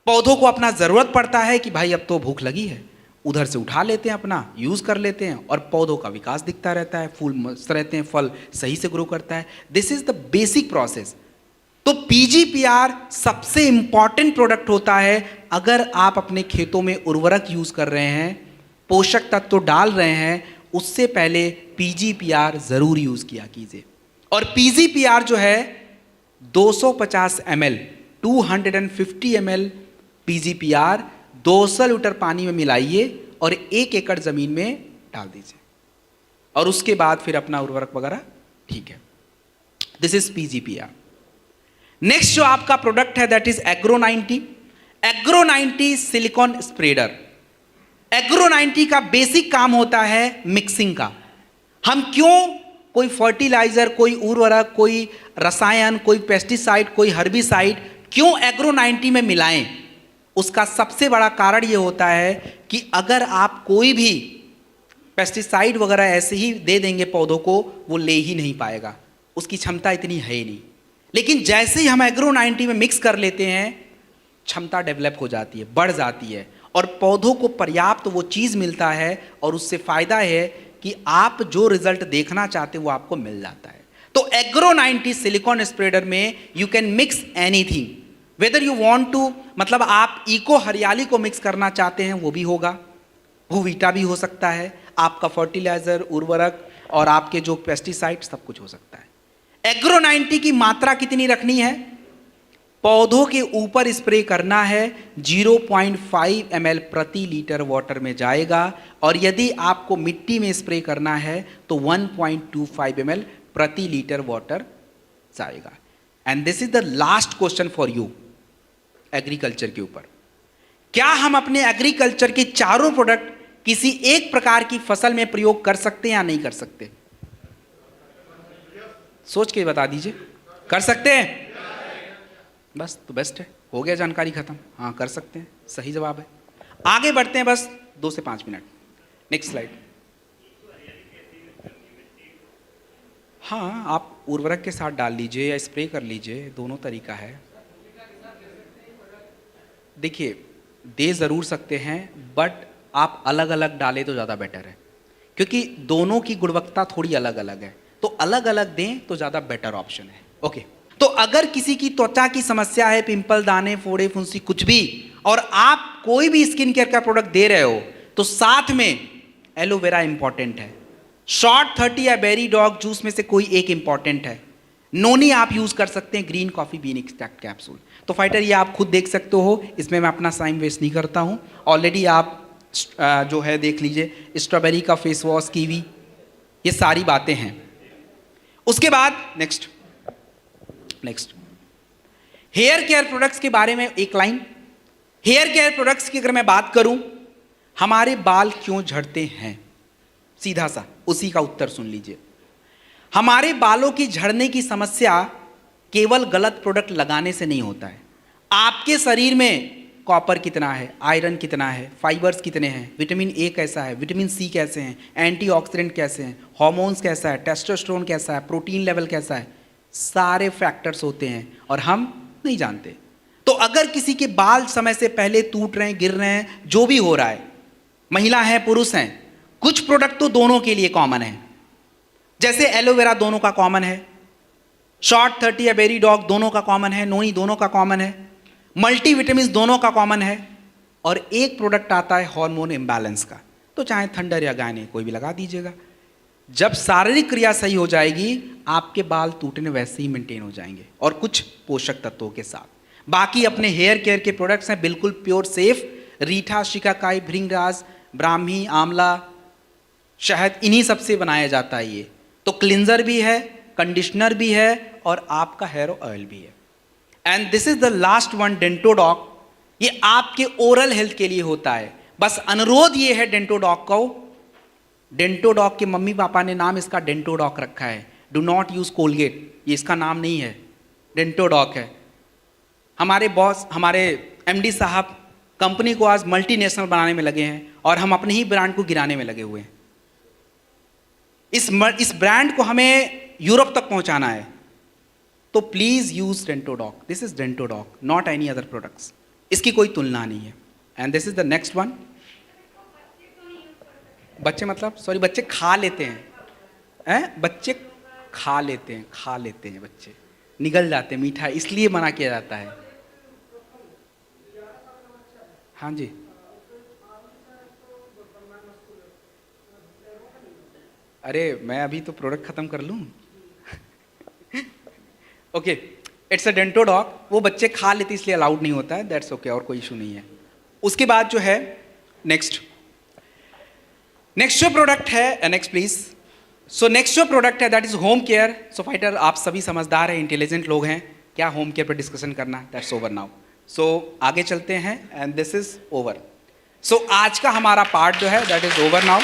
पौधों को अपना ज़रूरत पड़ता है कि भाई अब तो भूख लगी है, उधर से उठा लेते हैं, अपना यूज़ कर लेते हैं और पौधों का विकास दिखता रहता है, फूल मस्त रहते हैं, फल सही से ग्रो करता है। This is the basic process. तो पीजीपीआर सबसे इंपॉर्टेंट प्रोडक्ट होता है। अगर आप अपने खेतों में उर्वरक यूज़ कर रहे हैं, पोषक तत्व तो डाल रहे हैं, उससे पहले पीजीपीआर ज़रूर यूज़ किया कीजिए। और पीजीपीआर जो है 250 ml 250 ml पीजीपीआर 200 लीटर पानी में मिलाइए और 1 एकड़ ज़मीन में डाल दीजिए, और उसके बाद फिर अपना उर्वरक वगैरह ठीक है। This is PGPR. नेक्स्ट जो आपका प्रोडक्ट है that is agro 90। Agro 90 silicone spreader. Agro 90 का बेसिक काम होता है मिक्सिंग का। हम क्यों कोई फर्टिलाइजर, कोई उर्वरक, कोई रसायन, कोई पेस्टिसाइड, कोई हर्बिसाइड क्यों एग्रो 90 में मिलाएं? उसका सबसे बड़ा कारण ये होता है कि अगर आप कोई भी पेस्टिसाइड वगैरह ऐसे ही दे देंगे पौधों को, वो ले ही नहीं पाएगा, उसकी क्षमता इतनी है ही नहीं। लेकिन जैसे ही हम एग्रो 90 में मिक्स कर लेते हैं, क्षमता डेवलप हो जाती है, बढ़ जाती है, और पौधों को पर्याप्त वो चीज़ मिलता है, और उससे फायदा है कि आप जो रिजल्ट देखना चाहते हैं वो आपको मिल जाता है। तो एग्रो 90 सिलिकॉन स्प्रेडर में you can mix anything, whether you want to, मतलब आप इको हरियाली को मिक्स करना चाहते हैं वो भी होगा, भूवीटा भी हो सकता है, आपका फर्टिलाइजर, उर्वरक और आपके जो पेस्टिसाइड सब कुछ हो सकता है। एग्रो 90 की मात्रा कितनी रखनी है? पौधों के ऊपर स्प्रे करना है, 0.5 ml प्रति लीटर वाटर में जाएगा, और यदि आपको मिट्टी में स्प्रे करना है तो 1.25 ml प्रति लीटर वाटर जाएगा। And this is the last question for you agriculture के ऊपर। क्या हम अपने एग्रीकल्चर के चारों प्रोडक्ट किसी एक प्रकार की फसल में प्रयोग कर सकते हैं या नहीं कर सकते? सोच के बता दीजिए। कर सकते हैं? बस तो बेस्ट है, हो गया जानकारी खत्म। हाँ कर सकते हैं, सही जवाब है। आगे बढ़ते हैं, बस 2 से 5 मिनट। Next slide. हाँ, आप उर्वरक के साथ डाल लीजिए या स्प्रे कर लीजिए, दोनों तरीका है। देखिए, दे ज़रूर सकते हैं, बट आप अलग अलग डालें तो ज़्यादा बेटर है, क्योंकि दोनों की गुणवत्ता थोड़ी अलग अलग है, तो अलग अलग दें तो ज़्यादा बेटर ऑप्शन है। ओके, तो अगर किसी की त्वचा की समस्या है, पिंपल, दाने, फोड़े, फुंसी, कुछ भी, और आप कोई भी स्किन केयर का प्रोडक्ट दे रहे हो, तो साथ में एलोवेरा इंपॉर्टेंट है, शॉर्ट 30 या बेरी डॉग जूस में से कोई एक इंपॉर्टेंट है, नोनी आप यूज कर सकते हैं, green coffee bean extract capsule. तो फाइटर ये आप खुद देख सकते हो, इसमें मैं अपना टाइम वेस्ट नहीं करता हूँ। ऑलरेडी आप जो है देख लीजिए, स्ट्रॉबेरी का फेस वॉश, कीवी, ये सारी बातें हैं। उसके बाद नेक्स्ट हेयर केयर प्रोडक्ट्स के बारे में एक लाइन। हेयर केयर प्रोडक्ट्स की अगर मैं बात करूं, हमारे बाल क्यों झड़ते हैं, सीधा सा उसी का उत्तर सुन लीजिए। हमारे बालों की झड़ने की समस्या केवल गलत प्रोडक्ट लगाने से नहीं होता है। आपके शरीर में कॉपर कितना है, आयरन कितना है, फाइबर्स कितने हैं, विटामिन ए कैसा है, विटामिन सी कैसे हैं, एंटीऑक्सीडेंट कैसे हैं, हार्मोन्स कैसा है, टेस्टोस्टेरोन कैसा है, प्रोटीन लेवल कैसा है, सारे फैक्टर्स होते हैं और हम नहीं जानते। तो अगर किसी के बाल समय से पहले टूट रहे हैं, गिर रहे हैं, जो भी हो रहा है, महिला है, पुरुष हैं, कुछ प्रोडक्ट तो दोनों के लिए कॉमन है। जैसे एलोवेरा दोनों का कॉमन है, शॉर्ट 30 या बेरी डॉग दोनों का कॉमन है, नोनी दोनों का कॉमन है, मल्टीविटामिन दोनों का कॉमन है, और एक प्रोडक्ट आता है हार्मोन इम्बैलेंस का, तो चाहे थंडर या गाने कोई भी लगा दीजिएगा। जब शारीरिक क्रिया सही हो जाएगी, आपके बाल टूटने वैसे ही मेंटेन हो जाएंगे, और कुछ पोषक तत्वों के साथ। बाकी अपने हेयर केयर के प्रोडक्ट्स हैं बिल्कुल प्योर सेफ, रीठा, शिकाकाई, भृंगराज, ब्राह्मी, आंवला, शहद, इन्हीं सबसे बनाया जाता है ये। तो क्लिंजर भी है, कंडीशनर भी है, और आपका हेयर ऑयल भी है। And this is the last one, Dentodoc. ये आपके ओरल हेल्थ के लिए होता है। बस अनुरोध ये है डेंटोडॉक को, डेंटोडॉक के मम्मी पापा ने नाम इसका डेंटोडॉक रखा है, डू नॉट यूज कोलगेट, ये इसका नाम नहीं है, डेंटोडॉक है। हमारे बॉस, हमारे एमडी साहब कंपनी को आज मल्टीनेशनल बनाने में लगे हैं, और हम अपने ही ब्रांड को गिराने में लगे हुए हैं। इस ब्रांड को हमें यूरोप तक पहुंचाना है, तो please use Dentodoc. This is Dentodoc, not any other products, इसकी कोई तुलना नहीं है। And this is the next one. बच्चे मतलब सॉरी, बच्चे खा लेते हैं, बच्चे खा लेते हैं, बच्चे निगल जाते हैं मीठा, इसलिए मना किया जाता है। हाँ जी, अरे मैं अभी तो प्रोडक्ट खत्म कर लूँ। ओके, इट्स अ डेंटोडॉक, वो बच्चे खा लेते इसलिए अलाउड नहीं होता है, दैट्स ओके, और कोई इशू नहीं है। उसके बाद जो है नेक्स्ट जो प्रोडक्ट है, नेक्स्ट प्लीज। सो नेक्स्ट जो प्रोडक्ट है that is home care. So fighter, आप सभी समझदार हैं, इंटेलिजेंट लोग हैं, क्या होम केयर पर डिस्कशन करना, दैट्स ओवर नाउ। सो आगे चलते हैं, एंड दिस इज ओवर। सो आज का हमारा पार्ट जो है दैट इज ओवर नाउ।